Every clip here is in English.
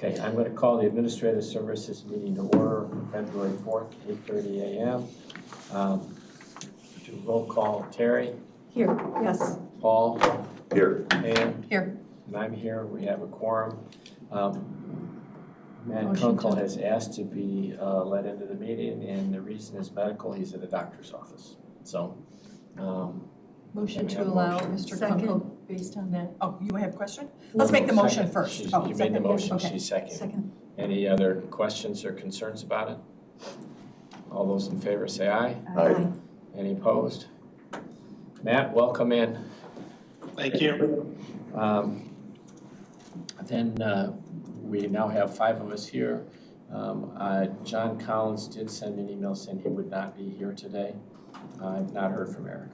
Okay, I'm going to call the Administrative Services meeting to order for February 4th, 8:30 a.m. Do roll call. Terry? Here, yes. Paul? Here. Ann? Here. And I'm here. We have a quorum. Matt Motion Kunkel to- has asked to be let into the meeting, and the reason is medical. He's at a doctor's office. So, Motion we to have a allow motion? Mr. Second. Kunkel based on that. Oh, you have a question? Let's make the motion Second. first. You made the second, motion. yes, okay. She's second. Second. Any other questions or concerns about it? All those in favor say aye. Aye. Any opposed? Matt, welcome in. Thank you. Then we now have 5 of us here. John Collins did send an email saying he would not be here today. I've not heard from Eric.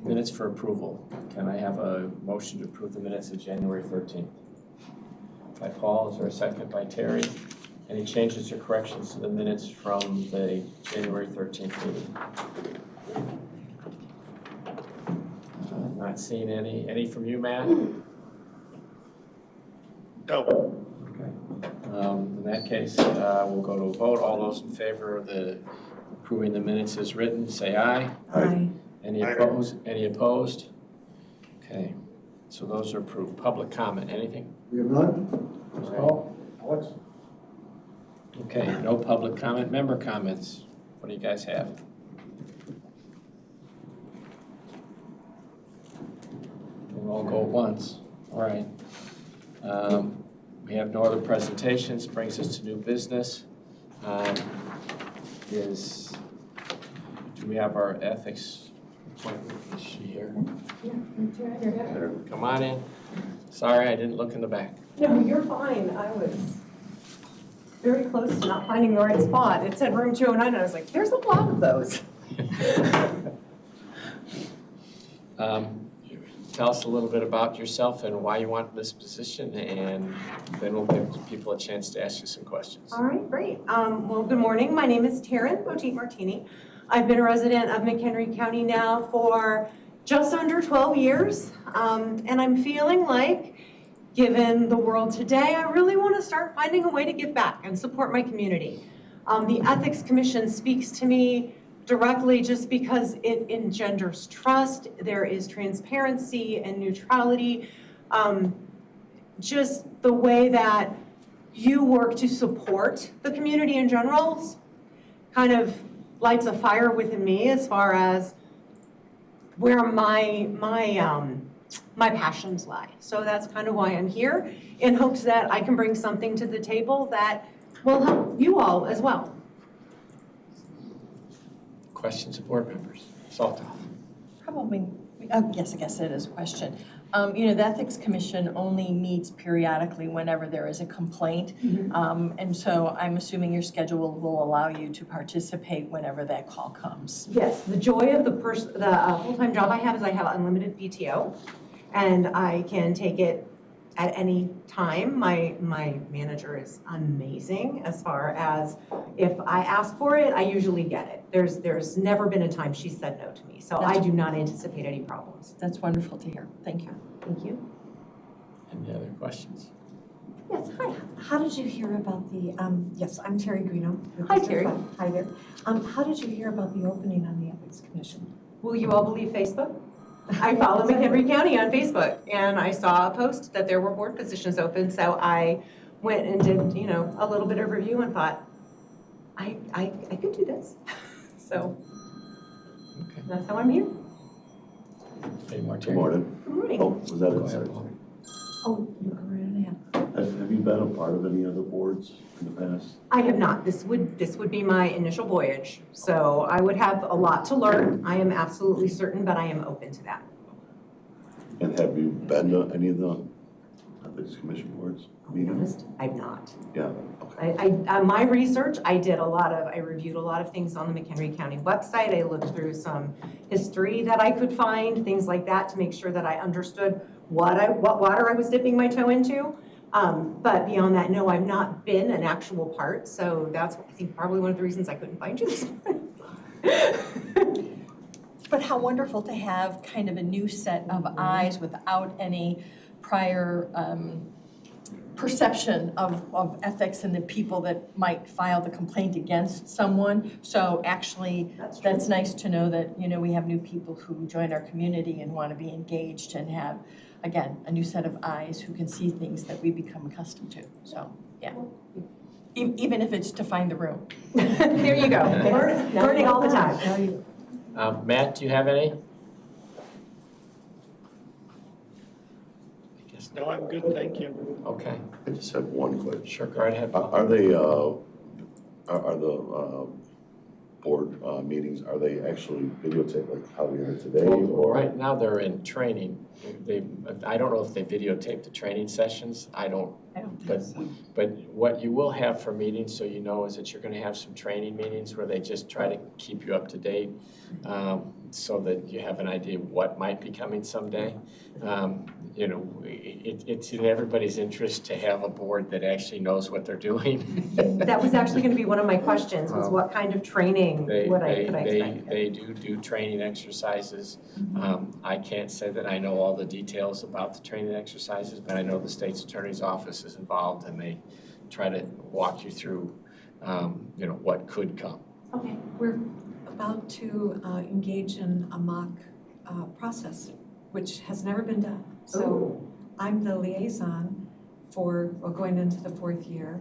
Minutes for approval. Can I have a motion to approve the minutes of January 13th? By Paul, is there a second by Terry? Any changes or corrections to the minutes from the January 13th meeting? Not seeing any. Any from you, Matt? No. Okay. In that case, we'll go to a vote. All those in favor of approving the minutes as written, say aye. Aye. Any opposed? Any opposed? Okay, so those are approved. Public comment, anything? We have none? Let's call. Alex? Okay, no public comment. Member comments. What do you guys have? We'll all go at once. All right. We have no other presentations. Brings us to new business. Do we have our ethics appointment? Is she here? Come on in. Sorry, I didn't look in the back. No, you're fine. I was very close to not finding the right spot. It said room 209, and I was like, there's a lot of those. Tell us a little bit about yourself and why you want this position, and then we'll give people a chance to ask you some questions. All right, great. Well, good morning. My name is Taryn, Poteet-Martini. I've been a resident of McHenry County now for just under 12 years, and I'm feeling like, given the world today, I really want to start finding a way to give back and support my community. The Ethics Commission speaks to me directly just because it engenders trust. There is transparency and neutrality. Just the way that you work to support the community in general kind of lights a fire within me as far as where my passions lie. So that's kind of why I'm here, in hopes that I can bring something to the table that will help you all as well. Questions of board members? Saltoff. Probably, yes, I guess it is a question. The Ethics Commission only meets periodically whenever there is a complaint. And so I'm assuming your schedule will allow you to participate whenever that call comes. Yes, the joy of the full-time job I have is I have unlimited PTO, and I can take it at any time. My manager is amazing as far as if I ask for it, I usually get it. There's never been a time she said no to me, so I do not anticipate any problems. That's wonderful to hear. Thank you. Thank you. Any other questions? Yes, hi. How did you hear about the, yes, I'm Terry Greeno. Hi, Terry. Hi there. How did you hear about the opening on the Ethics Commission? Will you all believe Facebook? I follow McHenry County on Facebook, and I saw a post that there were board positions open, so I went and did, a little bit of review and thought, I could do this. So Okay. that's how I'm here. Any more? Good morning. Good morning. Oh, was that Go it? ahead, Sorry. Paul. Oh, you go right ahead. Have you been a part of any other boards in the past? I have not. This would be my initial voyage, so I would have a lot to learn. I am absolutely certain, but I am open to that. And have you been to any of the Ethics Commission boards meetings? I've not. Yeah, okay. My research, I reviewed a lot of things on the McHenry County website. I looked through some history that I could find, things like that, to make sure that I understood what water I was dipping my toe into. But beyond that, no, I've not been an actual part. So that's, I think, probably one of the reasons I couldn't find you this morning. But how wonderful to have kind of a new set of eyes without any prior perception of ethics and the people that might file the complaint against someone. So actually, that's nice to know that, you know, we have new people who join our community and want to be engaged and have, again, a new set of eyes who can see things that we become accustomed to. So, yeah. Even if it's to find the room. There you go. Learning all the time. Matt, do you have any? No, I'm good, thank you. Okay, I just have one question. sure, go right ahead. Are they, are the board meetings, are they actually videotaped like how we are today? Well, Or right now they're in training. I don't know if they videotape the training sessions. I don't think so. But what you will have for meetings, so you know, is that you're gonna have some training meetings where they just try to keep you up to date, so that you have an idea what might be coming someday. You know, it's in everybody's interest to have a board that actually knows what they're doing. That was actually going to be one of my questions, was what kind of training could I expect? They do training exercises. I can't say that I know all the details about the training exercises, but I know the state's attorney's office is involved and they try to walk you through, you know, what could come. Okay, we're about to engage in a mock process, which has never been done. So I'm the liaison for, well, going into the 4th year.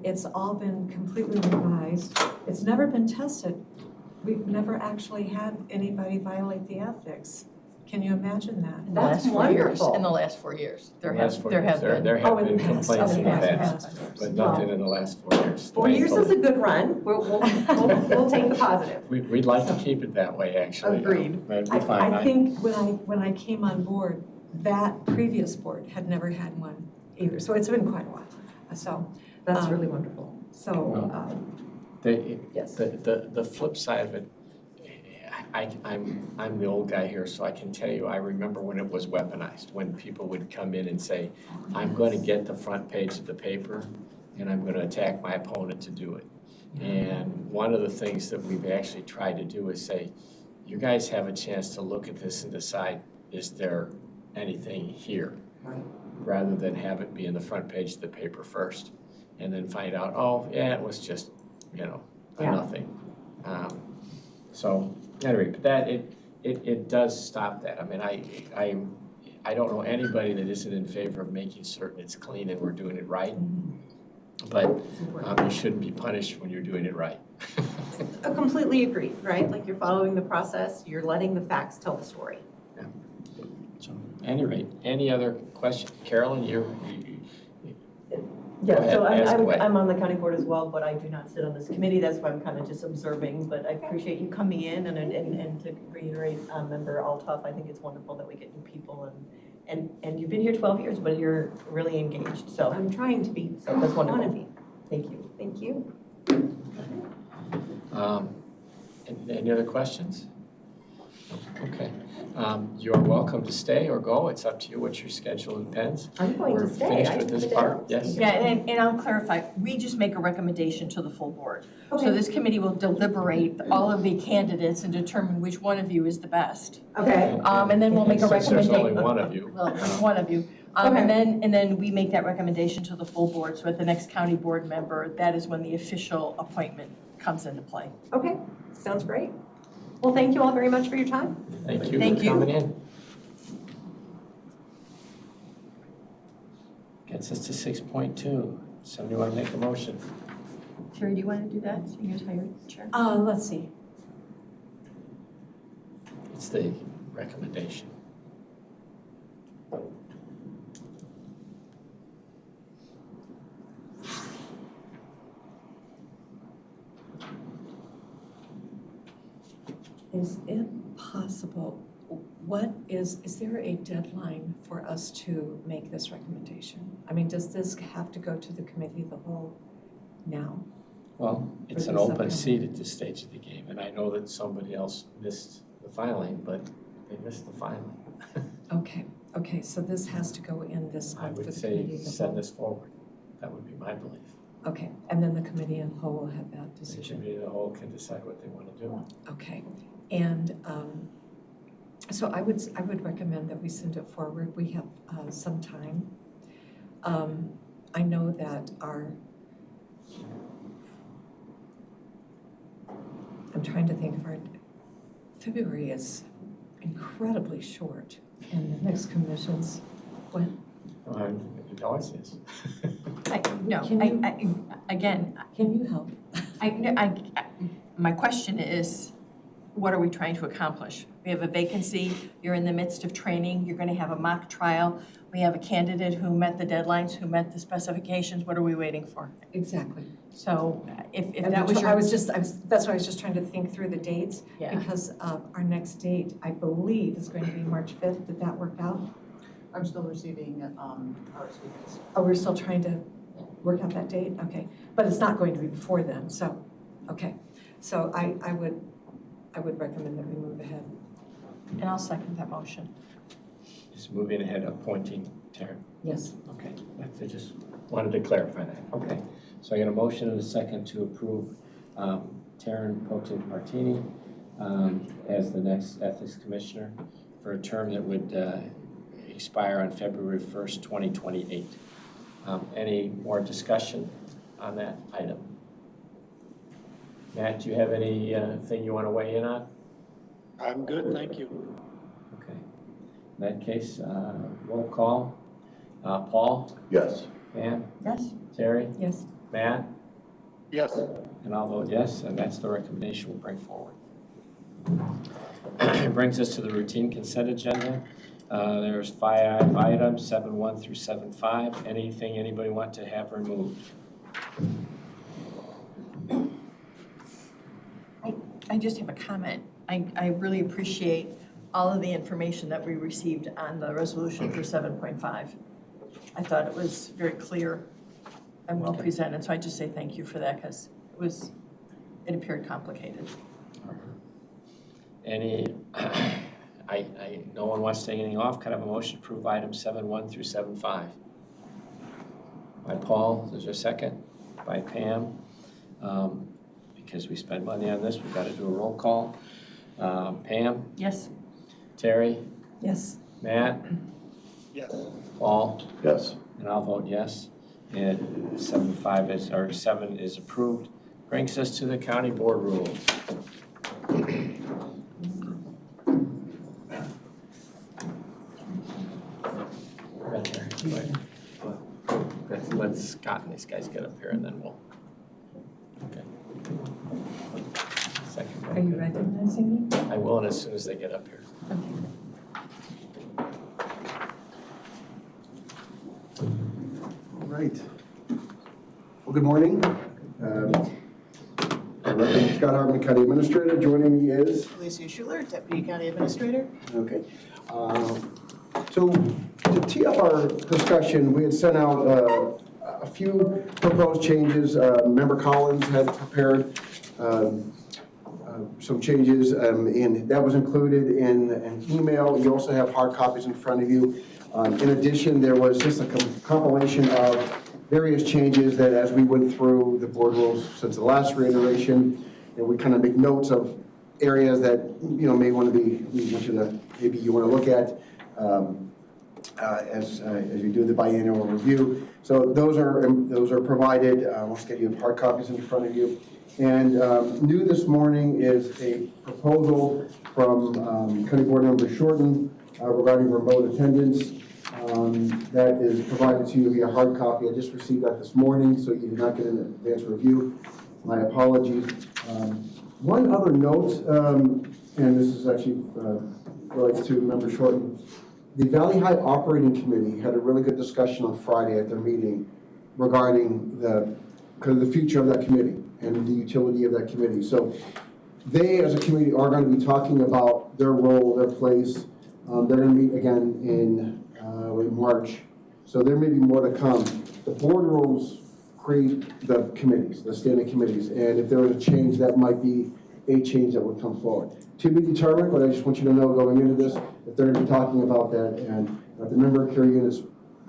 It's all been completely revised. It's never been tested. We've never actually had anybody violate the ethics. Can you imagine that? In the last 4 years. wonderful. In the last 4 years. There In the last 4 have years, been. There have Oh, in been the past. complaints Oh, in the in the past, past. but nothing in the last 4 years. 4 years is a good run. We'll take the positive. We'd like to keep it that way, actually. Agreed. That'd be fine. I think when I came on board, that previous board had never had one either. So it's been quite a while. So That's really wonderful. So yes. The flip side of it, I'm the old guy here, so I can tell you, I remember when it was weaponized, when people would come in and say, I'm going to get the front page of the paper and I'm going to attack my opponent to do it. And one of the things that we've actually tried to do is say, you guys have a chance to look at this and decide, is there anything here? Right. Rather than have it be in the front page of the paper first and then find out, oh, yeah, it was just, you know, nothing. So anyway, but that, it does stop that. I mean, I don't know anybody that isn't in favor of making certain it's clean and we're doing it right. But you shouldn't be punished when you're doing it right. I completely agree, right? Like you're following the process, you're letting the facts tell the story. Yeah. So, at any rate, any other questions? Carolyn, Yeah, so ask away. I'm on the county board as well, but I do not sit on this committee, that's why I'm kind of just observing, but I appreciate you coming in and to reiterate, Member Altoff, I think it's wonderful that we get new people and you've been here 12 years, but you're really engaged, so I'm trying to be. So that's wonderful. Want to be. thank you. Thank you. Any other questions? Okay. You're welcome to stay or go. It's up to you what your schedule impends. I'm going to stay. We're finished I with this took it part, out. yes? Yeah, and I'll clarify, we just make a recommendation to the full board. So Okay. this committee will deliberate all of the candidates and determine which one of you is the best. Okay. And then we'll make a Since there's recommendation. only one of you. Well, one of you. Okay. And then we make that recommendation to the full board. So at the next county board member, that is when the official appointment comes into play. Okay. Sounds great. Well, thank you all very much for your time. Thank you Thank for you. coming in. Gets us to 6.2. Somebody want to make a motion? Terry, do you want to do that? So you're hired chair. Let's see. It's the recommendation. Is it possible, is there a deadline for us to make this recommendation? I mean, does this have to go to the committee of the whole now? Well, it's For an the open subcommittee. seat at this stage of the game, and I know that somebody else missed the filing, but they missed the filing. Okay, so this has to go in this I month for would the say committee of the send whole? this forward. That would be my belief. Okay, and then the committee in whole will have that The decision. committee of the whole can decide what they want to do. Okay, and so I would recommend that we send it forward. We have some time. I know that I'm trying to think of February is incredibly short, and the next commission's when? It always is. Again, Can you help? my question is, what are we trying to accomplish? We have a vacancy, you're in the midst of training, you're gonna have a mock trial, we have a candidate who met the deadlines, who met the specifications, what are we waiting for? Exactly. So if And that was your. that's why I was just trying to think through the dates, Yeah. because our next date, I believe, is going to be March 5th. Did that work out? I'm still receiving RSVPs. Oh, we're still trying to work out that date? Okay. But it's not going to be before then, so, okay. So I would recommend that we move ahead. And I'll second that motion. Just moving ahead, appointing Taryn. Yes. Okay, I just wanted to clarify that. Okay, so I got a motion and a second to approve Taryn Poteet-Martini as the next Ethics Commissioner for a term that would expire on February 1st, 2028. Any more discussion on that item? Matt, do you have anything you want to weigh in on? I'm good, thank you. Okay. In that case, roll call. Paul? Yes. Pam? Yes? Terry? Yes. Matt? Yes, And I'll vote yes, and that's the recommendation we'll bring forward. Brings us to the routine consent agenda. There's 5 items, 7.1 through 7.5. Anything anybody want to have removed? I just have a comment. I really appreciate all of the information that we received on the resolution for 7.5. I thought it was very clear and well presented, so I just say thank you for that, because it appeared complicated. Any, no one wants to take anything off. Kind of a motion to approve items 7.1 through 7.5. By Paul, is there a second? By Pam. Because we spend money on this, we've got to do a roll call. Pam? Yes? Terry? Yes. Matt? yes. Paul? Yes. And I'll vote yes. And 7 is approved. Brings us to the county board rules. Right there. Let Scott and these guys get up here and then we'll. Okay. Second. Are you recognizing me? I will, and as soon as they get up here. All right. Well, good morning. I'm Scott Hartman, County Administrator. Joining me is? Alicia Schuler, Deputy County Administrator. Okay. So to tee up our discussion, we had sent out a few proposed changes. Member Collins had prepared some changes, and that was included in an email. You also have hard copies in front of you. In addition, there was just a compilation of various changes that, as we went through the board rules since the last reiteration, we kind of make notes of areas that may want to be maybe you want to look at as you do the biannual review. So those are provided. Let's get you hard copies in front of you. And new this morning is a proposal from County Board Member Shorten regarding remote attendance. That is provided to you via hard copy. I just received that this morning, so you did not get an advance review. My apologies. One other note, and this is actually relates to Member Shorten. The Valley High Operating Committee had a really good discussion on Friday at their meeting regarding the future of that committee and the utility of that committee. So they, as a committee, are going to be talking about their role, their place. They're going to meet again in March. So there may be more to come. The board rules create the committees, the standing committees, and if there is a change, that might be a change that would come forward. To be determined, but I just want you to know going into this, that they're going to be talking about that, and if the member care unit is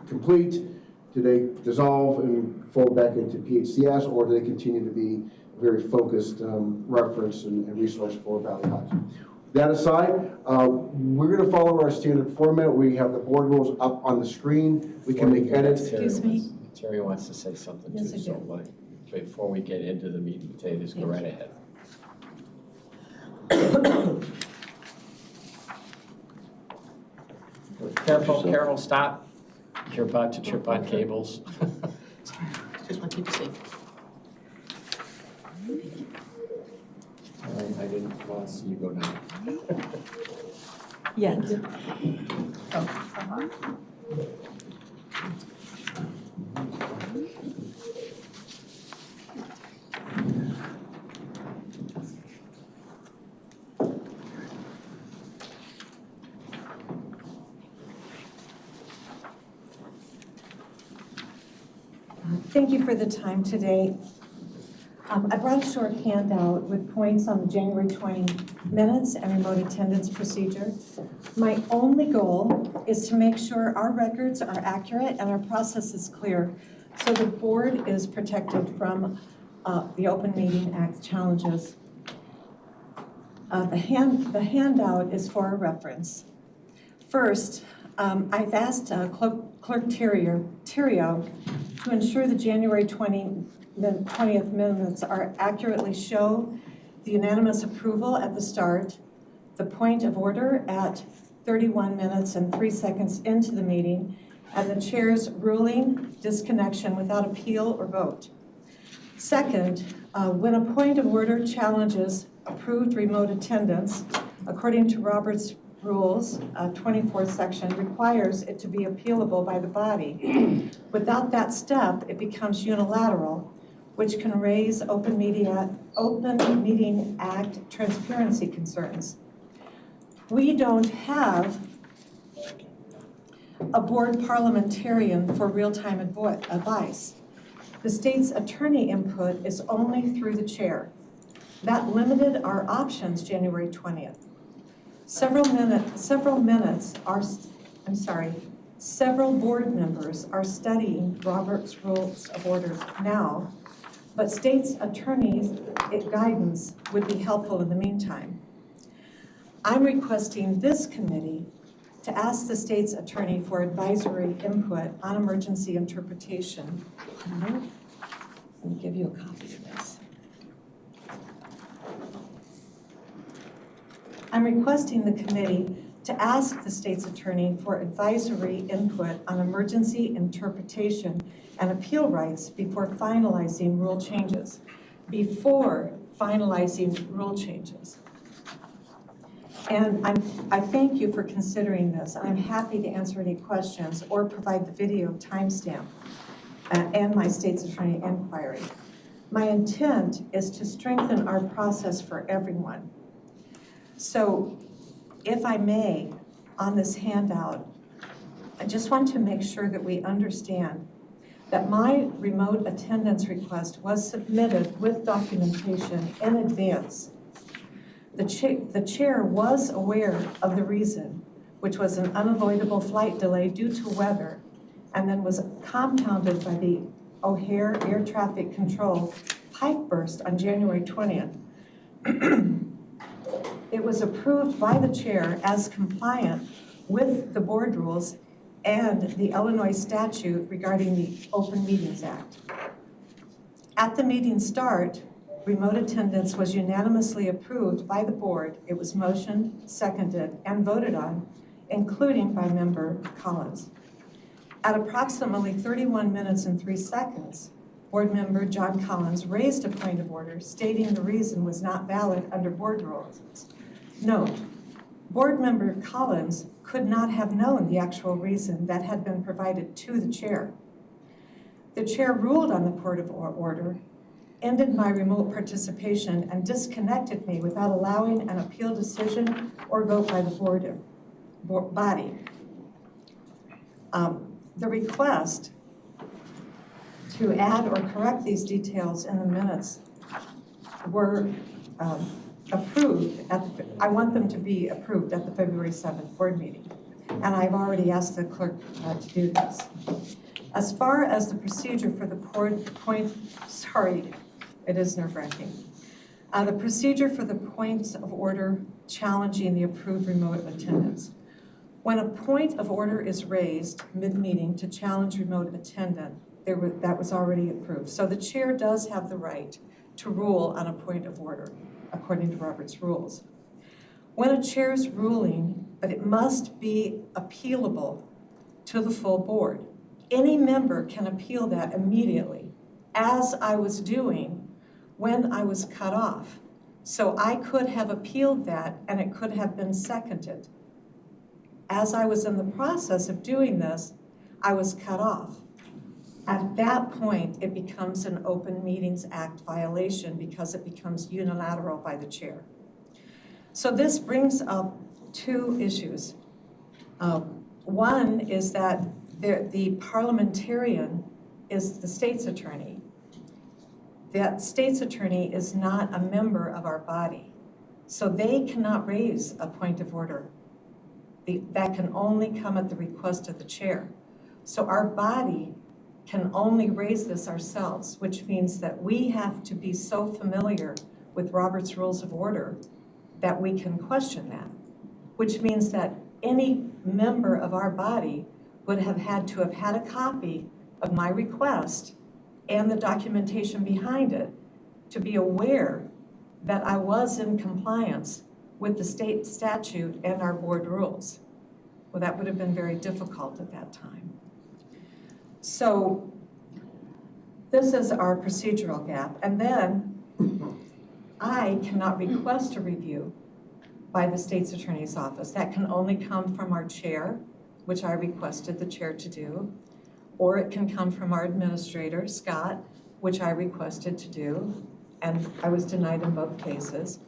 complete, do they dissolve and fold back into PHCS, or do they continue to be a very focused reference and resource for Valley High? That aside, we're going to follow our standard format. We have the board rules up on the screen. We can make edits. Excuse me. Terry wants to say something too, Yes, I so do. before we get into the meeting today, just go right ahead. Careful, stop. You're about to trip on cables. Just want to keep you safe. I didn't want to see you go down. Yeah. Thank you for the time today. I brought a short handout with points on the January 20 minutes and remote attendance procedure. My only goal is to make sure our records are accurate and our process is clear, so the board is protected from the Open Meeting Act challenges. The handout is for a reference. First, I've asked Clerk Theriault to ensure the January 20th minutes are accurately show the unanimous approval at the start, the point of order at 31 minutes and 3 seconds into the meeting, and the chair's ruling disconnection without appeal or vote. Second, when a point of order challenges approved remote attendance, according to Robert's Rules, 24th section requires it to be appealable by the body. Without that step, it becomes unilateral, which can raise Open Meeting Act transparency concerns. We don't have a board parliamentarian for real-time advice. The state's attorney input is only through the chair. That limited our options January 20th. Several board members are studying Robert's Rules of Order now, but state's attorney's guidance would be helpful in the meantime. I'm requesting this committee to ask the state's attorney for advisory input on emergency interpretation. Let me give you a copy of this. I'm requesting the committee to ask the state's attorney for advisory input on emergency interpretation and appeal rights before finalizing rule changes. And I thank you for considering this. I'm happy to answer any questions or provide the video timestamp and my state's attorney inquiry. My intent is to strengthen our process for everyone. So if I may, on this handout, I just want to make sure that we understand that my remote attendance request was submitted with documentation in advance. The chair was aware of the reason, which was an unavoidable flight delay due to weather, and then was compounded by the O'Hare Air Traffic Control pipe burst on January 20th. It was approved by the chair as compliant with the board rules and the Illinois statute regarding the Open Meetings Act. At the meeting start, remote attendance was unanimously approved by the board. It was motioned, seconded, and voted on, including by member Collins. At approximately 31 minutes and 3 seconds, board member John Collins raised a point of order stating the reason was not valid under board rules. Note, board member Collins could not have known the actual reason that had been provided to the chair. The chair ruled on the point of order, ended my remote participation, and disconnected me without allowing an appeal decision or vote by the board body. The request to add or correct these details in the minutes were approved I want them to be approved at the February 7th board meeting. And I've already asked the clerk to do this. As far as the procedure for the it is nerve-wracking. The procedure for the points of order challenging the approved remote attendance. When a point of order is raised mid-meeting to challenge remote attendance, that was already approved. So the chair does have the right to rule on a point of order, according to Robert's rules. When a chair's ruling, but it must be appealable to the full board. Any member can appeal that immediately, as I was doing when I was cut off. So I could have appealed that and it could have been seconded. As I was in the process of doing this, I was cut off. At that point, it becomes an Open Meetings Act violation because it becomes unilateral by the chair. So this brings up two issues. One is that the parliamentarian is the state's attorney. That state's attorney is not a member of our body. So they cannot raise a point of order. That can only come at the request of the chair. So our body can only raise this ourselves, which means that we have to be so familiar with Robert's Rules of Order that we can question that, which means that any member of our body would have had to have had a copy of my request and the documentation behind it to be aware that I was in compliance with the state statute and our board rules. Well, that would have been very difficult at that time. So this is our procedural gap. And then I cannot request a review by the state's attorney's office. That can only come from our chair, which I requested the chair to do, or it can come from our administrator, Scott, which I requested to do, and I was denied in both cases,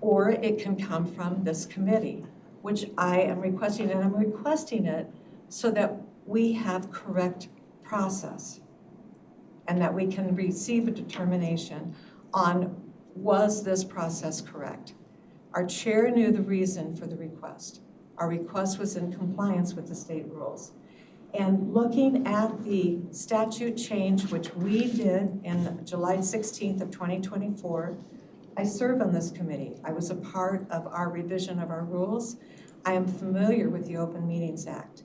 or it can come from this committee, which I am requesting, and I'm requesting it so that we have correct process and that we can receive a determination on, was this process correct? Our chair knew the reason for the request. Our request was in compliance with the state rules. And looking at the statute change, which we did in July 16th of 2024, I serve on this committee. I was a part of our revision of our rules. I am familiar with the Open Meetings Act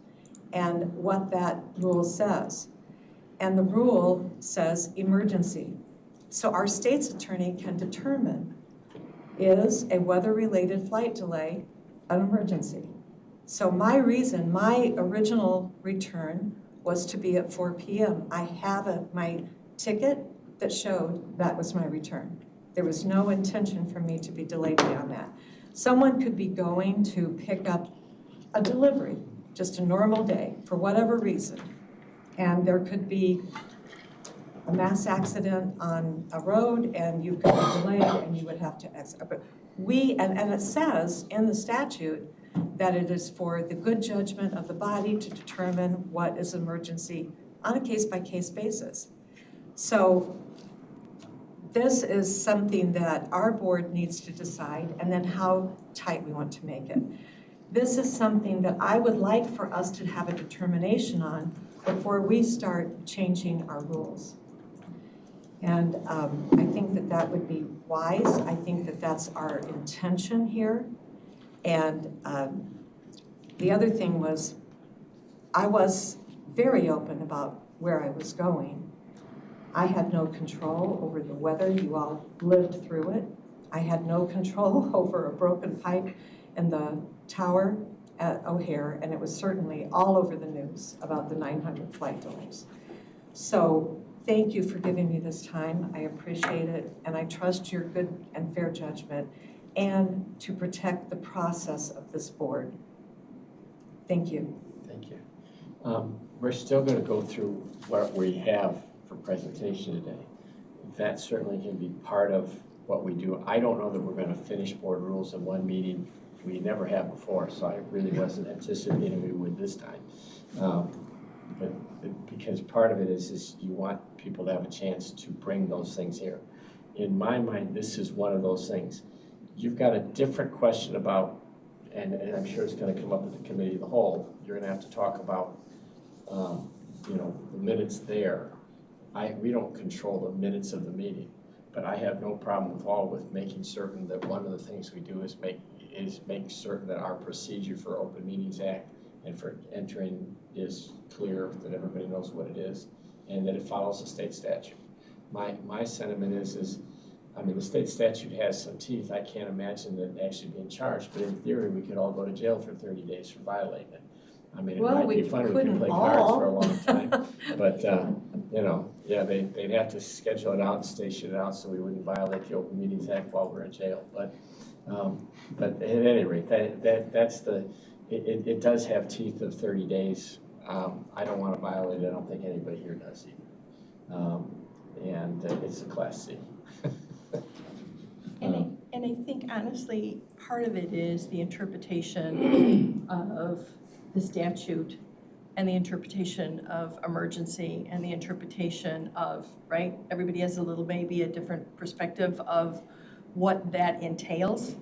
and what that rule says. And the rule says emergency. So our state's attorney can determine, is a weather-related flight delay an emergency? So my original return was to be at 4 p.m. I have my ticket that showed that was my return. There was no intention for me to be delayed beyond that. Someone could be going to pick up a delivery, just a normal day, for whatever reason. And there could be a mass accident on a road and you could be delayed and you would have to exit. But and it says in the statute that it is for the good judgment of the body to determine what is emergency on a case-by-case basis. So this is something that our board needs to decide, and then how tight we want to make it. This is something that I would like for us to have a determination on before we start changing our rules. And I think that that would be wise. I think that that's our intention here. And the other thing was, I was very open about where I was going. I had no control over the weather. You all lived through it. I had no control over a broken pipe in the tower at O'Hare, and it was certainly all over the news about the 900 flight delays. So thank you for giving me this time. I appreciate it, and I trust your good and fair judgment and to protect the process of this board. Thank you. Thank you. We're still going to go through what we have for presentation today. That certainly can be part of what we do. I don't know that we're going to finish board rules in one meeting. We never have before, so I really wasn't anticipating we would this time. But because part of it is you want people to have a chance to bring those things here. In my mind, this is one of those things. You've got a different question about, and I'm sure it's going to come up at the committee of the whole, you're going to have to talk about, the minutes there. We don't control the minutes of the meeting, but I have no problem at all with making certain that one of the things we do is make certain that our procedure for Open Meetings Act and for entering is clear, that everybody knows what it is. and that it follows the state statute. My sentiment is, I mean, the state statute has some teeth. I can't imagine that actually being charged, but in theory, we could all go to jail for 30 days for violating it. I mean, it Well, might we be fun, we could couldn't play cards all. for a long time, but, you know, yeah, they'd have to schedule it out and station it out so we wouldn't violate the Open Meetings Act while we're in jail, but at any rate, that's it does have teeth of 30 days. I don't want to violate it, I don't think anybody here does either. And it's a Class C. And I think honestly, part of it is the interpretation of the statute and the interpretation of emergency and the interpretation of, right? Everybody has a little, maybe a different perspective of what that entails.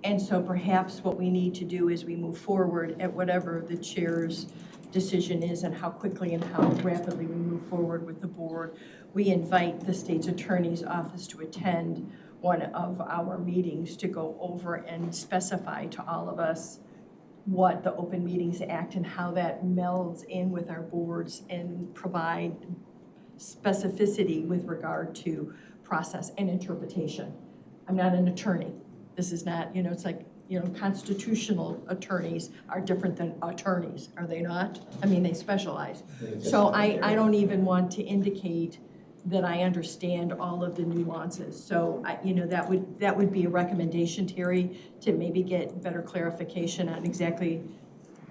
And so perhaps what we need to do is we move forward at whatever the chair's decision is and how quickly and how rapidly we move forward with the board. We invite the state's attorney's office to attend one of our meetings to go over and specify to all of us what the Open Meetings Act and how that melds in with our boards and provide specificity with regard to process and interpretation. I'm not an attorney. This is not, it's like, constitutional attorneys are different than attorneys, are they not? I mean, they specialize. So I don't even want to indicate that I understand all of the nuances. So that would be a recommendation, Terry, to maybe get better clarification on exactly,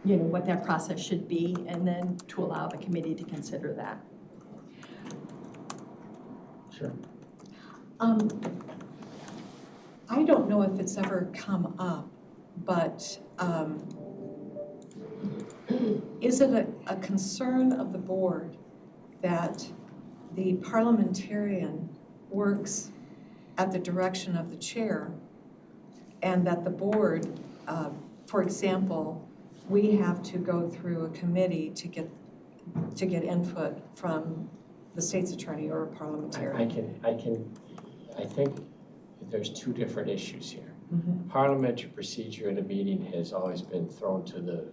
what that process should be, and then to allow the committee to consider that. Sure. I don't know if it's ever come up, but is it a concern of the board that the parliamentarian works at the direction of the chair, and that the board, for example, we have to go through a committee to get input from the state's attorney or a parliamentarian? I think there's two different issues here. Mm-hmm. Parliamentary procedure at a meeting has always been thrown to the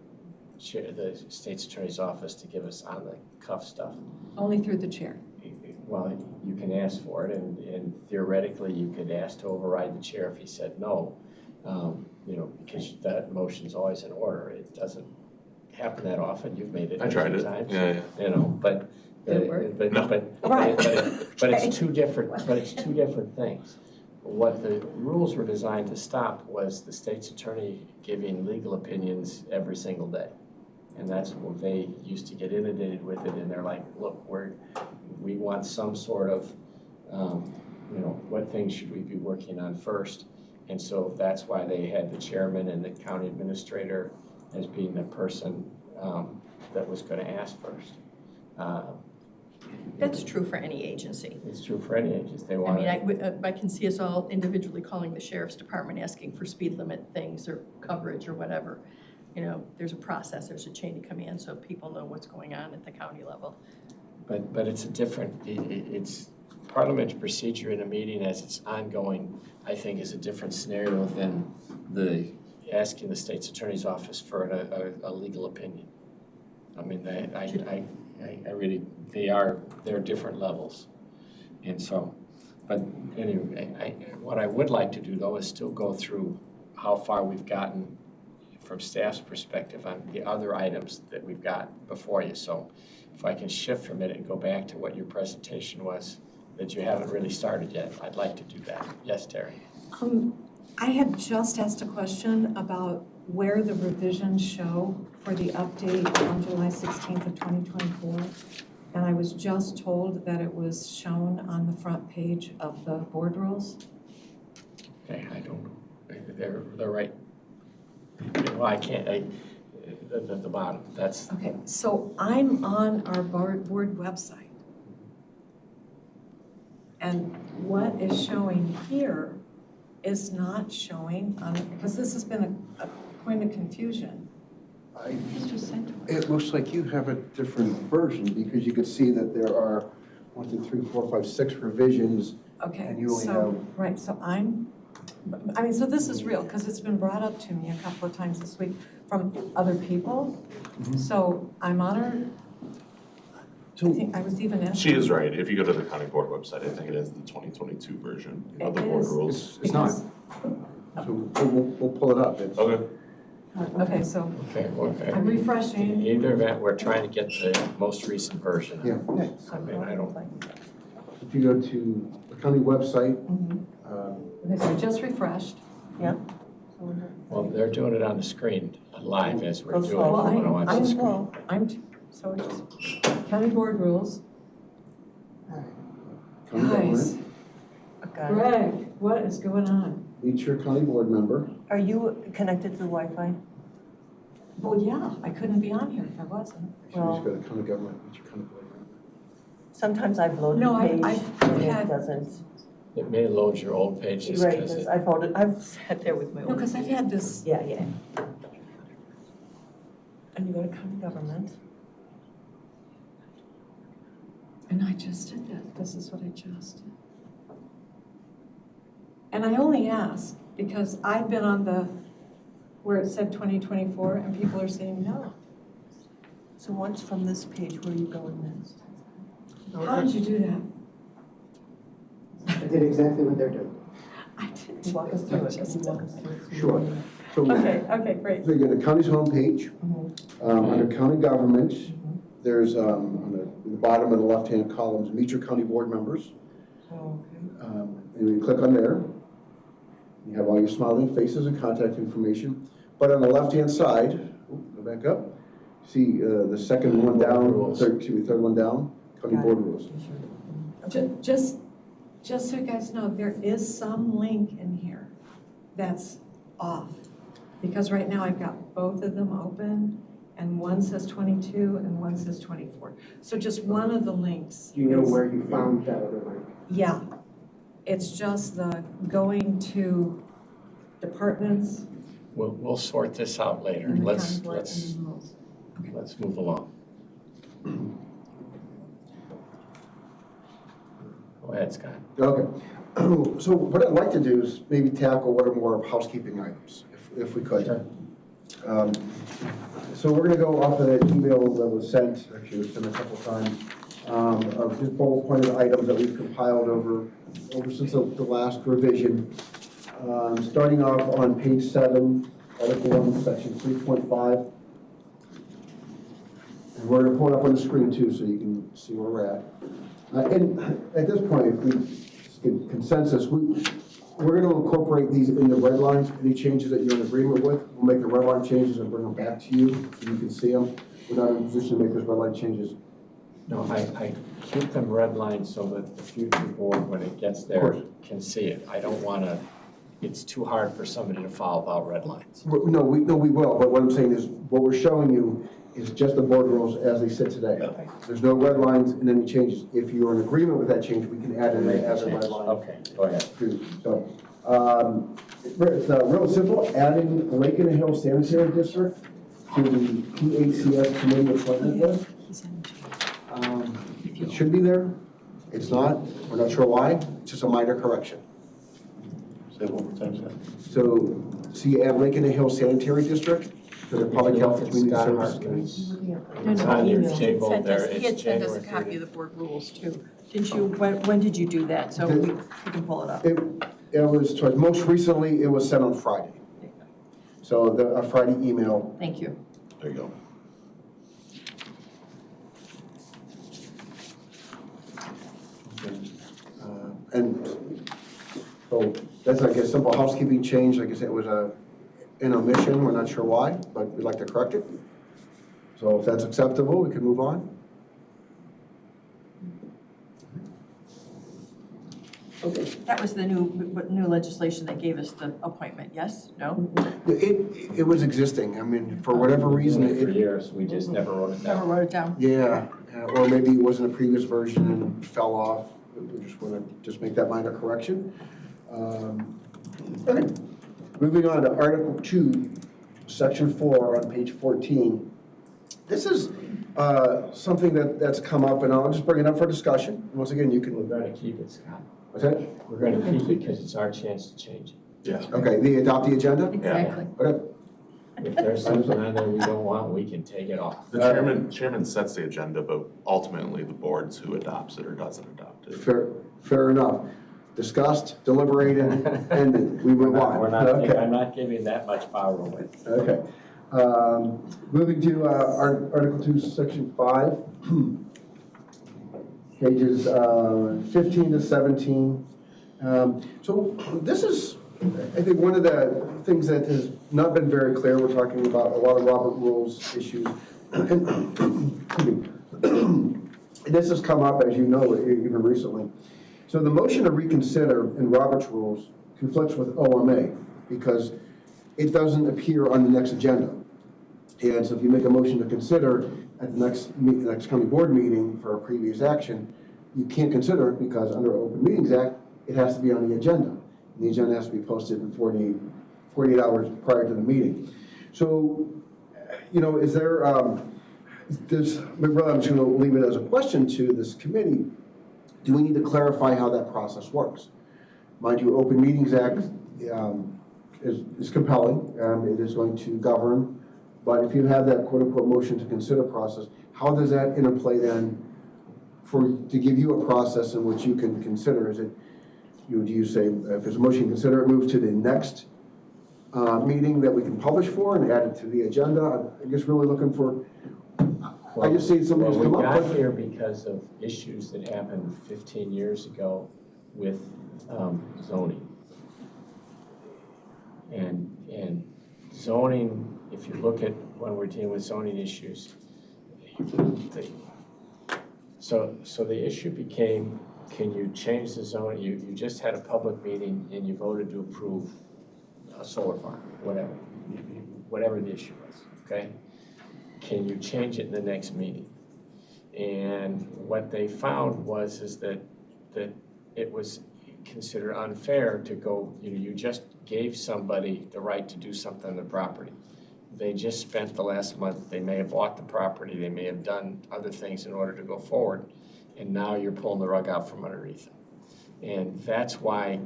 state's attorney's office to give us on the cuff stuff. Only through the chair. Well, you can ask for it, and theoretically, you could ask to override the chair if he said no, because that motion's always in order. It doesn't happen that often. You've made it I tried many it. times. Yeah. But it's two different things. What the rules were designed to stop was the state's attorney giving legal opinions every single day. And that's what they used to get inundated with it, and they're like, look, we want some sort of, what things should we be working on first? And so that's why they had the chairman and the county administrator as being the person that was going to ask first. That's true for any agency. It's true for any agency. They want. I can see us all individually calling the sheriff's department asking for speed limit things or coverage or whatever. There's a process, there's a chain of command, so people know what's going on at the county level. But it's a different, it's parliamentary procedure in a meeting as it's ongoing, I think, is a different scenario than the asking the state's attorney's office for a legal opinion. I mean, I really, they're different levels. And so, but anyway, what I would like to do though is still go through how far we've gotten from staff's perspective on the other items that we've got before you. So if I can shift for a minute and go back to what your presentation was that you haven't really started yet, I'd like to do that. Yes, Terry? I had just asked a question about where the revisions show for the update on July 16th of 2024. And I was just told that it was shown on the front page of the board rules. Okay, I don't know. They're right. Well, I can't, the bottom, that's. Okay, so I'm on our board website. And what is showing here is not showing on, because this has been a point of confusion. This was sent to us. It looks like you have a different version, because you could see that there are 1, 2, 3, 4, 5, 6 revisions. Okay, And you only so, have. right, so so this is real, because it's been brought up to me a couple of times this week from other people. Mhm. So I'm on our, I think I was even asking. She is right. If you go to the county board website, I think it is the 2022 version of the It board is. rules. It's not. So we'll pull it up. It's- Okay. Okay, so Okay. I'm In refreshing. either event, we're trying to get the most recent version. Yeah. I mean, I don't, If you go to the county website, Okay, so just refreshed. well, they're doing it on the screen, live as we're Go doing. slow. Well, I wanna watch the I'm screen. slow. So it's just county board rules. county Guys, government, Greg, what is going on? meet your county board member. Are you connected to the Wi-Fi? Well, yeah, I couldn't be on here if I wasn't. You should just go to county government, meet your county board member. Sometimes I've loaded No, a page I've and it had- doesn't. It may load your old pages Right, because because I've sat there with my No, own. because I've had this, Yeah. And you go to county government. and I just did that. This is what I just did. And I only ask because I've been on the, where it said 2024, and people are saying no. So once from this page, where are you going next? How did you do that? I did exactly what they're doing. I didn't. You walk us through it. Just You walk did. us through it. Sure. So Okay, great. so you go to county's homepage, under county government, there's, on the bottom of the left-hand columns, meet your county board members. Oh, And you click on there. You have all your smiling faces and contact information. But on the left-hand side, go back up, see the second one down, third one down, county Got board it. rules. Just so you guys know, there is some link in here that's off. Because right now I've got both of them open, and one says 22 and one says 24. So just one of the links. Do you know is- where you found that other link? Yeah. It's just the going to departments. we'll sort this out later. and the Let's county board and the rules. let's move along. Go ahead, Scott. Okay. So what I'd like to do is maybe tackle one or more housekeeping items, if we could. Sure. So we're gonna go off of the email that was sent, actually it was sent a couple times, of just bullet pointed items that we've compiled over since the last revision. Starting off on page 7, Article 1, Section 3.5. And we're gonna pull it up on the screen too, so you can see where we're at. And at this point, if we just get consensus, we're gonna incorporate these in the red lines, any changes that you're in agreement with. We'll make the red line changes and bring them back to you, so you can see them. We're not in a position to make those red line changes. No, I keep them redlined so that the future board, when it gets there, can see it. I don't want to, it's too hard for somebody to follow without red lines. No, we will, but what I'm saying is, what we're showing you is just the board rules as they sit today. Okay. There's no red lines and any changes. If you're in agreement with that change, we can add it as a red line. Okay, go ahead. So, it's real simple, adding Lake and Hill Sanitary District to the PACS committee appointment list. It should be there. It's not. We're not sure why. It's just a minor correction. Say it one more time, Scott. So, you add Lake and Hill Sanitary District to the Public Health and Community Scott Services Hartman's- Committee. It's on your email. table Sent us- there. He had It's sent us a January copy of 30th. the board rules too. Didn't you, when did you do that? So we can pull it up. It was, most recently, it was sent on Friday. So a Friday email. Thank you. There you go. And so that's like a simple housekeeping change. Like I said, it was an omission. We're not sure why, but we'd like to correct it. So if that's acceptable, we can move on. Okay. That was the new legislation that gave us the appointment, yes? No? It was existing. I mean, for whatever reason, For it, years, we just never wrote it Never down. wrote it down. yeah, or maybe it wasn't a previous version and fell off. We just want to just make that minor correction. Okay. Moving on to Article 2, Section 4 on page 14. This is something that's come up, and I'll just bring it up for discussion. Once again, you We're can, going to keep it, Scott. what's that? We're going to keep it because it's our chance to change it. Yeah. Okay, adopt the agenda? Exactly. Okay. If there's something on there we don't want, we can take it off. The chairman sets the agenda, but ultimately the board's who adopts it or doesn't adopt it. Fair enough. Discussed, deliberated, ended. We move on. Okay. I'm not giving that much power away. Okay. Moving to Article 2, Section 5, pages 15 to 17. So this is, I think, one of the things that has not been very clear. We're talking about a lot of Robert Rules issues. And this has come up, as you know, even recently. So the motion to reconsider in Robert's Rules conflicts with OMA because it doesn't appear on the next agenda. And so if you make a motion to consider at the next county board meeting for a previous action, you can't consider it because under Open Meetings Act, it has to be on the agenda. And the agenda has to be posted in 48 hours prior to the meeting. So, you know, is there, I'm just going to leave it as a question to this committee. Do we need to clarify how that process works? Mind you, Open Meetings Act is compelling. It is going to govern. But if you have that quote-unquote motion to consider process, how does that interplay then to give you a process in which you can consider? Is it, do you say, if there's a motion to consider, it moves to the next meeting that we can publish for and add it to the agenda? I'm just really looking for, I just see something's come up. We got here because of issues that happened 15 years ago with zoning. And zoning, if you look at when we're dealing with zoning issues, so the issue became, can you change the zone? You just had a public meeting and you voted to approve a solar farm, whatever the issue was, okay? Can you change it in the next meeting? And what they found is that it was considered unfair to go, you just gave somebody the right to do something on the property. They just spent the last month, they may have bought the property, they may have done other things in order to go forward, and now you're pulling the rug out from underneath them. And that's why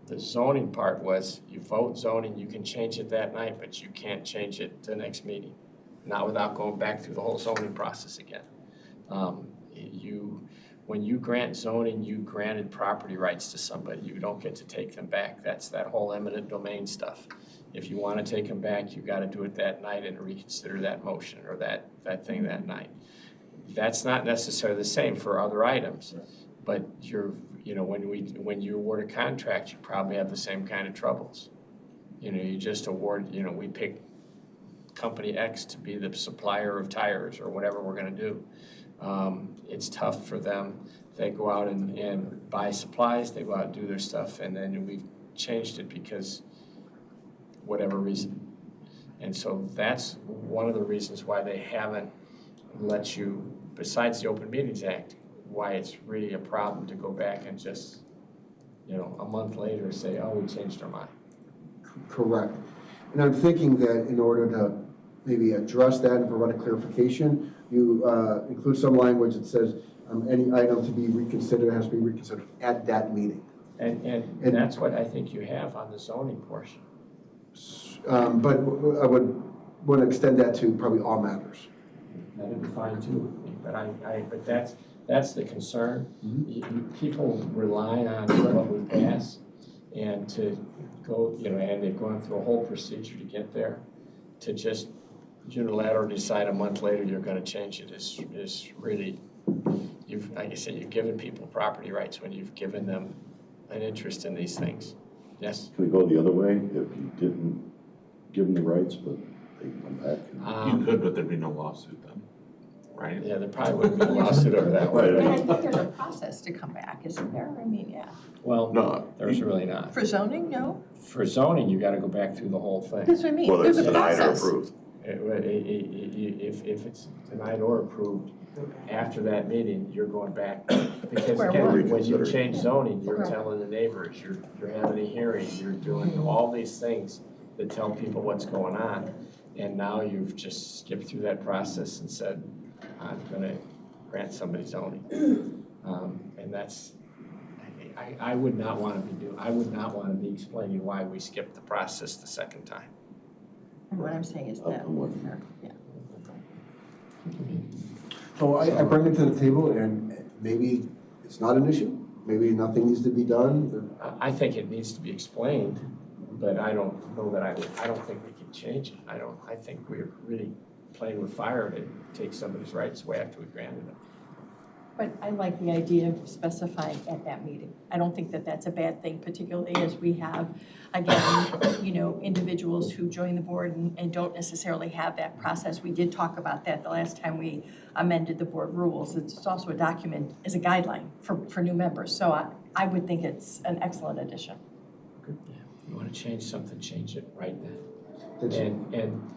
the zoning part was, you vote zoning, you can change it that night, but you can't change it to the next meeting. Not without going back through the whole zoning process again. When you grant zoning, you granted property rights to somebody. You don't get to take them back. That's that whole eminent domain stuff. If you want to take them back, you got to do it that night and reconsider that motion or that thing that night. That's not necessarily the same for other items, but when you award a contract, you probably have the same kind of troubles. You just award, we pick company X to be the supplier of tires or whatever we're going to do. It's tough for them. They go out and buy supplies, they go out and do their stuff, and then we've changed it because whatever reason. And so that's one of the reasons why they haven't let you, besides the Open Meetings Act, why it's really a problem to go back and just, a month later say, oh, we changed our mind. Correct. And I'm thinking that in order to maybe address that and provide a clarification, you include some language that says any item to be reconsidered has to be reconsidered at that meeting. And that's what I think you have on the zoning portion. But I would want to extend that to probably all matters. That'd be fine too, but that's the concern. Mm-hmm. People rely on what we pass and to go, and they've gone through a whole procedure to get there. To just unilaterally decide a month later you're going to change it is really, like I said, you've given people property rights when you've given them an interest in these things. Yes? Can we go the other way if you didn't give them the rights, but they come back? You could, but there'd be no lawsuit then, right? Yeah, there probably wouldn't be a lawsuit over that way. But I think there's a process to come back, isn't there? I mean, yeah. Well, no, there's really not. For zoning, no? For zoning, you got to go back through the whole thing. That's what I mean. Whether There's it's a denied or process. approved. If it's denied or approved, after that meeting, you're going back. Because Where again, when you what? change zoning, you're telling the neighbors, you're having a hearing, you're doing all these things that tell people what's going on. And now you've just skipped through that process and said, I'm going to grant somebody zoning. And that's, I would not want to be explaining why we skipped the process the second time. And what I'm saying is that. I'm with you. Yeah. So I bring it to the table and maybe it's not an issue, maybe nothing needs to be done. I think it needs to be explained, but I don't know that I don't think we can change it. I think we're really playing with fire to take somebody's rights away after we granted them. But I like the idea of specifying at that meeting. I don't think that that's a bad thing, particularly as we have, again, you know, individuals who join the board and don't necessarily have that process. We did talk about that the last time we amended the board rules. It's also a document as a guideline for new members. So I would think it's an excellent addition. Yeah. You want to change something, change it right then. That's- And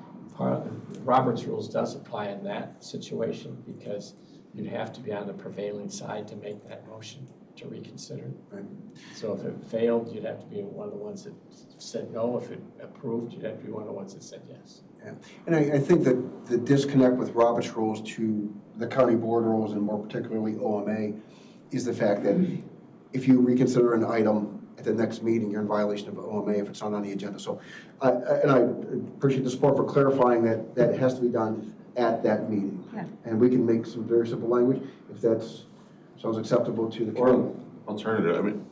Robert's rules does apply in that situation because you'd have to be on the prevailing side to make that motion to reconsider. Right. So if it failed, you'd have to be one of the ones that said no. If it approved, you'd have to be one of the ones that said yes. Yeah. And I think that the disconnect with Robert's rules to the county board rules and more particularly OMA is the fact that if you reconsider an item at the next meeting, you're in violation of OMA if it's not on the agenda. So, I appreciate the support for clarifying that it has to be done at that meeting. Yeah. And we can make some very simple language if that's sounds acceptable to the Or county. alternative, I mean,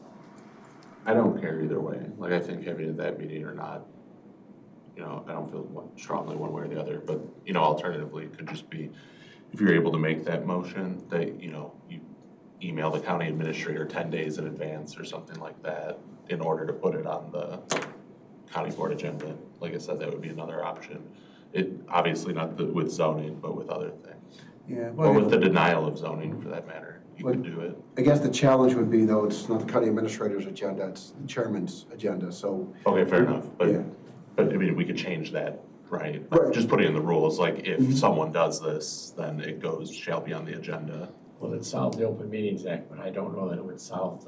I don't care either way. Like, I think having it that meeting or not, you know, I don't feel strongly one way or the other, but, you know, alternatively, it could just be, if you're able to make that motion, that, you know, you email the county administrator 10 days in advance or something like that in order to put it on the county board agenda. Like I said, that would be another option. It, obviously not with zoning, but with other things. Yeah. Or with the denial of zoning, for that matter, you could do it. I guess the challenge would be, though, it's not the county administrator's agenda, it's the chairman's agenda, so. Okay, fair enough, Yeah. but I mean, we could change that, right? Right. Just put it in the rules, like if someone does this, then it shall be on the agenda. Well, it solved the Open Meetings Act, but I don't know that it would solve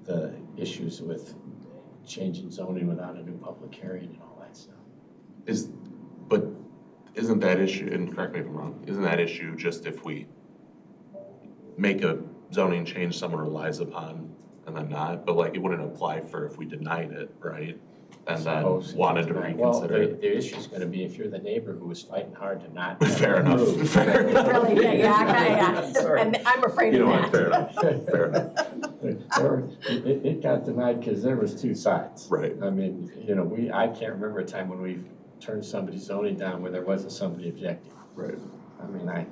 the issues with changing zoning without a new public hearing and all that stuff. But isn't that issue, and correct me if I'm wrong, isn't that issue just if we make a zoning change someone relies upon and then not, but like it wouldn't apply for if we denied it, right? And then Suppose wanted to tonight. reconsider Well, it. the issue's gonna be if you're the neighbor who was fighting hard to not. Fair enough, approve. fair enough. Really, yeah. Sorry. And I'm afraid You know of what, fair that. enough, fair enough. It got denied because there was two sides. Right. I mean, you know, I can't remember a time when we turned somebody's zoning down where there wasn't somebody objecting. Right. I mean, I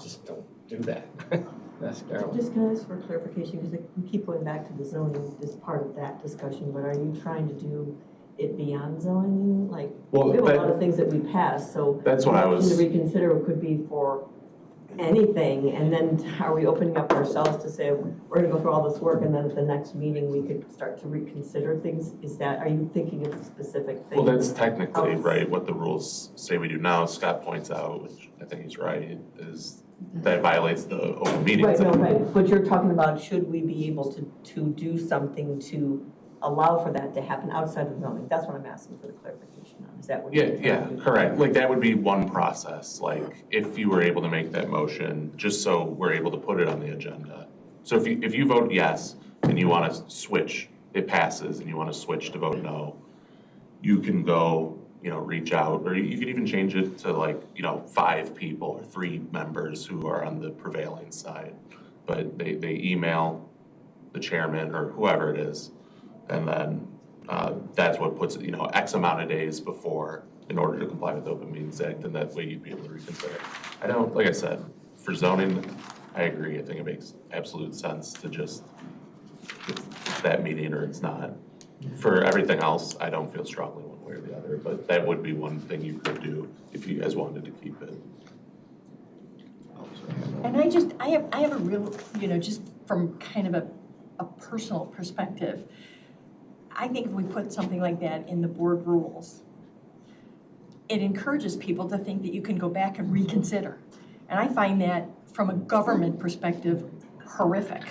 just don't do that. That's Carolyn. Just can I ask for clarification, because we keep going back to the zoning as part of that discussion, but are you trying to do it beyond zoning? Like, Well, we have a lot of things that we pass, so. That's what I was. To reconsider could be for anything, and then are we opening up ourselves to say, we're gonna go through all this work, and then at the next meeting, we could start to reconsider things? Are you thinking of specific things? Well, that's technically, right, what the rules say we do now. Scott points out, which I think he's right, is that violates the open meetings. Right, no, right, but you're talking about, should we be able to do something to allow for that to happen outside of zoning? That's what I'm asking for the clarification on, is that what you're trying to do? Correct. Like, that would be one process, like, if you were able to make that motion, just so we're able to put it on the agenda. So if you vote yes, and you wanna switch, it passes, and you wanna switch to vote no, you can go, you know, reach out, or you could even change it to like, you know, 5 people or 3 members who are on the prevailing side. But they email the chairman or whoever it is, and then that's what puts it, you know, X amount of days before in order to comply with the Open Meetings Act, and that way you'd be able to reconsider. I don't, like I said, for zoning, I agree. I think it makes absolute sense to just, it's that meeting or it's not. For everything else, I don't feel strongly one way or the other, but that would be one thing you could do if you guys wanted to keep it. And I have a real, you know, just from kind of a personal perspective, I think if we put something like that in the board rules, it encourages people to think that you can go back and reconsider. And I find that from a government perspective horrific,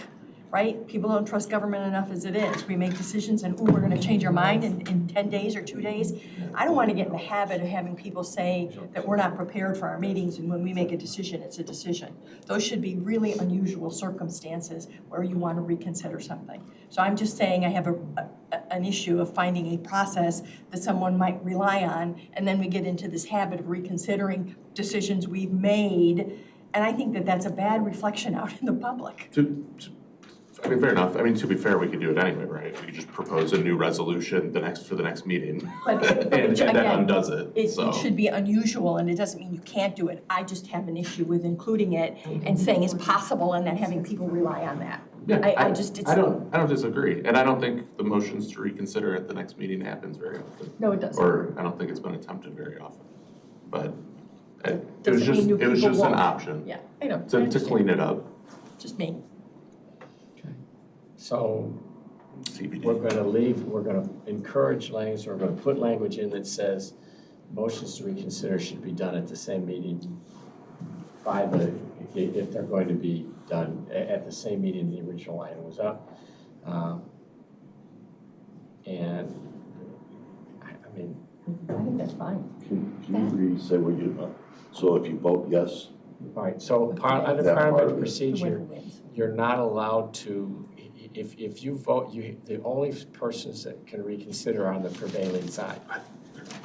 right? People don't trust government enough as it is. We make decisions and, ooh, we're gonna change our mind in 10 days or 2 days. I don't wanna get in the habit of having people say that we're not prepared for our meetings, and when we make a decision, it's a decision. Those should be really unusual circumstances where you wanna reconsider something. So I'm just saying I have an issue of finding a process that someone might rely on, and then we get into this habit of reconsidering decisions we've made. And I think that that's a bad reflection out in the public. I mean, fair enough. I mean, to be fair, we could do it anyway, right? We could just propose a new resolution for the next meeting But and that again, undoes it, so. It should be unusual, and it doesn't mean you can't do it. I just have an issue with including it and saying it's possible and then having people rely on that. Yeah, I just, it's. I don't disagree, and I don't think the motions to reconsider at the next meeting happens very often. No, it doesn't. Or I don't think it's been attempted very often, but it Doesn't mean new was people just an won't. option Yeah, I know. I to understand. clean it up, Just me. So CBD. we're gonna encourage language, we're gonna put language in that says motions to reconsider should be done at the same meeting if they're going to be done at the same meeting the original item was up. And I mean, I think that's fine. Can you say what you, so if you vote yes, all right, so under That part parliamentary of it. procedure, Win wins. you're not allowed to, if you vote, the only persons that can reconsider are on the prevailing side.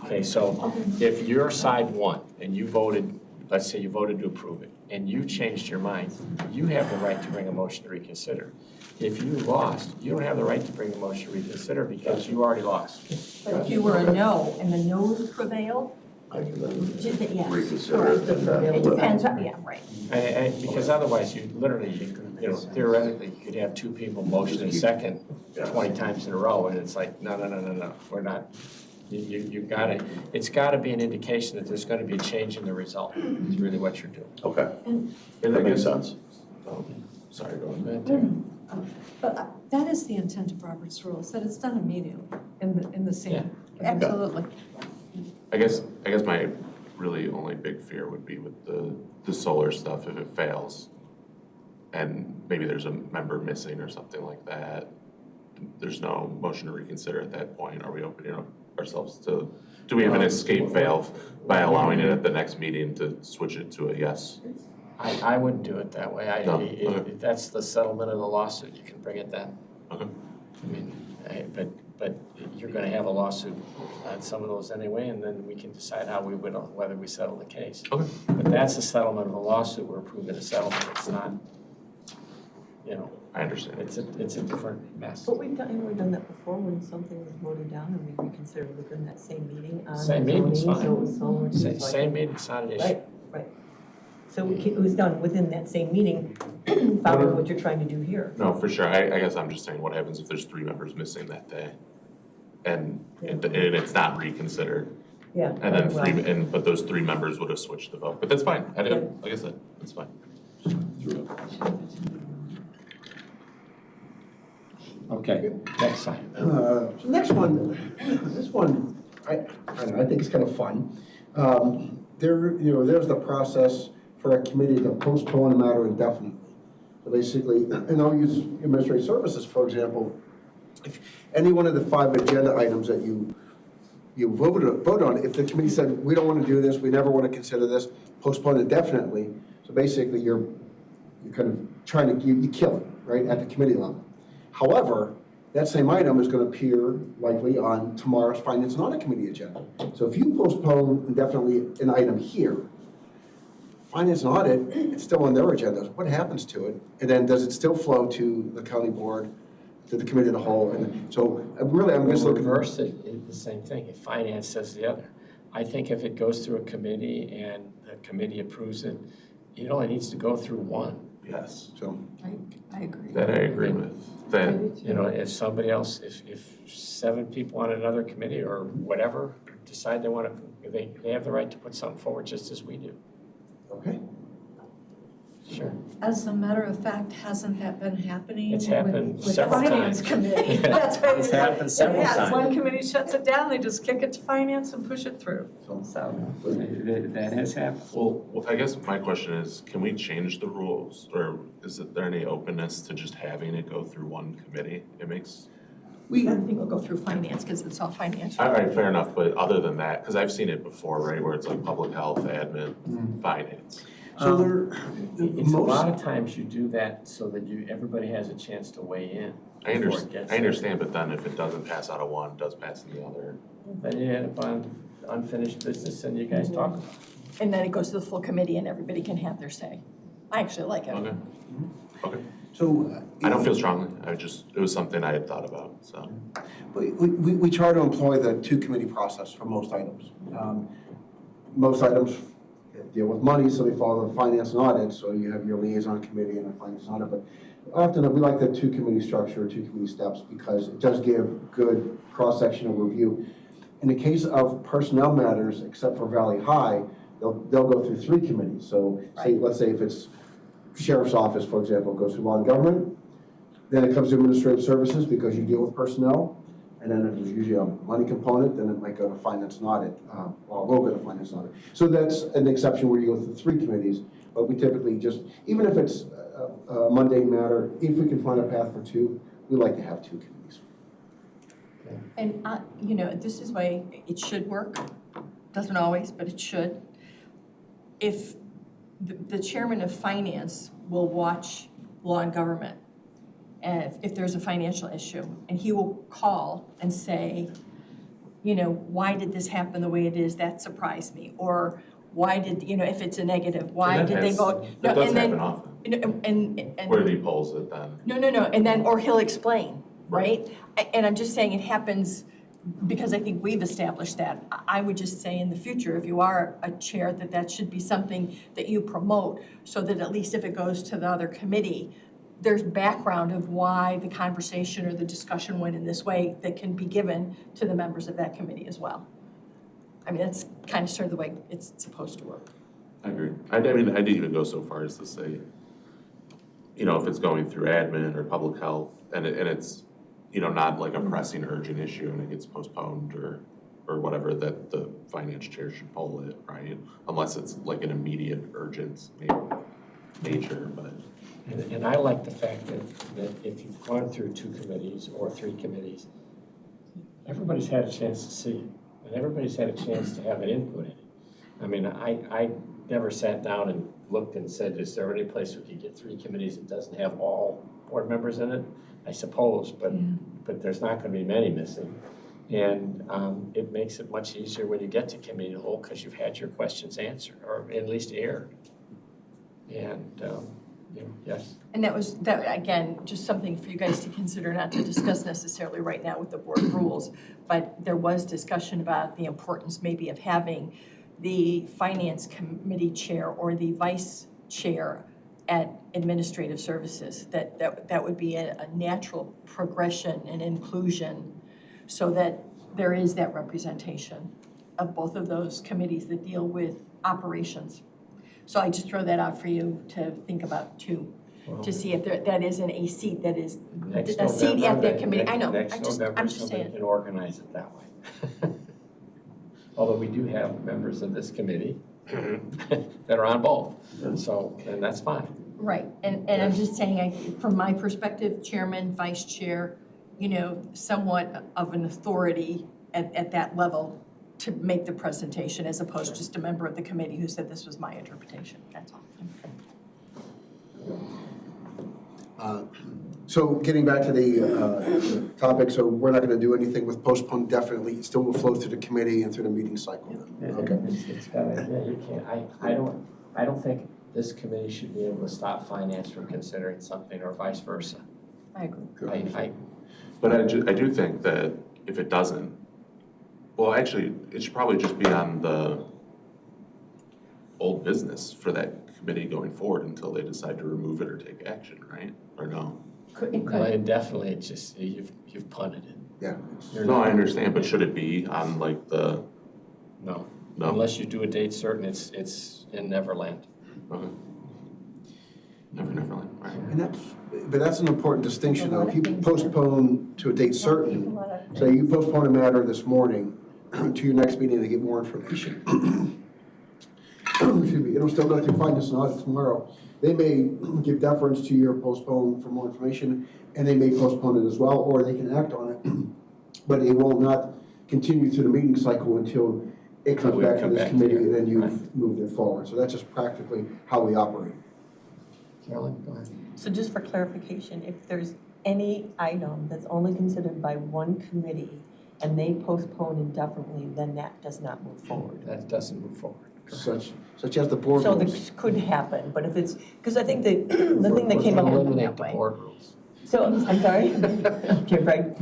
Okay, so if your side won and you voted, let's say you voted to approve it, and you changed your mind, you have the right to bring a motion to reconsider. If you lost, you don't have the right to bring a motion to reconsider because you already lost. But if you were a no and the noes prevailed, I can then yes. reconsider it and then. It depends on, yeah, right. And because otherwise, you literally, theoretically, you could have two people motion and second 20 times in a row, and it's like, no, we're not. You've gotta, it's gotta be an indication that there's gonna be a change in the result, is really what you're doing. Okay, And that makes sense. Sorry, go Go ahead. ahead, Taryn. But that is the intent of Robert's rules, that it's done immediately in the same. Absolutely. I guess my really only big fear would be with the solar stuff if it fails. And maybe there's a member missing or something like that. There's no motion to reconsider at that point. Are we opening up ourselves to, do we have an escape valve by allowing it at the next meeting to switch it to a yes? I wouldn't do it that way. No, If that's the settlement of the lawsuit, you can bring it then. Okay. I mean, but you're gonna have a lawsuit on some of those anyway, and then we can decide how we would, whether we settle the case. Okay. But that's a settlement of a lawsuit, we're approving a settlement, it's not, I understand. it's a different mess. But we've done that before when something was voted down and we reconsidered within that same meeting. Same meeting's zoning, fine. So it was so much like- Same meeting, it's not an issue. Right. So it was done within that same meeting, following what you're trying to do here. No, for sure. I guess I'm just saying, what happens if there's 3 members missing that day? And it's not reconsidered? Yeah. And then well, but those 3 members would have switched the vote. But that's fine. Like I said, that's fine. Okay, next time. Next one, this one, I don't know, I think it's kind of fun. There's the process for a committee to postpone a matter indefinitely. So basically, and I'll use administrative services, for example. If any one of the 5 agenda items that you vote on, if the committee said, we don't want to do this, we never want to consider this, postpone indefinitely. So basically, you're kind of trying to, you kill it, right, at the committee level. However, that same item is going to appear likely on tomorrow's Finance and Audit Committee agenda. So if you postpone indefinitely an item here, Finance and Audit, it's still on their agenda. What happens to it? And then does it still flow to the county board, to the committee of the whole? And so really, I'm just looking. Reverse it, it's the same thing. If finance says the other. I think if it goes through a committee and the committee approves it, it only needs to go through one. Yes. So I agree. That I agree with. That, If somebody else, if 7 people on another committee or whatever decide they want to, they have the right to put something forward just as we do. okay. Sure. As a matter of fact, hasn't that been happening? It's happened with several Finance times. Committee? Yeah, That's why it's happened several Yeah, times. one committee shuts it down, they just kick it to Finance and push it through, so. That has happened. Well, I guess my question is, can we change the rules, or is there any openness to just having it go through one committee? It makes, I think we'll go through finance because it's all financial. all right, fair enough, but other than that, because I've seen it before, right, where it's like public health, admin, finance. So there, It's a lot most, of times you do that so that everybody has a chance to weigh in. I before it understand, gets I understand, but then if it doesn't pass out of one, it does pass in the other. there. Then you end up on unfinished business and you guys talk about it. And then it goes to the full committee and everybody can have their say. I actually like it. Okay, okay. so. I don't feel strongly, it was something I had thought about, so. We try to employ the two-committee process for most items. Most items deal with money, so they follow the finance and audit, so you have your liaison committee and a finance and audit, but often we like the two-committee structure, two-committee steps, because it does give good cross-sectional review. In the case of personnel matters, except for Valley High, they'll go through three committees. So let's say if it's Sheriff's Office, for example, it goes through Law and Government, then it comes to Administrative Services because you deal with personnel, and then if there's usually a money component, then it might go to Finance and Audit, or will go to Finance and Audit. So that's an exception where you go through three committees, but we typically just, even if it's a mundane matter, if we can find a path for two, we like to have two committees. And, you know, this is why it should work. Doesn't always, but it should. If the chairman of finance will watch Law and Government, and if there's a financial issue, and he will call and say, you know, why did this happen the way it is? That surprised me. Or why did, you know, if it's a negative, why did they vote? That No, does and then, happen often. you know, and Where he polls it then. No, and then, or he'll explain, right? And I'm just saying it happens because I think we've established that. I would just say in the future, if you are a chair, that should be something that you promote, so that at least if it goes to the other committee, there's background of why the conversation or the discussion went in this way that can be given to the members of that committee as well. I mean, that's kind of sort of the way it's supposed to work. I agree. I mean, I didn't even go so far as to say, you know, if it's going through admin or public health and it's, you know, not like a pressing urgent issue and it gets postponed or whatever, that the finance chair should poll it, right? Unless it's like an immediate urgent nature, but. And I like the fact that if you've gone through two committees or three committees, everybody's had a chance to see it, and everybody's had a chance to have an input in it. I mean, I never sat down and looked and said, is there any place we could get three committees that doesn't have all board members in it? I suppose, but there's not going to be many missing. And it makes it much easier when you get to committee of the whole because you've had your questions answered or at least aired. And you know, yes. And that again, just something for you guys to consider, not to discuss necessarily right now with the board rules, but there was discussion about the importance maybe of having the finance committee chair or the vice chair at administrative services. That would be a natural progression and inclusion so that there is that representation of both of those committees that deal with operations. So I just throw that out for you to think about too, to see if that isn't a seat that is a seat at that committee. I know, I'm just saying. Somebody can organize it that way. Although we do have members of this committee that are on both, and that's fine. Right, and I'm just saying, from my perspective, chairman, vice chair, you know, somewhat of an authority at that level to make the presentation as opposed to just a member of the committee who said this was my interpretation, that's all. So getting back to the topic, so we're not going to do anything with postpone definitely. It still will flow through the committee and through the meeting cycle. Okay. It's gotta, yeah, you can't, I don't think this committee should be able to stop finance from considering something or vice versa. I agree. But I do think that if it doesn't, well, actually, it should probably just be on the old business for that committee going forward until they decide to remove it or take action, right? Or no? It Well, could. indefinitely, it's just, you've punted it. Yeah. No, I understand, but should it be on like the, No, no? unless you do a date certain, it's in Neverland. Okay. right? But that's an important distinction, though. If you postpone to a date certain, say you postpone a matter this morning to your next meeting to get more information. Excuse me, it'll still go through finance and audit tomorrow. They may give deference to your postpone for more information, and they may postpone it as well, or they can act on it. But it will not continue through the meeting cycle until it comes back to this committee, and then you've moved it forward. So that's just practically how we operate. Carolyn, go ahead. So just for clarification, if there's any item that's only considered by one committee and they postpone indefinitely, then that does not move forward. That doesn't move forward. Such as the board So rules. this could happen, but if it's, because I think the thing that came up. Eliminate the board rules. So, I'm sorry? Okay, right.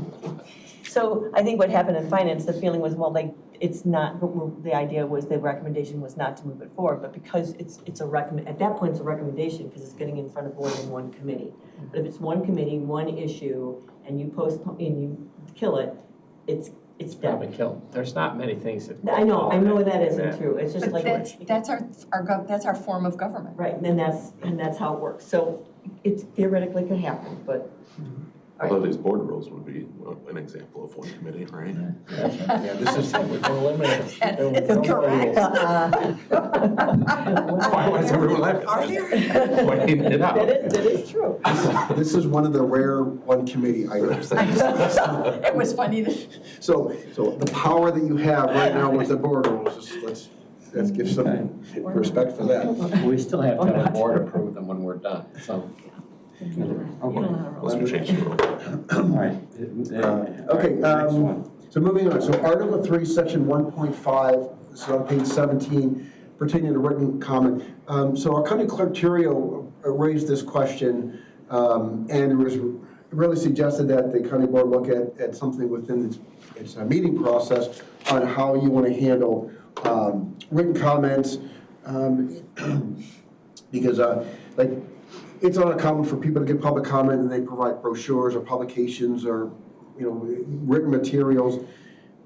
So I think what happened in finance, the feeling was, well, like, it's not, the idea was, the recommendation was not to move it forward, but because it's a recommend, at that point, it's a recommendation, because it's getting in front of more than one committee. But if it's one committee, one issue, and you postpone, and you kill it, it's Probably dead. killed. There's not many things that. I know that isn't true, it's just But like. that's our form of government. Right, and that's how it works. So it theoretically could happen, but. Although these board rules would be an example of one committee, right? Yeah, this is, we can eliminate it. It's correct. Why is everyone laughing? Pointing it out. That is true. This is one of the rare one committee items. It was funny to. So the power that you have right now with the board rules, let's give some respect for that. We still have to have a board approve them when we're done, so. Unless we change the rule. All right. Okay, Next one. so moving on, so Article 3, Section 1.5, this is on page 17, pertaining to written comment. So our county clerk Terrio raised this question, and it was really suggested that the county board look at something within its meeting process on how you want to handle written comments, because like, it's not uncommon for people to get public comment and they provide brochures or publications or, written materials.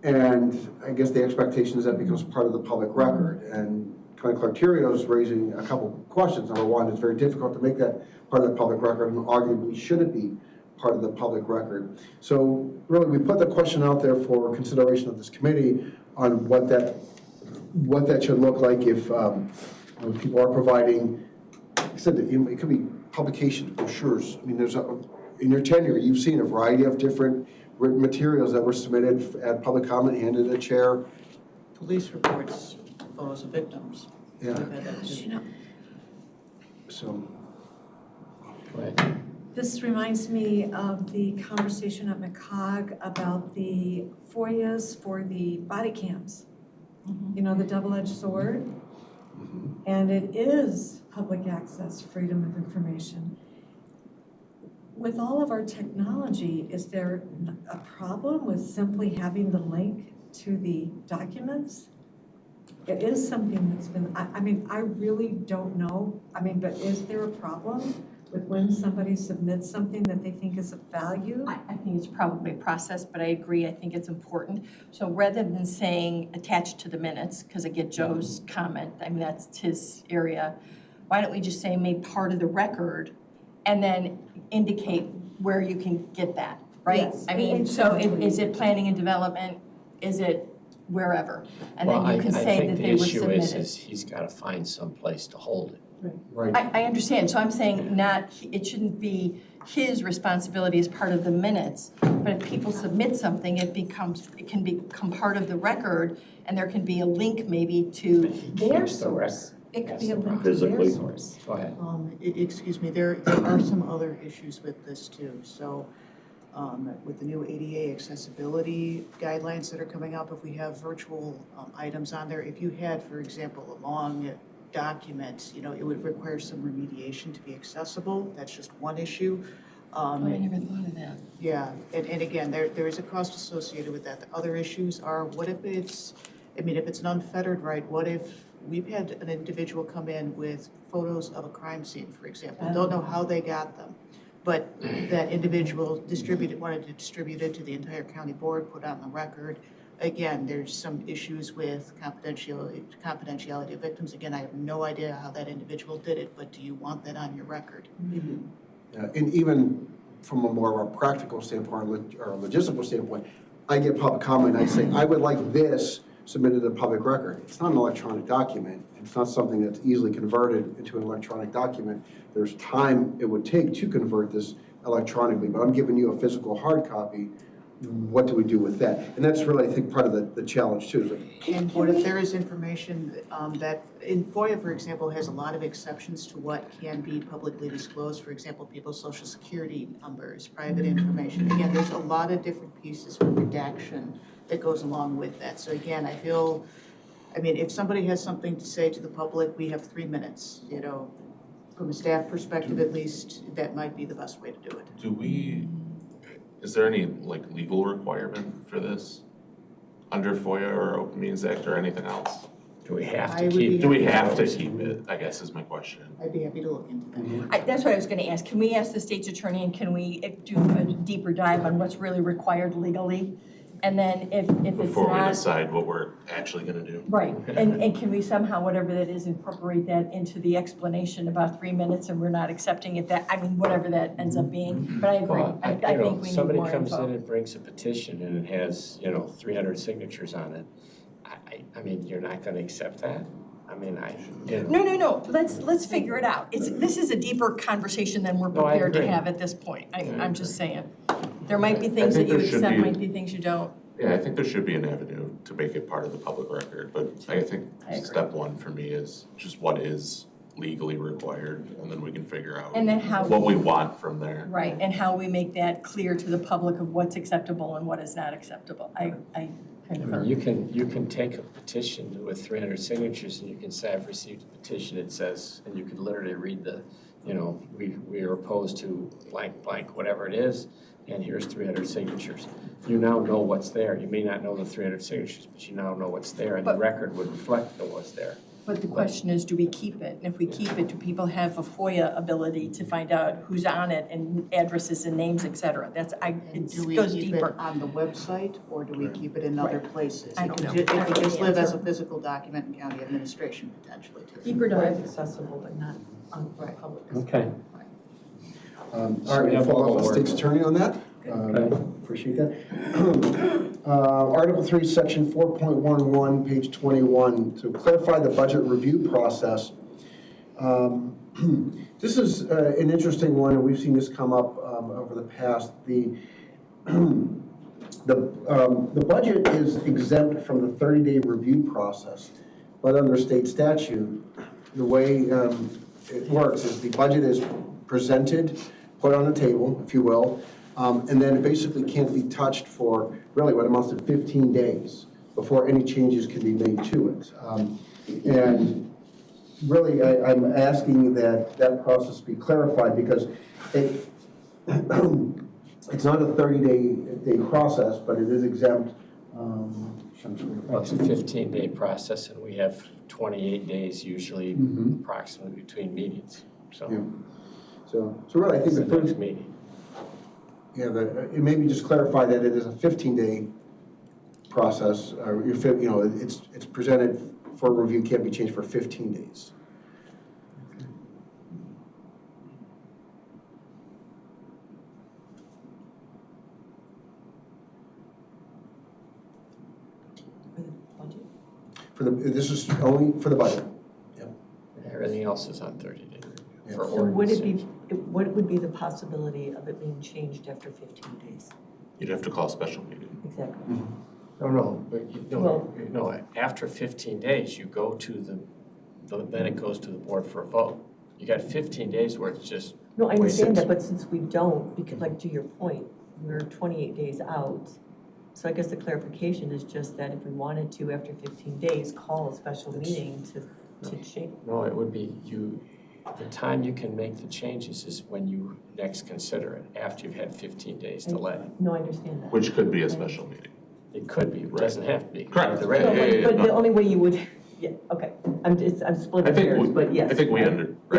And I guess the expectation is that becomes part of the public record. And County Clerk Terrio is raising a couple of questions. Number one, it's very difficult to make that part of the public record, and arguably should it be part of the public record. So really, we put the question out there for consideration of this committee on what that should look like if people are providing, like I said, it could be publications, brochures. I mean, in your tenure, you've seen a variety of different written materials that were submitted at public comment, handed to the chair. Police reports, photos of victims. Yeah. We've had that too. So, Right. This reminds me of the conversation at McCog about the FOIAs for the body cams. The double-edged sword. And it is public access, freedom of information. With all of our technology, is there a problem with simply having the link to the documents? It is something that's been, I really don't know. But is there a problem with when somebody submits something that they think is of value? I think it's probably a process, but I agree, I think it's important. So rather than saying attached to the minutes, because I get Joe's comment, that's his area, why don't we just say made part of the record and then indicate where you can get that, right? Yes. So is it planning and development? Is it wherever? And then you can say that they were submitted. I think the issue is he's got to find some place to hold it. right. I understand, so I'm saying it shouldn't be his responsibility as part of the minutes, but if people submit something, it can become part of the record, and there can be a link maybe to their source. It could be a link to Physically. their source. Go ahead. Excuse me, there are some other issues with this too. So with the new ADA accessibility guidelines that are coming up, if we have virtual items on there, if you had, for example, a long document, it would require some remediation to be accessible. That's just one issue. I never thought of that. Yeah, and again, there is a cost associated with that. The other issues are, what if it's an unfettered right, what if we've had an individual come in with photos of a crime scene, for example, don't know how they got them, but that individual wanted to distribute it to the entire county board, put on the record. again, there's some issues with confidentiality of victims. Again, I have no idea how that individual did it, but do you want that on your record? And even from a more of a practical standpoint or a logistical standpoint, I get public comment, I say, I would like this submitted to public record. It's not an electronic document. It's not something that's easily converted into an electronic document. There's time it would take to convert this electronically, but I'm giving you a physical hard copy. What do we do with that? And that's really, I think, part of the challenge too. Is like, And what if there is information that, in FOIA, for example, has a lot of exceptions to what can be publicly disclosed, for example, people's social security numbers, private information. Again, there's a lot of different pieces for redaction that goes along with that. So again, I feel, I mean, if somebody has something to say to the public, we have 3 minutes, you know, from a staff perspective at least, that might be the best way to do it. Is there any like legal requirement for this under FOIA or Open Meetings Act or anything else? Do we have I to would keep? be Do we have to keep it, I guess is my question. I'd be happy to look into that. That's what I was gonna ask. Can we ask the state's attorney and can we do a deeper dive on what's really required legally? And then if it's Before we not, decide what we're actually gonna do. right, and can we somehow, whatever that is, incorporate that into the explanation about 3 minutes and we're not accepting it, that, I mean, whatever that ends up being, but I agree. Well, I you think know, we need somebody more comes in info. and brings a petition and it has, 300 signatures on it. I mean, you're not gonna accept that? I mean, No, let's figure it out. This is a deeper conversation than we're No, I prepared to agree. have at this point. I I'm just agree. saying. There might be things that think you there should accept, be- might be things you don't. Yeah, I think there should be an avenue to make it part of the public record, but I think I agree. step one for me is just what is legally required, and then we can figure out And then how what we want from there. Right, and how we make that clear to the public of what's acceptable and what is not acceptable. I concur. you can take a petition with 300 signatures and you can say, I've received a petition, it says, and you could literally read we are opposed to blank, blank, whatever it is, and here's 300 signatures. You now know what's there. You may not know the 300 signatures, but you now know what's there, and the But- record would reflect what's there. But the question is, do we keep it? And if we keep it, do people have a FOIA ability to find out who's on it and addresses and names, et cetera? And It do we goes keep deeper. it on the website, or do we keep it in other places? I don't know. It I don't could know just the live as a answer. physical document in county administration potentially too. Deeper Where it's dive. accessible, but not on for public. Okay. all So we right, have follow all up the with work. state's attorney on that. Okay. Appreciate that. Article 3, Section 4.11, page 21, to clarify the budget review process. This is an interesting one, and we've seen this come up over the past. The budget is exempt from the 30-day review process, but under state statute, the way it works is the budget is presented, put on the table, if you will, and then it basically can't be touched for really what amounts to 15 days before any changes can be made to it. And really, I'm asking that that process be clarified because it's not a 30-day process, but it is exempt. Well, it's a 15-day process, and we have 28 days usually approximately between meetings, so. Yeah. So really, I think It's the the next first, meeting. yeah, it maybe just clarify that it is a 15-day process. It's presented for review, can't be changed for 15 days. This is only for the budget. Everything else is on 30 days. Yeah. For So would it be, ordinances. what would be the possibility of it being changed after 15 days? You'd have to call a special meeting. Exactly. No, but after 15 days, you go to then it goes to the board for a vote. You got 15 days where it's just, No, I understand that, 26. but since we don't, because like to your point, we're 28 days out. So I guess the clarification is just that if we wanted to, after 15 days, call a special meeting to change. no, it would be the time you can make the changes is when you next consider it, after you've had 15 days delay. No, I understand that. Which could be a special meeting. It could be, it doesn't have to be. Correct. The No, regular- But the only way you would, yeah, okay, I'm splitting hairs, but yes. I think we right?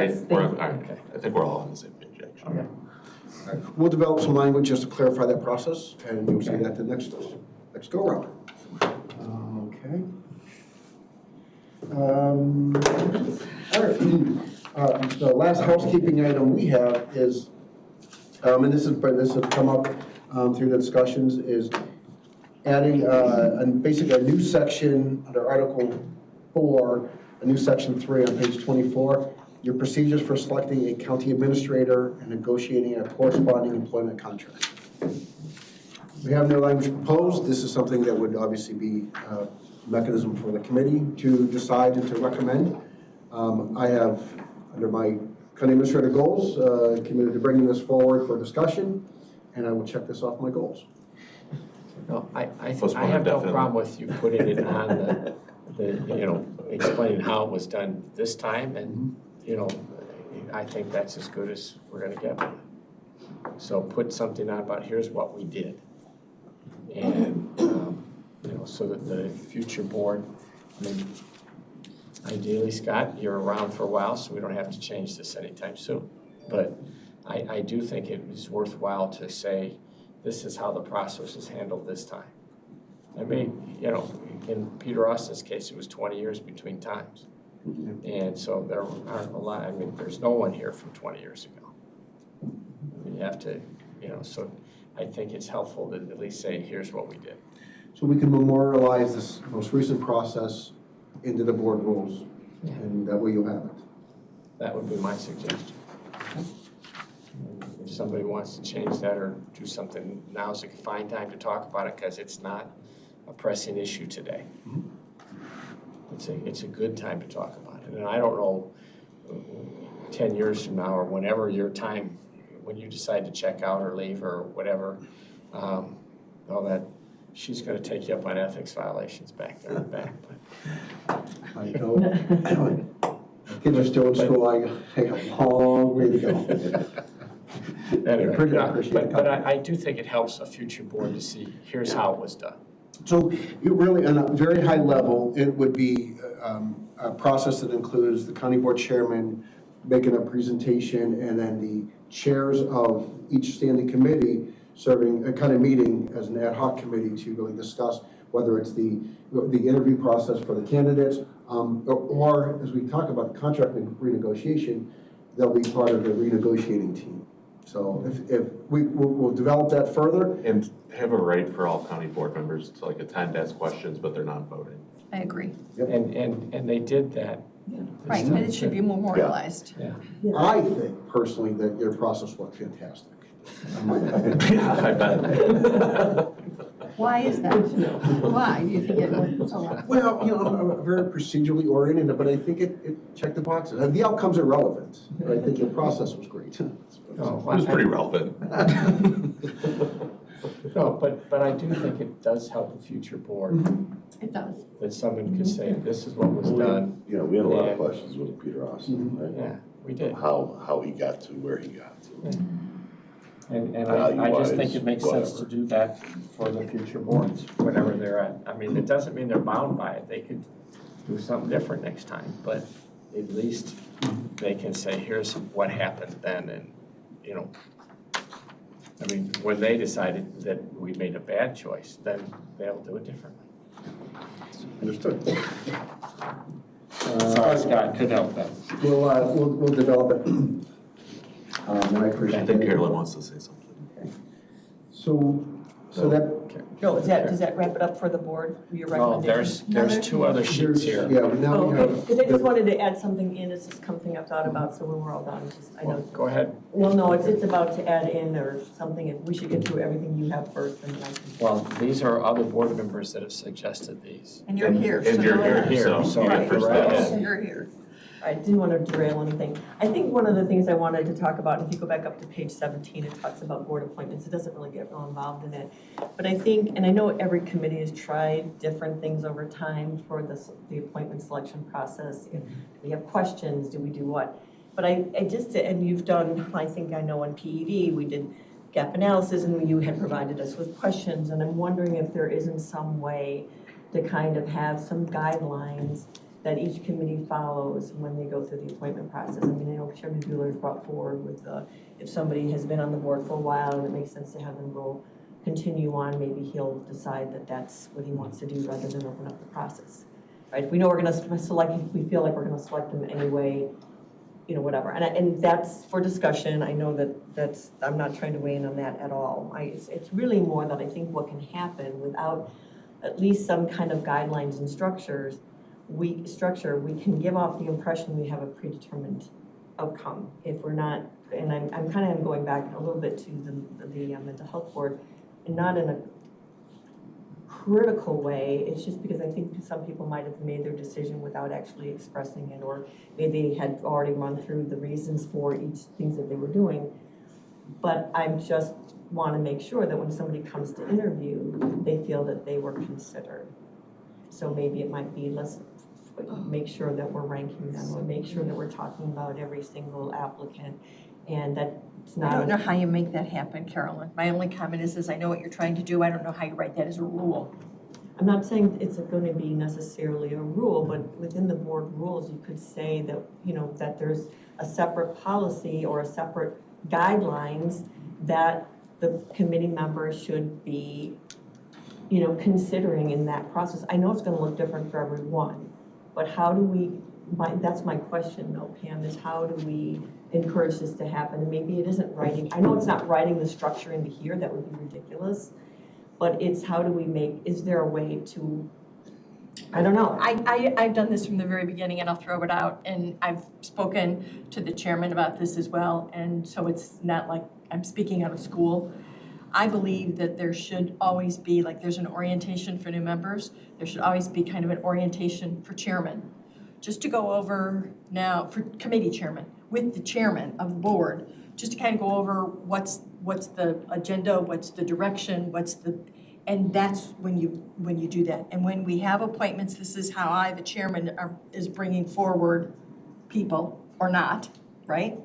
Yes, thank We're- you. all right. Okay. I think we're all on the same page, actually. Okay. We'll develop some language just to clarify that process, and you'll see that the next go around. Okay. All right. The last housekeeping item we have is, and this has come up through the discussions, is adding basically a new section under Article 4, a new Section 3 on page 24, your procedures for selecting a county administrator and negotiating a corresponding employment contract. We have no language proposed. This is something that would obviously be a mechanism for the committee to decide and to recommend. I have, under my county administrator goals, committed to bringing this forward for discussion, and I will check this off my goals. No, I have no problem with you putting it on the explaining how it was done this time, and, I think that's as good as we're gonna get with it. So put something on about here's what we did. And, so that the future board, ideally, Scott, you're around for a while, so we don't have to change this anytime soon. But I do think it is worthwhile to say, this is how the process is handled this time. I mean, in Peter Austin's case, it was 20 years between times. And so there aren't a lot, there's no one here from 20 years ago. You have to, so I think it's helpful to at least say, here's what we did. So we can memorialize this most recent process into the board rules, and that way you'll have it. That would be my suggestion. If somebody wants to change that or do something, now's a fine time to talk about it because it's not a pressing issue today. It's a good time to talk about it. And I don't know, 10 years from now or whenever your time, when you decide to check out or leave or whatever, all that, she's going to take you up on ethics violations back there in the back. But. I know. Kids are still in school. I got a long way to go. Anyway, but I do think it helps a future board to see, here's how it was done. So it really, on a very high level, it would be a process that includes the county board chairman making a presentation, and then the chairs of each standing committee serving a kind of meeting as an ad hoc committee to really discuss whether it's the interview process for the candidates, or as we talk about the contract renegotiation, they'll be part of the renegotiating team. So if we'll develop that further. And have a right for all county board members to attend, ask questions, but they're not voting. I agree. Yep. And they did that. Right, but it should be memorialized. Yeah. I think personally that your process worked fantastic. I bet. Why is that? Why do you think it went so well? Well, I'm very procedurally oriented, but I think it checked the boxes. And the outcomes are relevant. But I think your process was great. It was pretty relevant. No, but I do think it does help the future board. It does. That someone could say, this is what was done. We had a lot of questions with Peter Austin, right? Yeah, we did. How he got to where he got to. And I just think it makes sense to do that for the future boards, whatever they're at. It doesn't mean they're bound by it. They could do something different next time, but at least they can say, here's what happened then, and, when they decided that we made a bad choice, then they'll do it differently. Understood. Sorry, Scott, couldn't help that. We'll develop it. And I appreciate I think it. Carolyn wants to say something. Okay. So that. No, does that wrap it up for the board, your Oh, recommendation? there's two other sheets here. Yeah, but now we have. Because I just wanted to add something in, it's just something I've thought about, so when we're all done, I know. Go ahead. Well, no, it's about to add in or something, and we should get through everything you have first, and then I can. Well, these are other board members that have suggested these. And you're here. And so you're go here, ahead. so Right. go right ahead. You're here. I didn't want to derail anything. I think one of the things I wanted to talk about, if you go back up to page 17, it talks about board appointments. It doesn't really get real involved in it. But I think, and I know every committee has tried different things over time for the appointment selection process. Do we have questions? Do we do what? But I just, and you've done, I think I know on PED, we did gap analysis and you had provided us with questions. And I'm wondering if there isn't some way to kind of have some guidelines that each committee follows when they go through the appointment process. I know Chairman Buehler's brought forward with if somebody has been on the board for a while and it makes sense to have them go continue on, maybe he'll decide that that's what he wants to do rather than open up the process. Right, if we know we're gonna select, if we feel like we're gonna select them anyway, you know, whatever. And that's for discussion. I know that's, I'm not trying to weigh in on that at all. It's really more that I think what can happen without at least some kind of guidelines and structure, we can give off the impression we have a predetermined outcome if we're not, and I'm kind of going back a little bit to the mental health board, and not in a critical way. It's just because I think some people might have made their decision without actually expressing it, or maybe had already run through the reasons for each things that they were doing. But I just want to make sure that when somebody comes to interview, they feel that they were considered. So maybe it might be, let's make sure that we're ranking them, or make sure that we're talking about every single applicant, and that it's not. I don't know how you make that happen, Carolyn. My only comment is I know what you're trying to do. I don't know how you write that as a rule. I'm not saying it's going to be necessarily a rule, but within the board rules, you could say that, you know, that there's a separate policy or a separate guidelines that the committee members should be, you know, considering in that process. I know it's going to look different for everyone, but how do we, that's my question though, Pam, is how do we encourage this to happen? And maybe it isn't writing, I know it's not writing the structure into here, that would be ridiculous, but it's how do we make, is there a way to, I don't know. I've done this from the very beginning, and I'll throw it out, and I've spoken to the chairman about this as well, and so it's not like I'm speaking out of school. I believe that there should always be, like there's an orientation for new members, there should always be kind of an orientation for chairman. Just to go over now, for committee chairman, with the chairman of the board, just to kind of go over what's the agenda, what's the direction, and that's when you do that. And when we have appointments, this is how I, the chairman, is bringing forward people or not, right?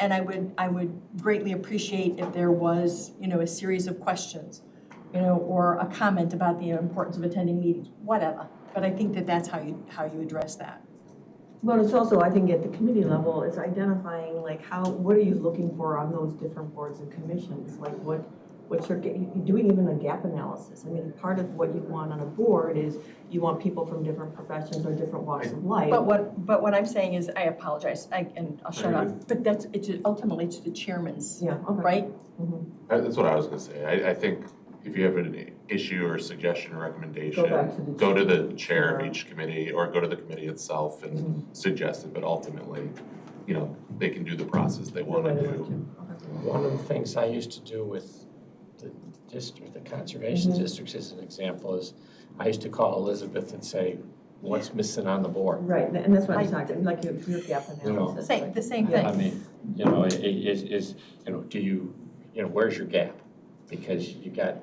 And I would greatly appreciate if there was, you know, a series of questions, you know, or a comment about the importance of attending meetings, whatever. But I think that that's how you address that. But it's also, I think at the committee level, it's identifying like what are you looking for on those different boards and commissions? Like what's your, doing even a gap analysis. I mean, part of what you want on a board is you want people from different professions or different walks of life. But what I'm saying is, I apologize, and I'll shut up, but ultimately it's the chairman's, Yeah, okay. right? Mm-hmm. That's what I was gonna say. I think if you have an issue or suggestion or recommendation, go to the chair of each committee or go to the committee itself and suggest it, but ultimately, you know, they can do the process they want to do. One of the things I used to do with the district, the conservation districts as an example, is I used to call Elizabeth and say, what's missing on the board? Right, and that's what I'm talking, like your gap analysis. The same thing. I mean, you know, is you know, do you know, where's your gap? Because you got,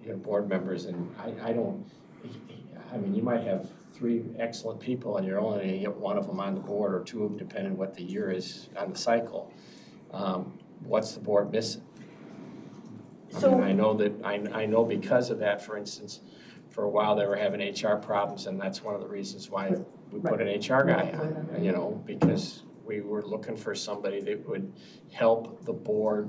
you know, board members, and I mean, you might have 3 excellent people and you're only going to get 1 of them on the board, or 2 of them, depending what the year is on the cycle. What's the board missing? I mean, I know that, I know because of that, for instance, for a while they were having HR problems, and that's one of the reasons why we put an HR guy on, you know, because we were looking for somebody that would help the board,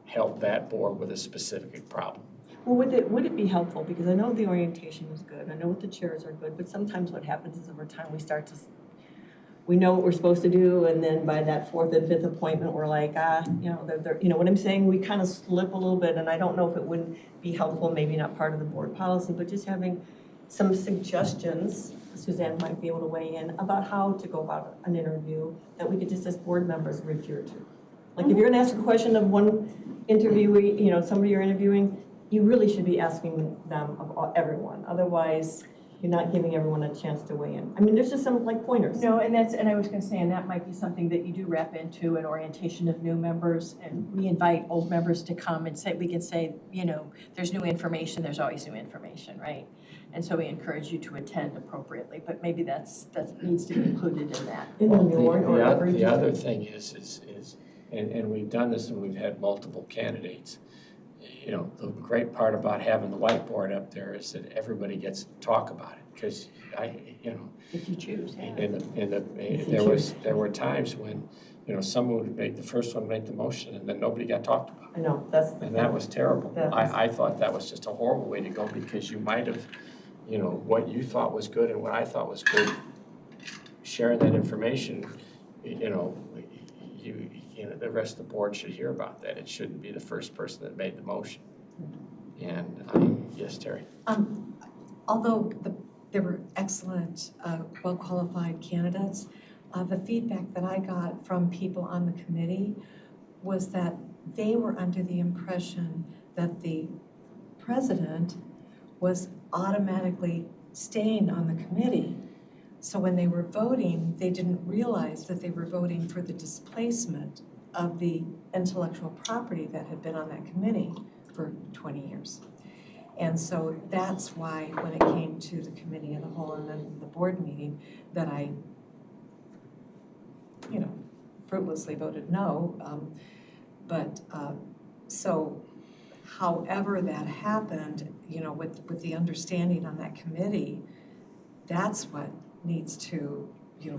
help that board with a specific problem. Well, would it be helpful, because I know the orientation is good, I know what the chairs are good, but sometimes what happens is over time we know what we're supposed to do, and then by that 4th and 5th appointment, we're like, you know, they're, you know what I'm saying? We kind of slip a little bit, and I don't know if it wouldn't be helpful, maybe not part of the board policy, but just having some suggestions, Suzanne might be able to weigh in, about how to go about an interview that we could just as board members refer to. Like if you're gonna ask a question of one interviewee, you know, somebody you're interviewing, you really should be asking them of everyone. Otherwise, you're not giving everyone a chance to weigh in. I mean, there's just some like pointers. No, and I was gonna say, and that might be something that you do wrap into an orientation of new members, and we invite old members to come and say, we can say, you know, there's new information, there's always new information, right? And so we encourage you to attend appropriately, but maybe that needs to be included in that. The other thing is, and we've done this and we've had multiple candidates. You know, the great part about having the whiteboard up there is that everybody gets to talk about it, because you know, if you choose. there were times when, someone would make, the first one make the motion, and then nobody got talked about. I know, that's. And that was terrible. That- I thought that was just a horrible way to go, because you might have, what you thought was good and what I thought was good, sharing that information, the rest of the board should hear about that. It shouldn't be the first person that made the motion. And, yes, Terry? Although there were excellent, well-qualified candidates, the feedback that I got from people on the committee was that they were under the impression that the president was automatically staying on the committee. So when they were voting, they didn't realize that they were voting for the displacement of the intellectual property that had been on that committee for 20 years. And so that's why when it came to the committee of the whole and then the board meeting, that I, fruitlessly voted no. So however that happened, with the understanding on that committee, that's what needs to,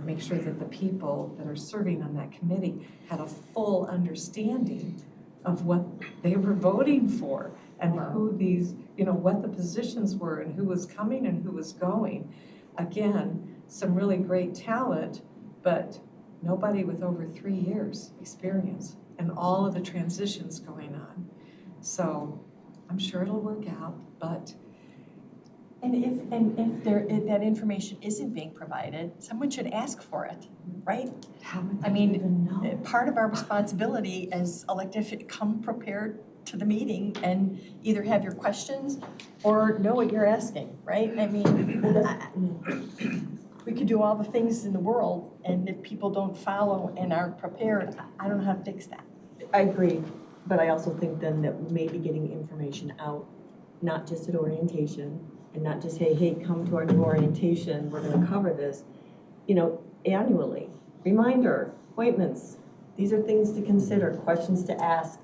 make sure that the people that are serving on that committee had a full understanding of what they were voting for and who these, what the positions were and who was coming and who was going. Again, some really great talent, but nobody with over 3 years experience and all of the transitions going on. So I'm sure it'll work out, but. And if that information isn't being provided, someone should ask for it, right? How would I they mean, even know? part of our responsibility as elected officials, come prepared to the meeting and either have your questions or know what you're asking, right? I mean, we could do all the things in the world, and if people don't follow and aren't prepared, I don't know how to fix that. I agree, but I also think then that maybe getting information out, not just at orientation, and not just, hey, come to our new orientation, we're gonna cover this, annually. Reminder, appointments, these are things to consider, questions to ask.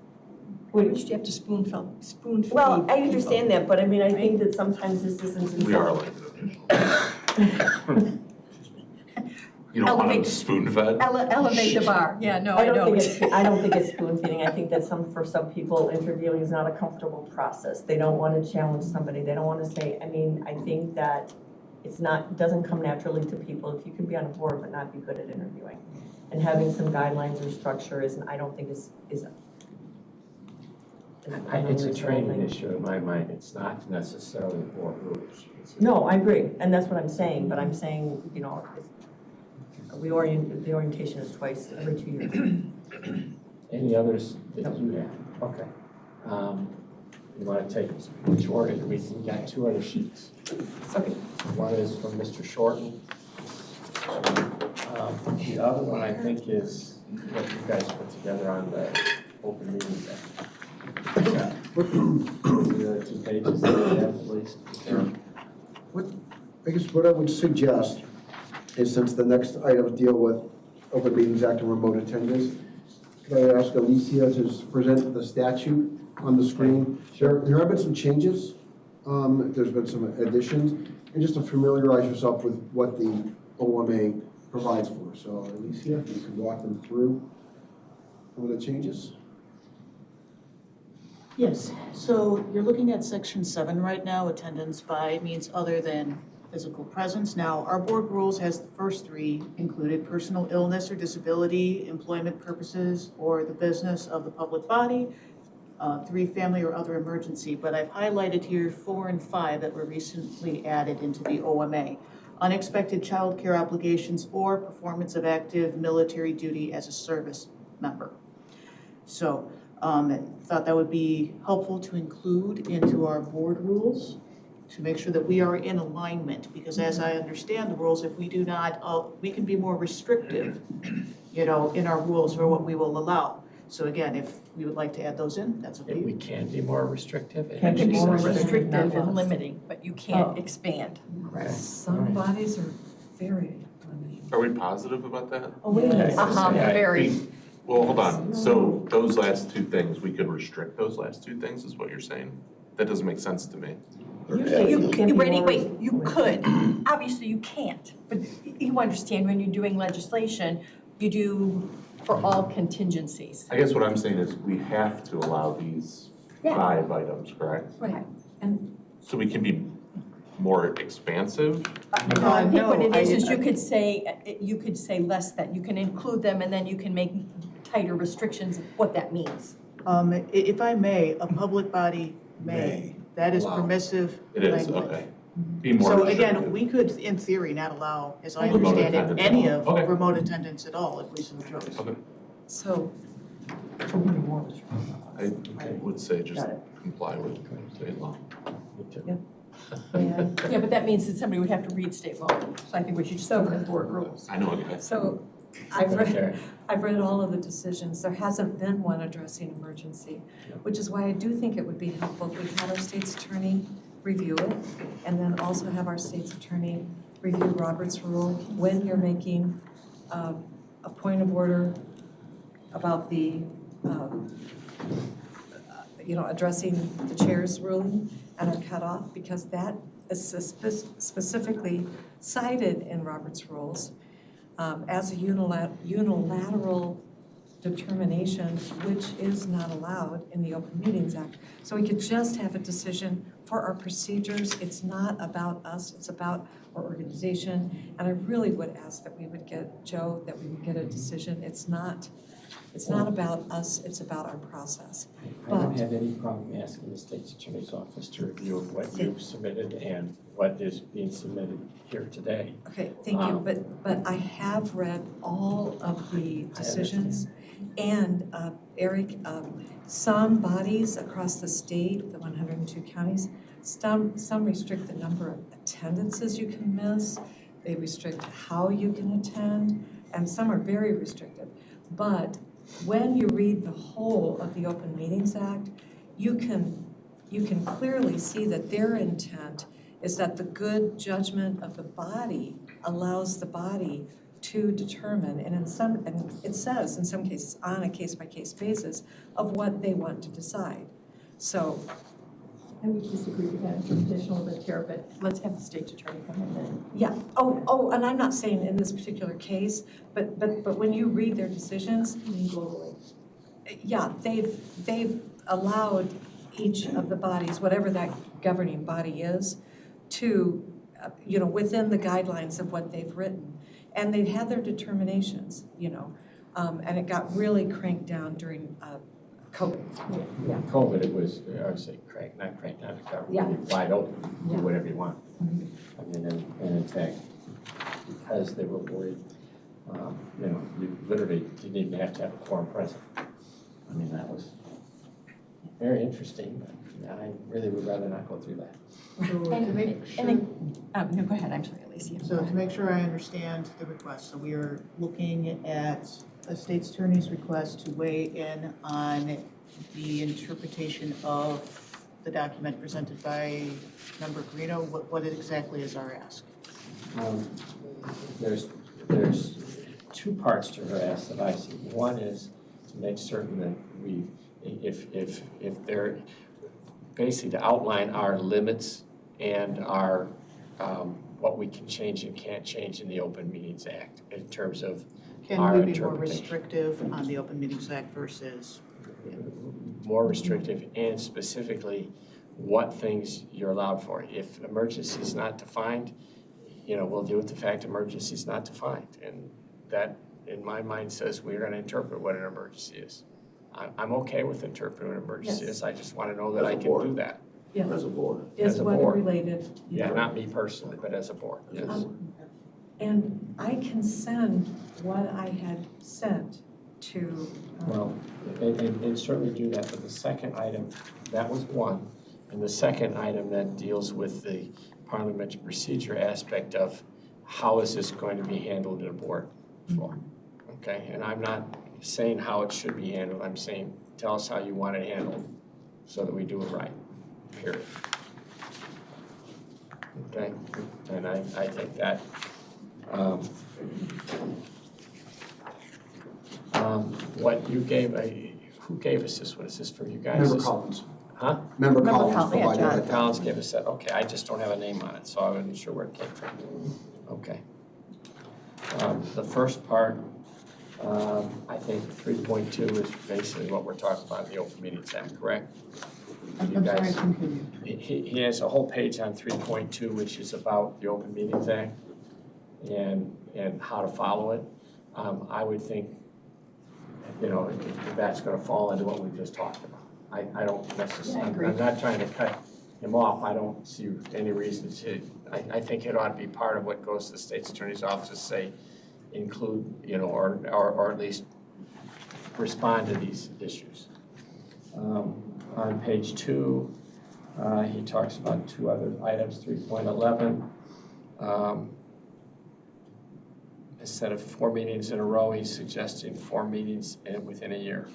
Which you have to spoon feed. Well, I understand that, but I mean, I think that sometimes this isn't. We are elected officials. You don't want them spoon-fed? Elevate the bar. Yeah, no, I don't think it's spoon feeding. I think that for some people, interviewing is not a comfortable process. They don't want to challenge somebody. They don't want to say, I think that it doesn't come naturally to people. If you can be on a board but not be good at interviewing. And having some guidelines or structure I don't think is it's a training issue in my mind. It's not necessarily board rules. No, I agree. And that's what I'm saying. But I'm saying, the orientation is twice every 2 years. Any others that you have? Okay. You want to take which order? We got 2 other sheets. Okay. One is from Mr. Shorten. The other one, I think, is what you guys put together on the open meeting day. The other 2 pages that you have, please. I guess what I would suggest is, since the next items deal with Open Meetings Act and remote attendance, could I ask Alicia to present the statute on the screen? There have been some changes, there's been some additions, and just to familiarize yourself with what the OMA provides for. So Alicia, if you could walk them through some of the changes. Yes, so you're looking at section 7 right now, attendance by means other than physical presence. Now, our board rules has the first 3 included: personal illness or disability, employment purposes, or the business of the public body, 3, family or other emergency. But I've highlighted here 4 and 5 that were recently added into the OMA: unexpected child care obligations or performance of active military duty as a service member. So, I thought that would be helpful to include into our board rules to make sure that we are in alignment, because as I understand the rules, if we do not, we can be more restrictive, in our rules for what we will allow. So again, if we would like to add those in, that's okay. We can be more restrictive. Can be more restrictive and limiting, but you can't expand. Some bodies are very limiting. Are we positive about that? Oh, wait a minute. Very. Well, hold on. So those last 2 things, we could restrict those last 2 things, is what you're saying? That doesn't make sense to me. You could, obviously you can't, but you understand when you're doing legislation, you do for all contingencies. I guess what I'm saying is we have to allow these Yeah. 5 items, correct? Right, and So we can be more expansive? No, I think what it No, is I- you could say less that, you can include them and then you can make tighter restrictions of what that means. If I may, a public body may, that is Allow. permissive It is, language. okay. Be more So restrictive. again, we could, in theory, not allow, as I Remote understand it, attendance any at of all. Okay. remote attendance at all, if we so chose. Okay. so, I would say just Got it. comply with state law. Yeah, but that means that somebody would have to read state law, so I think we should just go with board rules. I know, okay. so I've read all of the decisions. There hasn't been one addressing emergency, which is why I do think it would be helpful if we had our state's attorney review it, and then also have our state's attorney review Robert's rule when you're making a point of order about the, addressing the chair's ruling and our cutoff, because that is specifically cited in Robert's rules as a unilateral determination, which is not allowed in the Open Meetings Act. So we could just have a decision for our procedures. It's not about us, it's about our organization. And I really would ask that we would get, Joe, that we would get a decision. It's not about us, it's about our process. I don't have any problem asking the state's attorney's office to review what you've submitted and what is being submitted here today. Okay, thank you, but I have read all of the decisions. And Eric, some bodies across the state, the 102 counties, some restrict the number of attendances you can miss. They restrict how you can attend, and some are very restrictive. But when you read the whole of the Open Meetings Act, you can clearly see that their intent is that the good judgment of the body allows the body to determine, and it says in some cases on a case-by-case basis of what they want to decide. So I would disagree with that interpretation a little bit, Tara, but let's have the state attorney come in then. yeah, oh, and I'm not saying in this particular case, but when you read their decisions, yeah, they've allowed each of the bodies, whatever that governing body is, to, within the guidelines of what they've written. And they've had their determinations, and it got really cranked down during COVID. Yeah, COVID, it was, I would say not cranked down, it got really wide open, do whatever you want. I mean, and in fact, because they were worried, you literally didn't even have to have a quorum present. I mean, that was very interesting, but I really would rather not go through that. So to make sure, No, go ahead, I'm sorry, Alicia. so to make sure I understand the request, so we are looking at a state's attorney's request to weigh in on the interpretation of the document presented by Member Greeno. What exactly is our ask? There's two parts to her ask that I see. One is to make certain that if they're basically to outline our limits and our what we can change and can't change in the Open Meetings Act in terms of our Can we be more interpretation. restrictive on the Open Meetings Act versus? More restrictive, and specifically what things you're allowed for. If emergency is not defined, we'll deal with the fact emergency is not defined. And that, in my mind, says we're going to interpret what an emergency is. I'm okay with interpreting what an emergency is. I just want to know that I can do that. As a board. As Is a weather board. related. Yeah, not me personally, but as a board, yes. And I can send what I had sent to. Well, and certainly do that, but the second item, that was one. And the second item that deals with the parliamentary procedure aspect of how is this going to be handled in a board floor, okay? And I'm not saying how it should be handled, I'm saying tell us how you want it handled so that we do it right, period. Okay, and I think that what you gave, who gave us this? What is this for you guys? Member This- Collins. Huh? Member Collins Collins, yeah, provided John. that. Collins gave us that, okay, I just don't have a name on it, so I wasn't sure where it came from. Okay. The first part I think 3.2 is basically what we're talking about in the Open Meetings Act, correct? You I'm sorry, guys- continue. He has a whole page on 3.2, which is about the Open Meetings Act and how to follow it. I would think, if that's gonna fall into what we just talked about. I don't necessarily, Yeah, I agree. I'm not trying to cut him off. I don't see any reason to. I think it ought to be part of what goes to the state's attorney's office, say, include, or at least respond to these issues. On page 2, he talks about 2 other items, 3.11. Instead of 4 meetings in a row, he's suggesting 4 meetings within a year.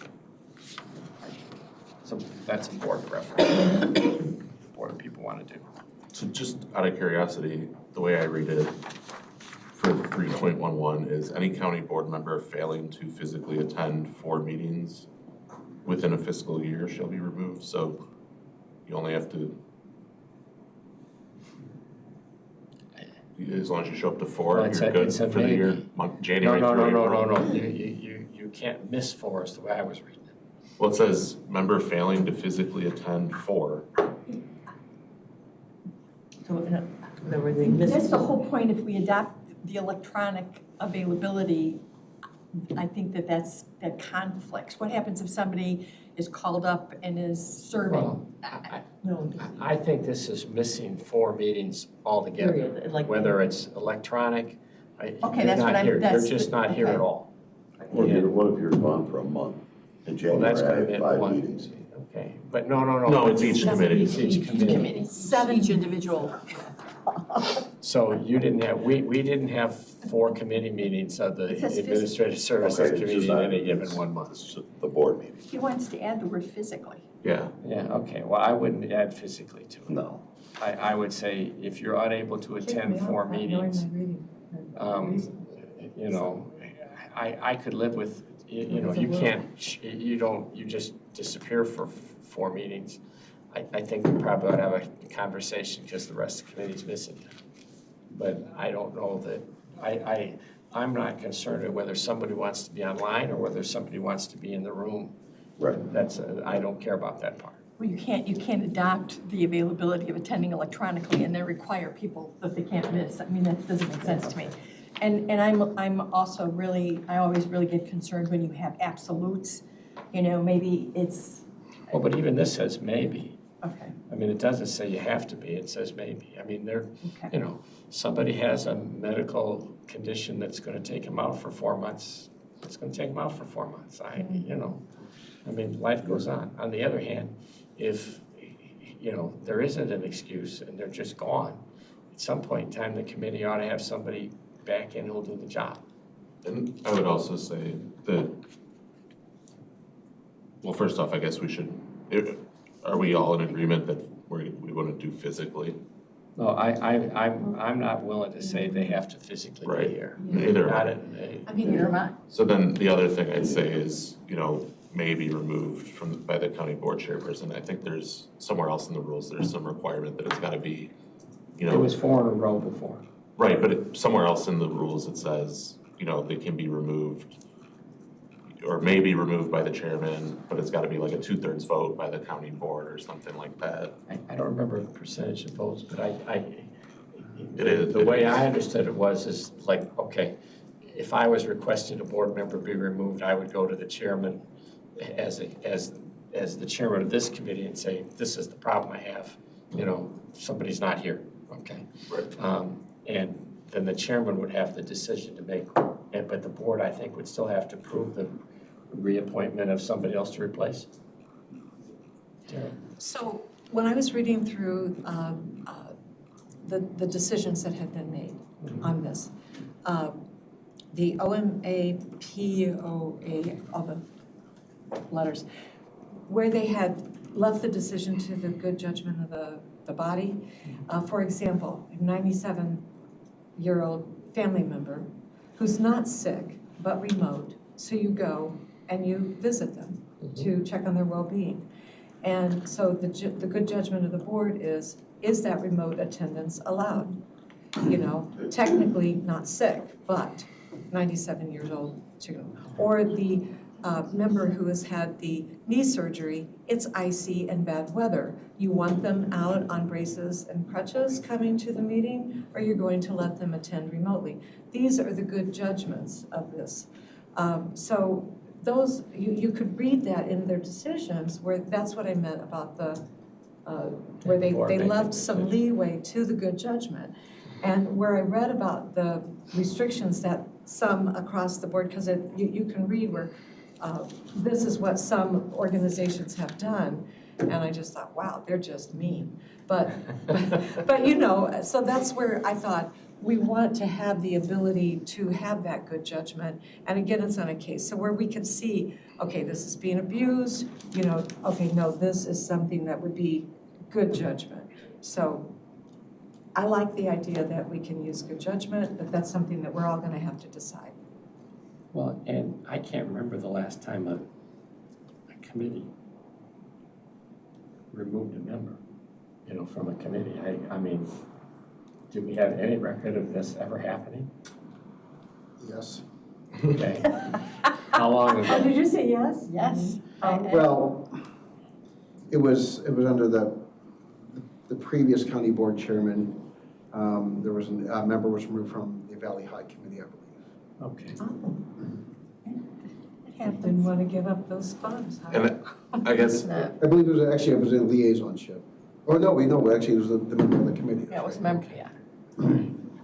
So that's a board preference, what people want to do. So just out of curiosity, the way I read it for 3.11 is any county board member failing to physically attend 4 meetings within a fiscal year shall be removed. So you only have to, as long as you show up to 4, Well, you're good for the year, January through April. No. You can't miss 4 is the way I was reading it. Well, it says member failing to physically attend 4. So, there were the That's the whole point. If we adopt the electronic availability, I think that conflicts. What happens if somebody is called up and is serving? Well, No. I think this is missing 4 meetings altogether, Period, like- whether it's electronic. Okay, You're that's not what I'm- here. that's You're just the- not here okay. at all. What if you're gone for a month? In Well, January, that's I gonna have be in 5 one. meetings. Okay, but no. No, it's each committee. It's each committee. Each individual. So you didn't have, we didn't have 4 committee meetings of the It says Administrative Services Okay, it's Committee just in not- any given it's- 1 month. It's just the board meeting. He wants to add the word physically. Yeah. Yeah, okay, well, I wouldn't add physically to it. No. I would say if you're unable to attend 4 meetings, I could live with, you can't, you just disappear for 4 meetings. I think we probably ought to have a conversation because the rest of the committee's missing. But I don't know that, I'm not concerned with whether somebody wants to be online or whether somebody wants to be in the room. Right. I don't care about that part. Well, you can't adopt the availability of attending electronically and then require people that they can't miss. I mean, that doesn't make sense to me. And I'm also I always really get concerned when you have absolutes. Maybe it's, Well, but even this says maybe. okay, I mean, it doesn't say you have to be, it says maybe. I mean, okay. Somebody has a medical condition that's gonna take them out for 4 months. It's gonna take them out for 4 months. I mean, life goes on. On the other hand, if, there isn't an excuse and they're just gone, at some point in time, the committee ought to have somebody back in who'll do the job. And I would also say that, well, first off, I guess we should, are we all in agreement that we want to do physically? No, I'm not willing to say they have to physically Right. be here. Neither. Not I mean, you're not. So then the other thing I'd say is, may be removed by the county board chairperson. I think there's somewhere else in the rules, there's some requirement that it's gotta be, It was 4 in a row before. right, but somewhere else in the rules, it says, they can be removed or may be removed by the chairman, but it's gotta be like a 2/3 vote by the county board or something like that. I don't remember the percentage of votes, but It is. the way I understood it is like, okay, if I was requesting a board member be removed, I would go to the chairman as the chairman of this committee and say, this is the problem I have, somebody's not here, okay? Right. And then the chairman would have the decision to make, but the board, I think, would still have to approve the reappointment of somebody else to replace. Taryn? So when I was reading through the decisions that had been made on this, the OMA, POA, all the letters, where they had left the decision to the good judgment of the body. For example, a 97-year-old family member who's not sick but remote, so you go and you visit them to check on their well-being. And so the good judgment of the board is that remote attendance allowed? Technically not sick, but 97 years old Or the member who has had the knee surgery, it's icy and bad weather. You want them out on braces and crutches coming to the meeting, or you're going to let them attend remotely? These are the good judgments of this. So those, you could read that in their decisions, where that's what I meant about the, where they left some leeway to the good judgment. And where I read about the restrictions that some across the board, because you can read where this is what some organizations have done, and I just thought, wow, they're just mean. But you know, so that's where I thought we want to have the ability to have that good judgment. And again, it's on a case, so where we can see, okay, this is being abused, you know, okay, no, this is something that would be good judgment. So I like the idea that we can use good judgment, but that's something that we're all gonna have to decide. Well, and I can't remember the last time a committee removed a member, you know, from a committee. I mean, do we have any record of this ever happening? Yes. Okay. How long ago? Did you say yes? Yes. Well, it was under the previous county board chairman. There was a member was removed from the Valley High Committee, I believe. Okay. Didn't want to give up those funds, huh? And I guess, I believe it was a liaisonship. Oh, no, actually, it was the member of the committee. Yeah, it was a member, yeah.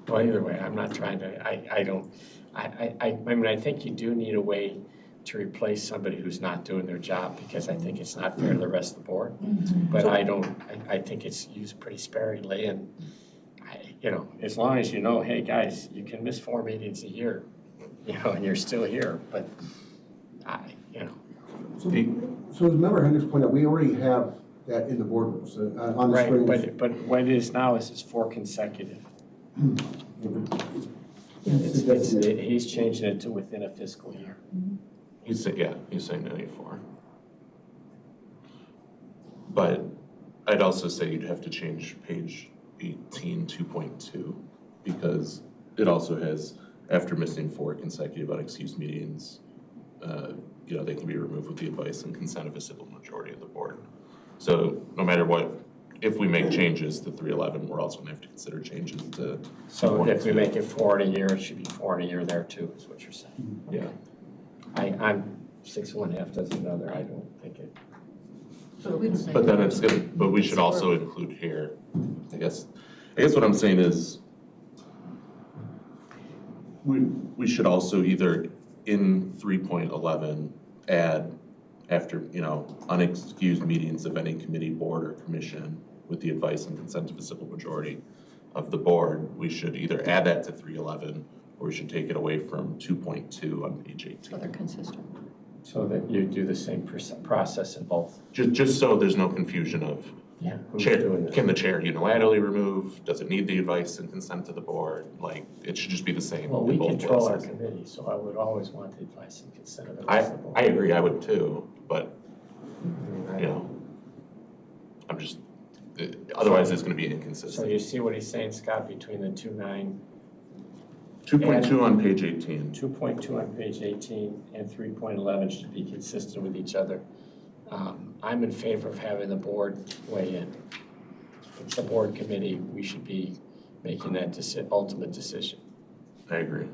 Well, either way, I'm not trying to, I mean, I think you do need a way to replace somebody who's not doing their job, because I think it's not fair to the rest of the board. But I think it's used pretty sparingly, and you know, as long as you know, hey, guys, you can miss 4 meetings a year, you know, and you're still here, but you know. So as Member Hendricks pointed out, we already have that in the board rules on the screen. Right, but what it is now is it's 4 consecutive. He's changing it to within a fiscal year. he's saying 94. But I'd also say you'd have to change page 18, 2.2, because it also has, after missing 4 consecutive unexcused meetings, you know, they can be removed with the advice and consent of a simple majority of the board. So no matter what, if we make changes to 311, we're also gonna have to consider changes to. So if we make it 4 in a year, it should be 4 in a year there too, is what you're saying. Yeah. I'm 6 1 half dozen another, I don't think it. But then it's gonna, but we should also include here, I guess what I'm saying is we should also either in 3.11 add, after, you know, unexcused meetings of any committee, board, or commission with the advice and consent of a simple majority of the board, we should either add that to 311 or we should take it away from 2.2 on page 18. So they're consistent. So that you do the same process in both. Just so there's no confusion of Who's chair, doing this? can the chair unilaterally remove? Does it need the advice and consent of the board? Like, it should just be the same. Well, in we both control our places. committee, so I would always want the advice and consent of the rest of the board. I agree, I would too, but, you know, I'm just, otherwise it's gonna be So inconsistent. you see what he's saying, Scott, between the 2.9, 2.2 on page 18. 2.2 on page 18 and 3.11 should be consistent with each other. I'm in favor of having the board weigh in. It's a board committee, we should be making that ultimate decision. I agree.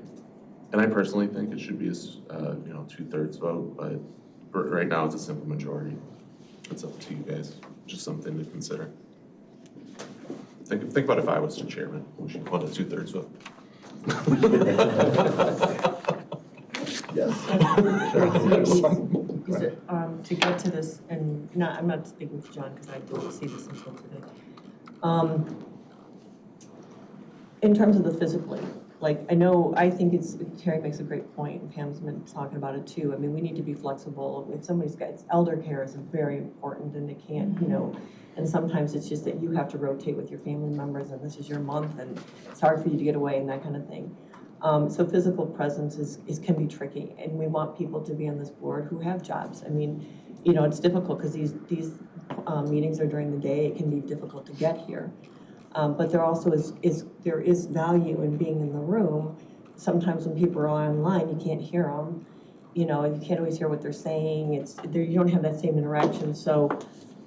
And I personally think it should be a, you know, 2/3 vote, but right now it's a simple majority. It's up to you guys, just something to consider. Think about if I was the chairman, we should want a 2/3 vote. Yes. To get to this, and I'm not speaking to John because I didn't see this until today. In terms of the physically, like, I think Terry makes a great point, and Pam's been talking about it too. I mean, we need to be flexible. If somebody's got, elder care is very important, and it can't, you know, and sometimes it's just that you have to rotate with your family members, and this is your month, and it's hard for you to get away and that kind of thing. So physical presence can be tricky, and we want people to be on this board who have jobs. I mean, you know, it's difficult because these meetings are during the day. It can be difficult to get here. But there also is value in being in the room sometimes when people are online, you can't hear them. You know, you can't always hear what they're saying. You don't have that same interaction. So,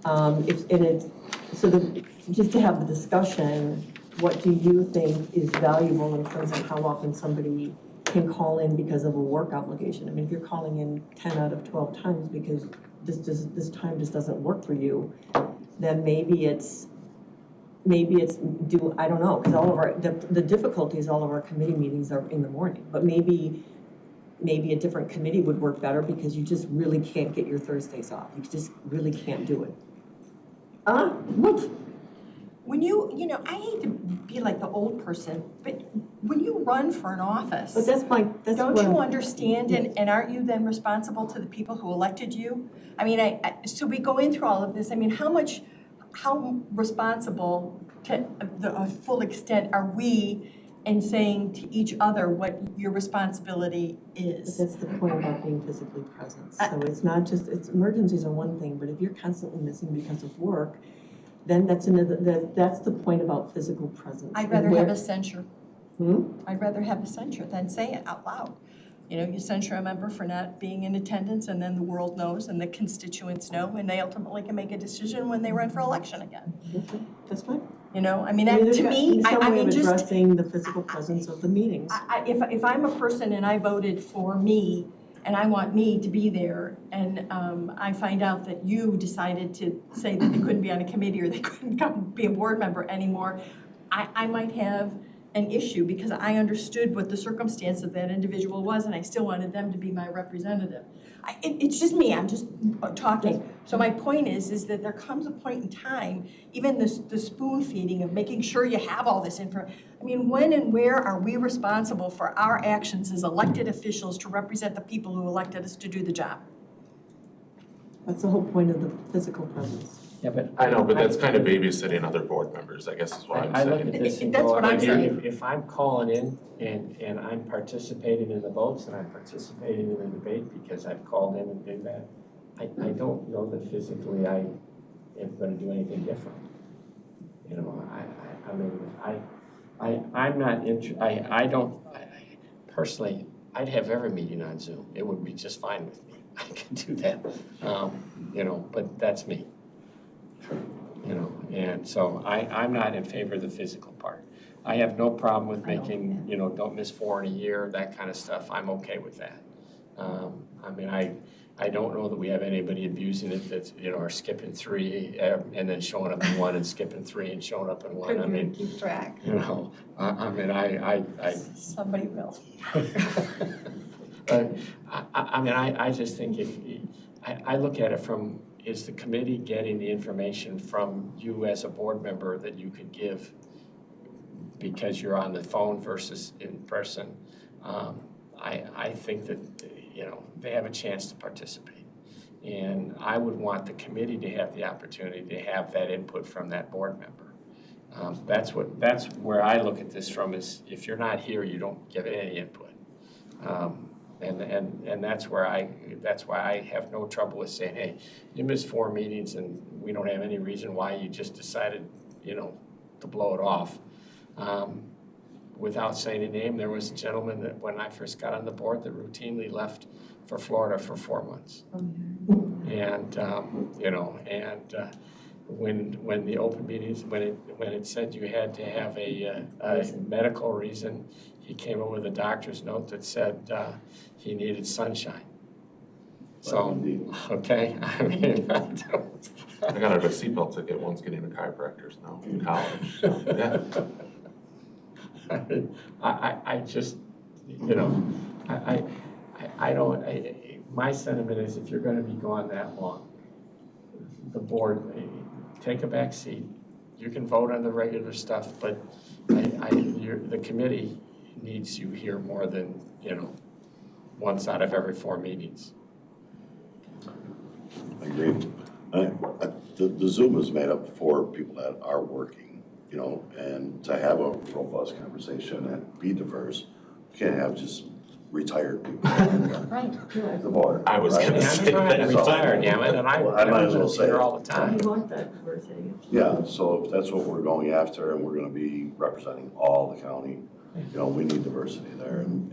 just to have the discussion, what do you think is valuable in terms of how often somebody can call in because of a work obligation? I mean, if you're calling in 10 out of 12 times because this time just doesn't work for you, then maybe it's I don't know, because all of the difficulty is all of our committee meetings are in the morning, but maybe a different committee would work better because you just really can't get your Thursdays off. You just really can't do it. What? When you know, I hate to be like the old person, but when you run for an office, But don't you understand, and aren't you then responsible to the people who elected you? I mean, so we go in through all of this. I mean, how responsible to a full extent are we in saying to each other what your responsibility But is? that's the point about being physically present. So it's not just, emergencies are one thing, but if you're constantly missing because of work, then that's the point about physical presence. I'd rather have a censure. Hmm? I'd rather have a censure than say it out loud. You know, you censure a member for not being in attendance, and then the world knows and the constituents know, and they ultimately can make a decision when they run for election again. That's fine. You know, I mean, that, to me, I mean, just addressing the physical presence of the meetings. if I'm a person and I voted for me, and I want me to be there, and I find out that you decided to say that they couldn't be on a committee or they couldn't come be a board member anymore, I might have an issue because I understood what the circumstance of that individual was, and I still wanted them to be my representative. It's just me, I'm just talking. So my point is that there comes a point in time, even the spoon feeding of making sure you have all this information. I mean, when and where are we responsible for our actions as elected officials to represent the people who elected us to do the job? That's the whole point of the physical presence. Yeah, but. I know, but that's kind of babysitting other board members, I guess is what I'm I look saying. at this and That's go, what I'm saying. if I'm calling in and I'm participating in the votes and I'm participating in the debate because I've called in and did that, I don't know that physically I am gonna do anything different. You know, I mean, I'm not personally, I'd have every meeting on Zoom. It would be just fine with me. I can do that, you know, but that's me. You know, and so I'm not in favor of the physical part. I have no problem with making, you know, don't miss 4 in a year, that kind of stuff. I'm okay with that. I mean, I don't know that we have anybody abusing it that, you know, are skipping 3 and then showing up in 1 and skipping 3 and showing up in 1. I mean, keep track. you know, I mean, I Somebody will. I mean, I just think I look at it from, is the committee getting the information from you as a board member that you could give because you're on the phone versus in person? I think that, you know, they have a chance to participate. And I would want the committee to have the opportunity to have that input from that board member. That's where I look at this from, is if you're not here, you don't give any input. And that's why I have no trouble with saying, hey, you missed 4 meetings and we don't have any reason why you just decided, you know, to blow it off. Without saying a name, there was a gentleman that when I first got on the board that routinely left for Florida for 4 months. And, you know, and when the open meetings, when it said you had to have a medical reason, he came up with a doctor's note that said he needed sunshine. So, okay, I mean, I don't. I got a seatbelt ticket once getting a chiropractor's now in college, so, yeah. I just, you know, I don't, my sentiment is if you're gonna be gone that long, the board, take a back seat. You can vote on the regular stuff, but the committee needs you here more than, you know, once out of every 4 meetings. I agree. The Zoom is made up for people that are working, you know, and to have a robust conversation and be diverse, you can't have just retired people on Right. the board. I was right? gonna say I'm that. retired, damn it, and I might as well say here it. all the time. You want that diversity. Yeah, so if that's what we're going after and we're gonna be representing all the county, You know, we need diversity there, and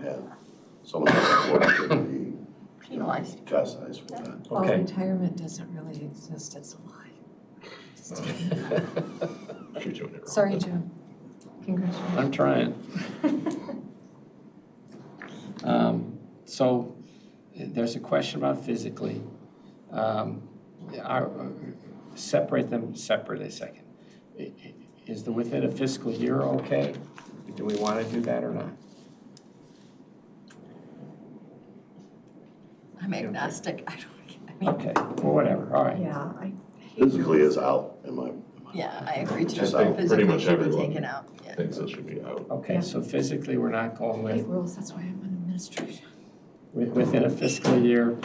someone like shouldn't be Penalized. chastised for that. Well, Okay. retirement doesn't really exist, it's a lie. You're doing it wrong. Sorry, Jim. Congratulations. I'm trying. So there's a question about physically. Separate them separately a second. Is the within a fiscal year okay? Do we want to do that or not? I'm agnostic, I mean, Okay, well, whatever, all right. Yeah, Physically is out in my. yeah, I agree too. Just like pretty much Physically should be everyone. taken out, yeah. Thinks it should be out. Okay, so physically, we're not going hate with, rules, that's why I'm in administration. within a fiscal year.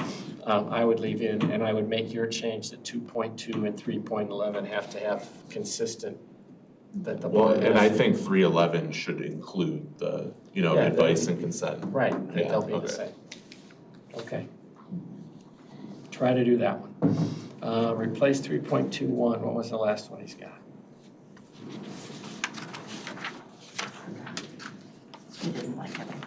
I would leave in, and I would make your change that 2.2 and 3.11 have to have consistent, that the Well, board. and I think 311 should include the, Yeah, advice and consent. Right, that Yeah, they'll be the okay. same. Okay. Try to do that one. Replace 3.21, what was the last one he's got? He didn't like everything.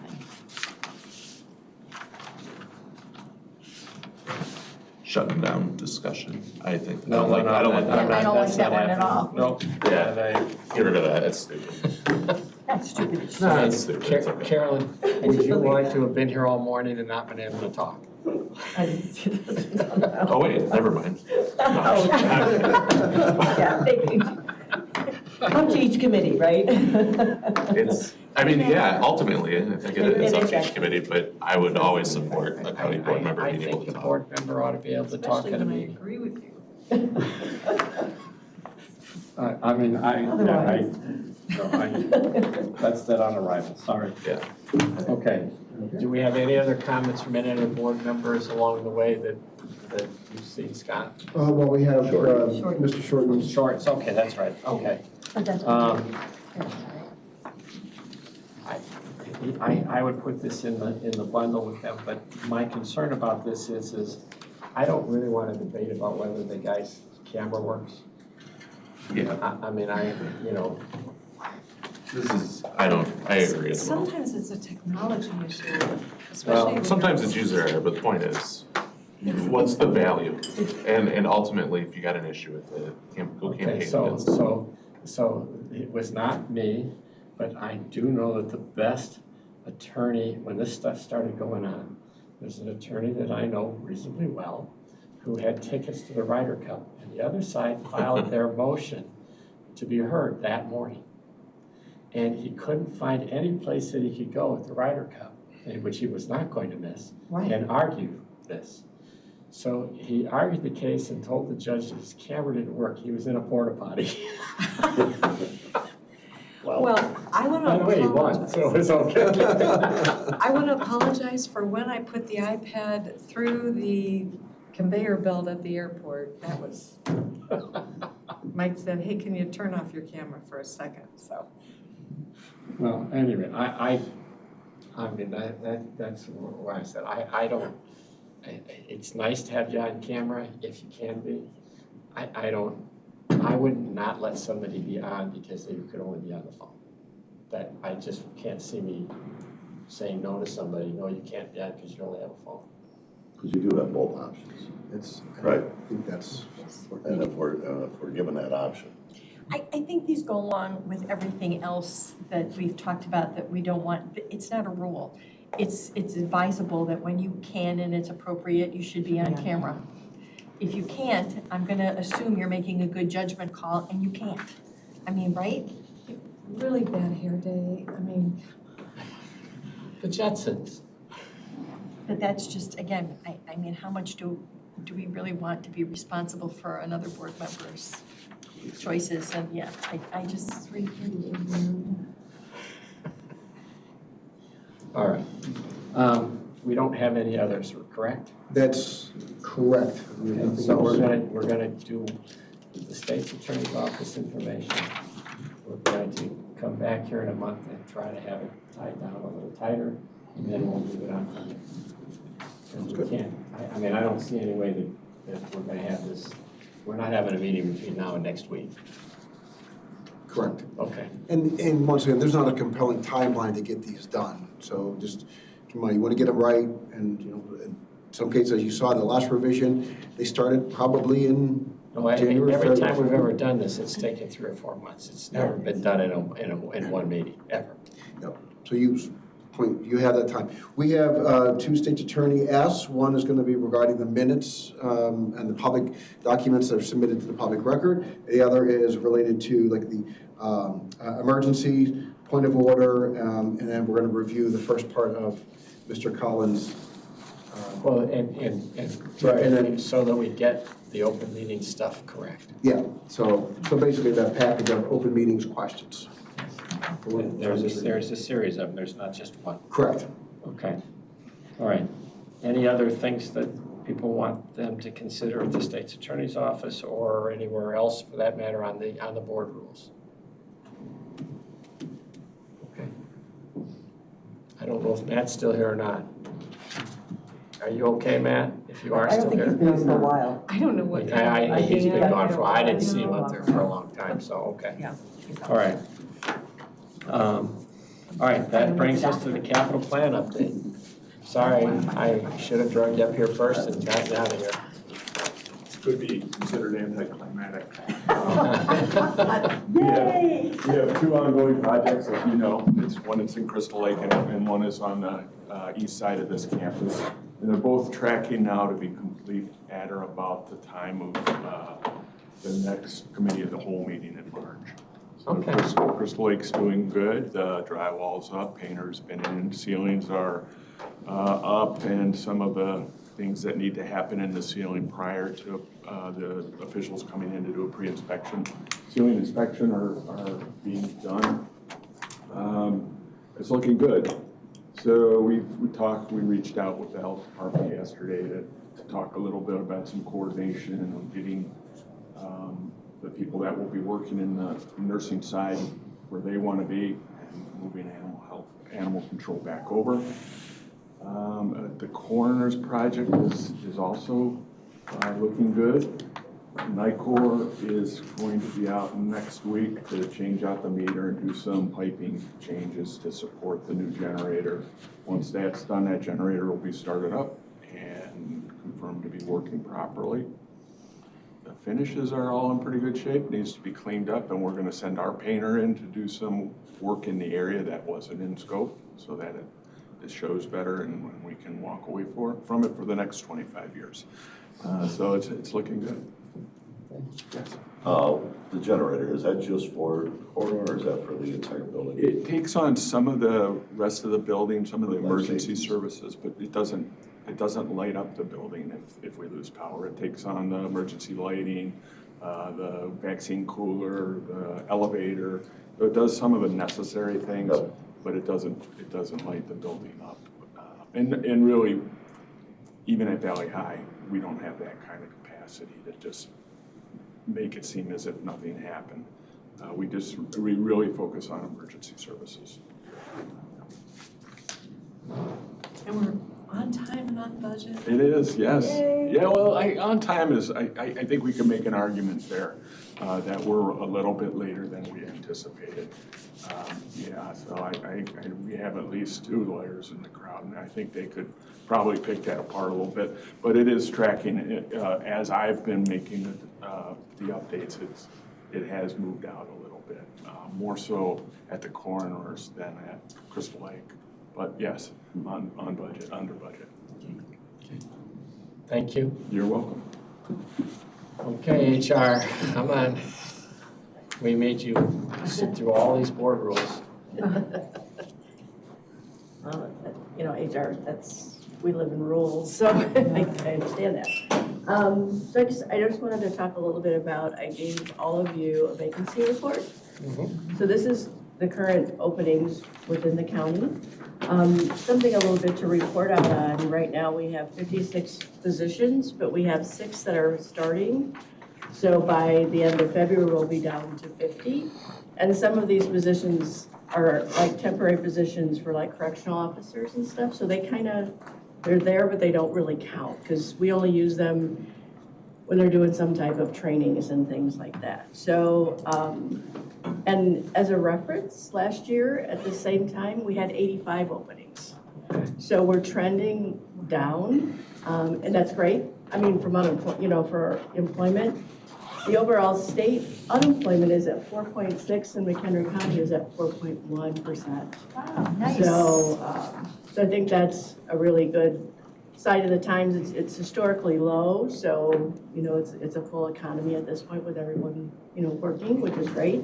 Shutting down discussion, I think. No, I don't like that. I don't like That's that not one at happening. all. Nope. Yeah. Get rid of that, that's stupid. That's stupid. It's No, That's stupid. It's okay. Carolyn, would you like to have been here all morning and not been able to talk? I didn't see this. Oh, wait, never mind. Yeah, thank you. Come to each committee, right? Ultimately, I think it's up to each Exactly. committee, but I would always support a county board member I being able think to the talk. board member ought to be able to talk at a Especially when I meeting. agree with you. That's dead on arrival, sorry. Yeah. Okay, do we have any other comments from any other board members along the way that you've seen, Scott? Well, we have Mr. Shortman's. Shorts, okay, that's right, okay. But that's I would put this in the bundle with them, but my concern about this is I don't really want to debate about whether the guy's camera works. Yeah, I agree as well. Sometimes it's a technology issue, Well, especially when Sometimes it's user error, but the point is, what's the value? And ultimately, if you got an issue with it, go Okay, campaign so against it. it was not me, but I do know that the best attorney, when this stuff started going on, there's an attorney that I know reasonably well who had tickets to the Ryder Cup, and the other side filed their motion to be heard that morning. And he couldn't find any place that he could go at the Ryder Cup, which he was not going to miss, and argue this. So he argued the case and told the judge that his camera didn't work. He was in a porta potty. Well, I want By to the way, he won, so it was okay. I want to apologize for when I put the iPad through the conveyor belt at the airport. That was, Mike said, hey, can you turn off your camera for a second, so. Well, anyway, that's why I said, it's nice to have you on camera if you can be. I would not let somebody be on because they could only be on the phone. That, I just can't see me saying no to somebody, no, you can't be on because you only have a phone. Because you do have both options. Right. I think that's. And if we're given that option. I think these go along with everything else that we've talked about that we don't want. It's not a rule. It's advisable that when you can and it's appropriate, you should be on camera. If you can't, I'm going to assume you're making a good judgment call and you can't. I mean, right? Really bad hair day, I mean. The Jetsons. But that's just, again, I mean, how much do we really want to be responsible for another board member's choices? And yeah, I just. All right. We don't have any others, correct? That's correct. Okay, so we're gonna do the state's attorney's office information. We're going to come back here in a month and try to have it tied down a little tighter, and then we'll move it on from there. Because we can't, I mean, I don't see any way that we're gonna have this, we're not having a meeting between now and next week. Correct. Okay. And once again, there's not a compelling timeline to get these done. So just, come on, you want to get them right. And, you know, in some cases, as you saw in the last revision, they started probably in January. Every time we've ever done this, it's taken 3 or 4 months. It's never been done in one meeting, ever. Yep. So you have that time. We have 2 state's attorney asks. One is going to be regarding the minutes and the public documents that are submitted to the public record. The other is related to like the emergency, point of order, and then we're going to review the first part of Mr. Collins'. Well, and so that we get the open meeting stuff correct. Yeah, so basically that package of open meetings questions. There's a series of them, there's not just one. Correct. Okay, all right. Any other things that people want them to consider at the state's attorney's office or anywhere else for that matter on the board rules? Okay. I don't know if Matt's still here or not. Are you okay, Matt? If you are still here? I don't think he's been on for a while. I don't know what. He's been gone for, I didn't see him up there for a long time, so, okay. Yeah. All right. All right, that brings us to the capital plan update. Sorry, I should have drugged you up here first and gotten out of here. Could be considered anticlimactic. Yay! We have 2 ongoing projects, as you know. One is in Crystal Lake and one is on the east side of this campus. And they're both tracking now to be complete at or about the time of the next committee of the whole meeting in March. So Okay. Crystal Lake's doing good. The drywall's up, painter's been in, ceilings are up, and some of the things that need to happen in the ceiling prior to the officials coming in to do a pre-inspection. Ceiling inspection are being done. It's looking good. So we reached out with the health department yesterday to talk a little bit about some coordination and getting the people that will be working in the nursing side where they want to be and moving animal control back over. The coroner's project is also looking good. NICOR is going to be out next week to change out the meter and do some piping changes to support the new generator. Once that's done, that generator will be started up and confirmed to be working properly. The finishes are all in pretty good shape, needs to be cleaned up, and we're going to send our painter in to do some work in the area that wasn't in scope so that it shows better and we can walk away from it for the next 25 years. So it's looking good. Yes. The generator, is that just for corridor or is that for the entire building? It takes on some of the rest of the building, some of the emergency services, but it doesn't light up the building if we lose power. It takes on the emergency lighting, the vaccine cooler, the elevator. So it does some of the necessary things, but it doesn't light the building up. And really, even at Valley High, we don't have that kind of capacity to just make it seem as if nothing happened. We really focus on emergency services. And we're on time and on budget. It is, yes. Yay. Yeah, well, on time is, I think we can make an argument there that we're a little bit later than we anticipated. Yeah, so we have at least 2 lawyers in the crowd, and I think they could probably pick that apart a little bit. But it is tracking, as I've been making the updates, it has moved out a little bit, more so at the coroners than at Crystal Lake. But yes, on budget, under budget. Thank you. You're welcome. Okay, HR, come on. We made you sit through all these board rules. You know, HR, we live in rules, so I understand that. So I just wanted to talk a little bit about, I gave all of you a vacancy report. Mm-hmm. So this is the current openings within the county. Something a little bit to report out on. Right now we have 56 positions, but we have 6 that are starting. So by the end of February, we'll be down to 50. And some of these positions are like temporary positions for like correctional officers and stuff. So they're there, but they don't really count because we only use them when they're doing some type of trainings and things like that. So And as a reference, last year at the same time, we had 85 openings. So we're trending down, and that's great. I mean, from for employment. The overall state unemployment is at 4.6 and McHenry County is at 4.1%. Wow, nice. So I think that's a really good side of the times. It's historically low, so, it's a full economy at this point with everyone, working, which is great.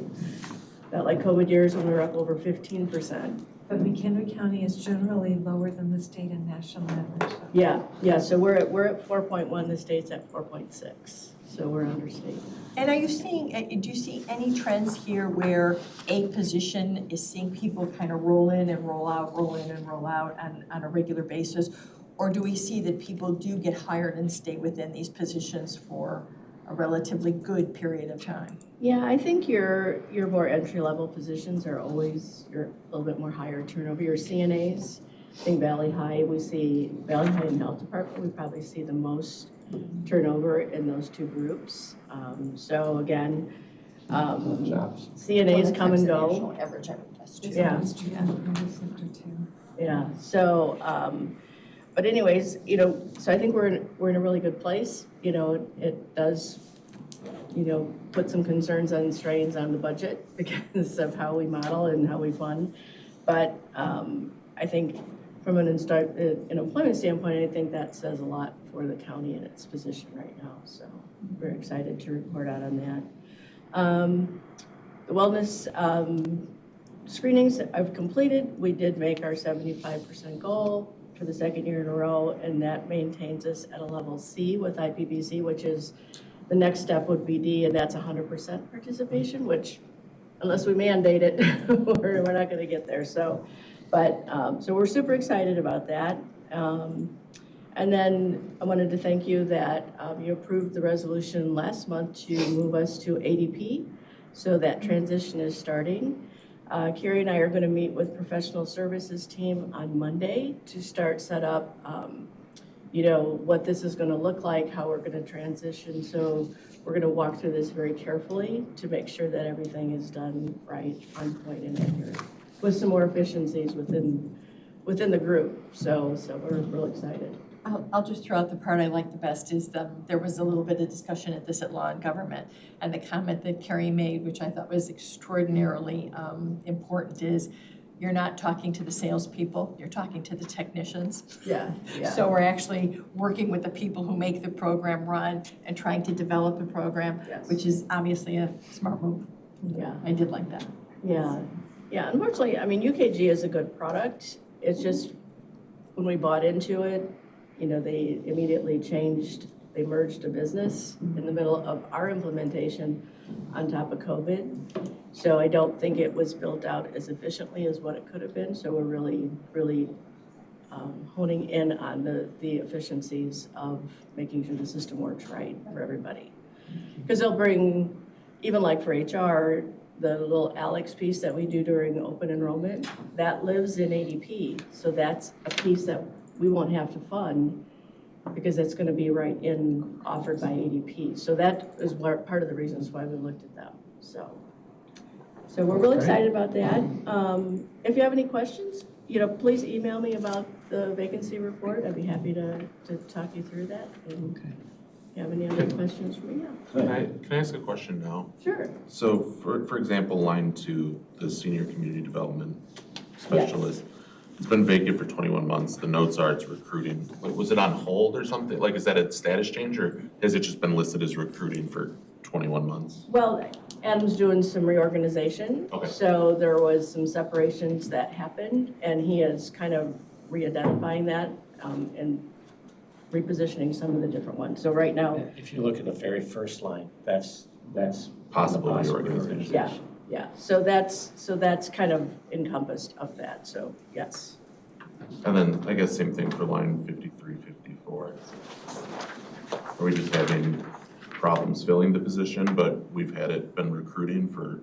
Not like COVID years when we were up over 15%. But McHenry County is generally lower than the state and national average. Yeah, so we're at 4.1, the state's at 4.6, so we're understate. And do you see any trends here where a position is seeing people kind of roll in and roll out on a regular basis? Or do we see that people do get hired and stay within these positions for a relatively good period of time? Yeah, I think your more entry-level positions are always a little bit more higher turnover. Your CNAs, I think Valley High and Health Department, we probably see the most turnover in those two groups. So again, CNAs come and go. Average, I would guess, too. Yeah. Yeah. So, but anyways, so I think we're in a really good place. It does, put some concerns and strains on the budget because of how we model and how we fund. But I think from an employment standpoint, I think that says a lot for the county in its position right now. So we're excited to report out on that. The wellness screenings I've completed. We did make our 75% goal for the second year in a row, and that maintains us at a level C with IPBC, which is the next step would be D, and that's 100% participation, which unless we mandate it, we're not going to get there. So we're super excited about that. And then I wanted to thank you that you approved the resolution last month to move us to ADP. So that transition is starting. Carrie and I are going to meet with professional services team on Monday to set up, what this is going to look like, how we're going to transition. So we're going to walk through this very carefully to make sure that everything is done right, on point, and accurate, with some more efficiencies within the group. So we're real excited. I'll just throw out the part I like the best is there was a little bit of discussion at Law and Government, and the comment that Carrie made, which I thought was extraordinarily important, is you're not talking to the salespeople, you're talking to the technicians. Yeah. So we're actually working with the people who make the program run and trying to develop the program, Yes. which is obviously a smart move. Yeah. I did like that. Yeah. Unfortunately, UKG is a good product. It's just when we bought into it, they immediately they merged a business in the middle of our implementation on top of COVID. So I don't think it was built out as efficiently as what it could have been. So we're really, really honing in on the efficiencies of making sure the system works right for everybody. Because they'll bring, even like for HR, the little Alex piece that we do during open enrollment, that lives in ADP. So that's a piece that we won't have to fund because it's going to be offered by ADP. So that is part of the reasons why we looked at them. So we're really excited about that. If you have any questions, please email me about the vacancy report. I'd be happy to talk you through that. And if you have any other questions for me, Can I ask a question now? Sure. So for example, line 2, the senior community development specialist, it's been vacant for 21 months. The notes are it's recruiting. Like, was it on hold or something? Like, is that a status change, or has it just been listed as recruiting for 21 months? Well, Adam's doing some reorganization. Okay. So there was some separations that happened, and he is kind of re-identifying that and repositioning some of the different ones. So right now, If you look at the very first line, that's Possible reorganization. yeah. So that's kind of encompassed of that. So yes. And then I guess same thing for line 53, 54. Are we just having problems filling the position, but we've been recruiting for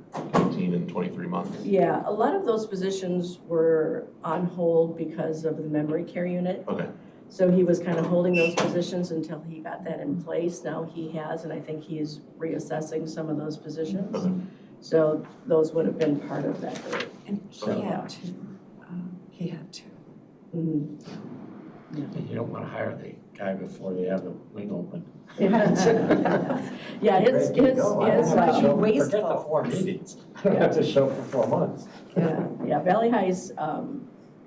18 and 23 months? Yeah, a lot of those positions were on hold because of the memory care unit. Okay. So he was kind of holding those positions until he got that in place. Now he has, and I think he's reassessing some of those positions. Okay. So those would have been part of that group. And he had to, he had to. Mhm. You don't want to hire the guy before they have the wing open. Yeah, his, Forget the wasteful. 4 meetings. I don't have to show for 4 months. Yeah, Valley High's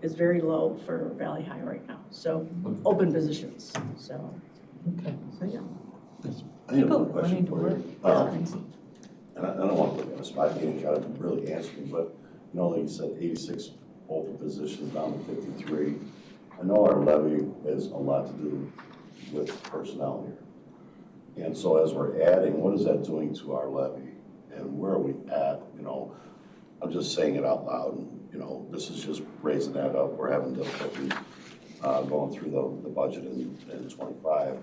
is very low for Valley High right now, so open positions, so. Okay. So, yeah. I have People a question wanting to for you. work. And I don't want to put you on the spot, you ain't gotta really answer me, but, you know, like you said, 86 open positions down to 53. I know our levy has a lot to do with personnel here. And so as we're adding, what is that doing to our levy? And where are we at, you know? I'm just saying it out loud, you know, this is just raising that up. We're having difficulty going through the budget in 25.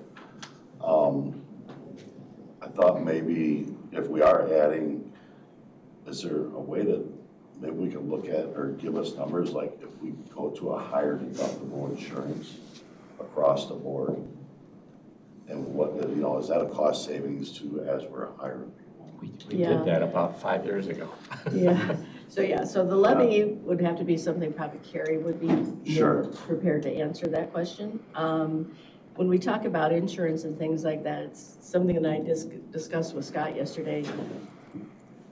I thought maybe if we are adding, is there a way that maybe we can look at or give us numbers, like if we go to a higher deductible insurance across the board? And what, you know, is that a cost savings too as we're hiring people? We Yeah. did that about 5 years ago. Yeah, so the levy would have to be something probably Carrie would be Sure. more prepared to answer that question. When we talk about insurance and things like that, it's something that I discussed with Scott yesterday.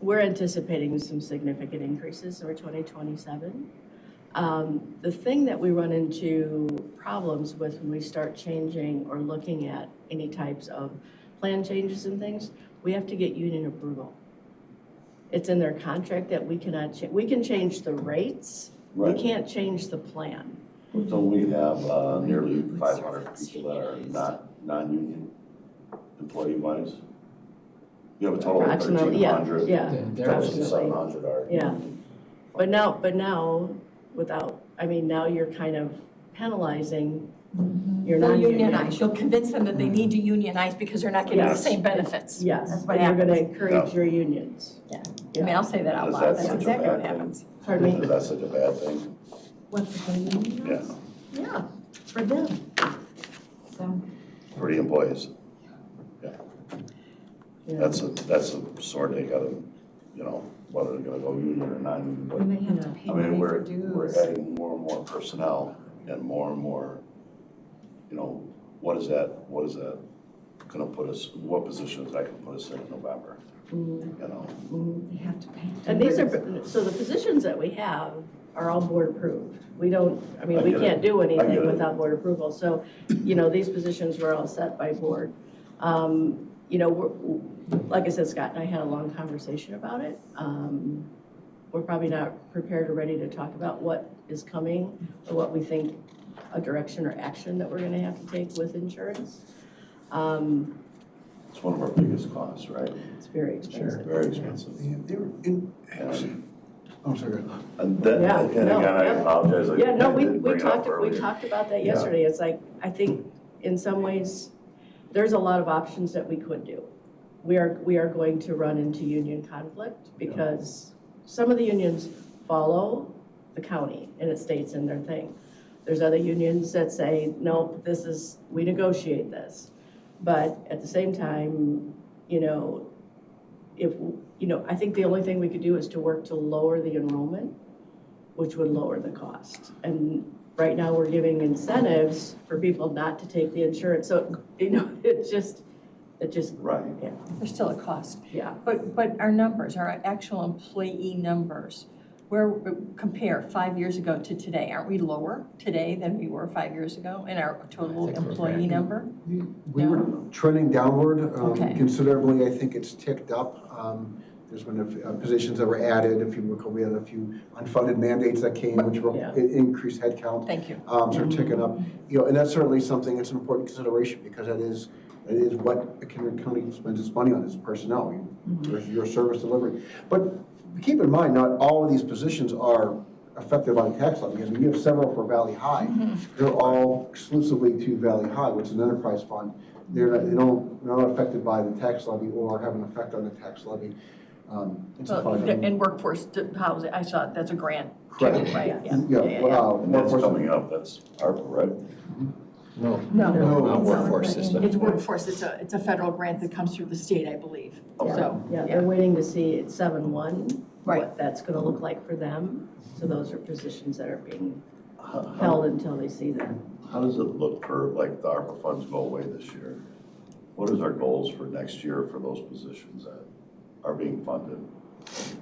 We're anticipating some significant increases for 2027. The thing that we run into problems with when we start changing or looking at any types of plan changes and things, we have to get union approval. It's in their contract that we cannot change. We can change the rates, we Right. can't change the plan. Don't we have nearly 500 people that are not non-union employee-wise? You have a total of Approximately, 1,300. yeah, Close to approximately. 700 are. Yeah. But now, now you're kind of penalizing your They'll non-union. unionize, you'll convince them that they need to unionize because they're not getting the Yes. same benefits. Yes, That's what and you're gonna happens. encourage your unions. I mean, I'll say that out Is loud, that that's such a exactly what bad thing? happens. Pardon me? Is that such a bad thing? What's the thing? Yeah, Yeah, for them. So, for the employees. Yeah, Yeah. that's a sword they gotta, you know, whether they're gonna go union or non-union. But when they have to pay I mean, money for we're dues. adding more and more personnel and more, you know, what is that gonna put us, what position is that gonna put us in November? You know, They have to pay. And these are, so the positions that we have are all board approved. We don't, I we get it. can't do I get anything it. without board approval. So, these positions were all set by board. Like I said, Scott and I had a long conversation about it. We're probably not prepared or ready to talk about what is coming or what we think a direction or action that we're gonna have to take with insurance. it's one of our biggest costs, right? It's very expensive. Very expensive. Oh, sorry. And then, Yeah, and again, I no, apologize. Yeah, no, I we didn't bring it up talked earlier. about that Yeah. yesterday. It's like, I think in some ways, there's a lot of options that we could do. We are going to run into union conflict because some of the unions follow the county and it states in their thing. There's other unions that say, no, we negotiate this. But at the same time, I think the only thing we could do is to work to lower the enrollment, which would lower the cost. And right now, we're giving incentives for people not to take the insurance. So, it just, Right. yeah, There's still a cost. yeah. But our numbers, our actual employee numbers, compare 5 years ago to today, aren't we lower today than we were 5 years ago in our total I think we're employee right. number? We were trending downward Okay. considerably. I think it's ticked up. There's been positions that were added. If you recall, we had a few unfunded mandates that came, which were Yeah. increased headcount. Thank you. Sort of ticking up. And that's certainly something that's an important consideration because that is what McHenry County spends its money on is personnel, your service delivery. But keep in mind, not all of these positions are affected by the tax levy. I mean, you have several for Valley High. They're all exclusively to Valley High, which is an enterprise fund. They're not affected by the tax levy or have an effect on the tax levy. And workforce housing, I saw that's a grant too, Correct. right? Yeah, And that's coming up, that's ARPA, right? No. No. Not workforce, it's It's workforce, it's a federal grant that comes through the state, I believe, so. Yeah, they're waiting to see at 7/1, Right. what that's gonna look like for them. So those are positions that are being How held until they see that. does it look for, like, the ARPA funds go away this year? What is our goals for next year for those positions that are being funded?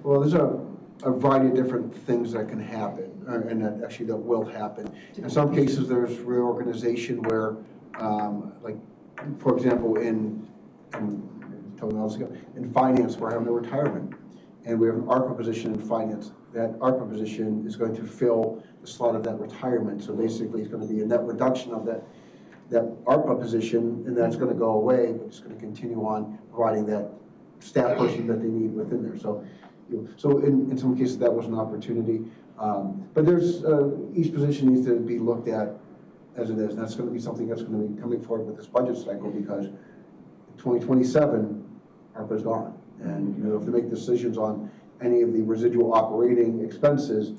Well, there's a variety of different things that can happen, and that will happen. In some cases, there's reorganization where, like, for example, in finance, we're having a retirement, and we have an ARPA position in finance. That ARPA position is going to fill the slot of that retirement, so basically it's going to be a net reduction of that ARPA position, and that's going to go away, but it's going to continue on providing that staff person that they need within there. So in some cases, that was an opportunity. But there's, each position needs to be looked at as it is, and that's going to be something that's going to be coming forward with this budget cycle, because 2027, ARPA's gone. And you have to make decisions on any of the residual operating expenses.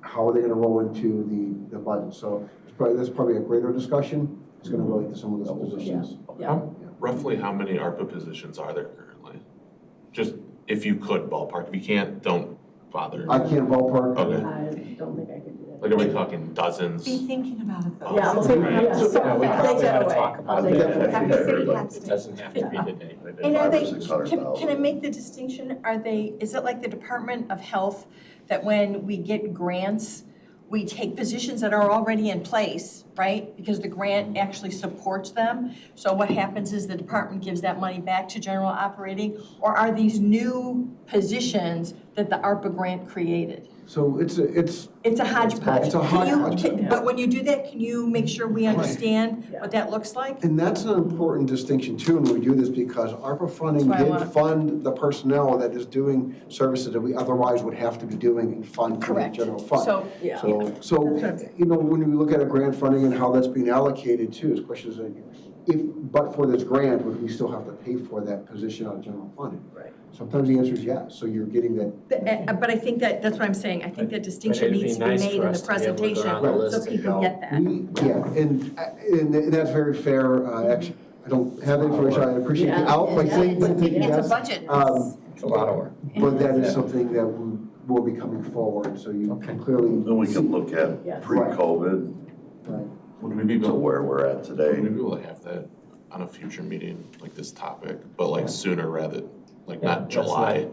How are they going to roll into the budget? So that's probably a greater discussion. It's going to relate to some of those positions. Yeah. Roughly how many ARPA positions are there currently? Just if you could ballpark, if you can't, don't bother. I can't ballpark. Okay. I don't think I could do that. Like, are we talking dozens? Be thinking about it though. Yeah, I'll take, Right. yeah, so Yeah, we I'll probably take that ought to away. talk about I'll take that. that Happy away. St. Pat's It Day. doesn't have to be today. And are they, 500,000 or 600,000. can I make the distinction, is it like the Department of Health, that when we get grants, we take positions that are already in place, right? Because the grant actually supports them. So what happens is the department gives that money back to general operating, or are these new positions that the ARPA grant created? So it's It's a hodgepodge. It's a Can you- hodgepodge. But when you do that, can you make sure we understand what that looks like? And that's an important distinction too when we do this, because ARPA funding That's why I did want- fund the personnel that is doing services that we otherwise would have to be doing and fund through the Correct. general fund. So, So, you know, when you look at a grant funding and how that's being allocated too, the question is, but for this grant, would we still have to pay for that position out of general funding? Right. Sometimes the answer is yes, so you're getting that. But I think that's what I'm saying, I think that distinction it'd be needs to be nice made for in the us to be able to go presentation, down the list so and people go, get that. And that's very fair, actually, I don't have the information, I appreciate the Yeah, out, but yeah, saying, but thinking It's yes. a budget. It's a lot of work. But that Yeah. is something that will be coming forward, so you Okay. can clearly. Then we can look at Yes. pre-COVID Right. Would we be to able, where we're at would today. we be able to have that on a future meeting, like this topic, but like sooner rather, like Yeah, not that's July?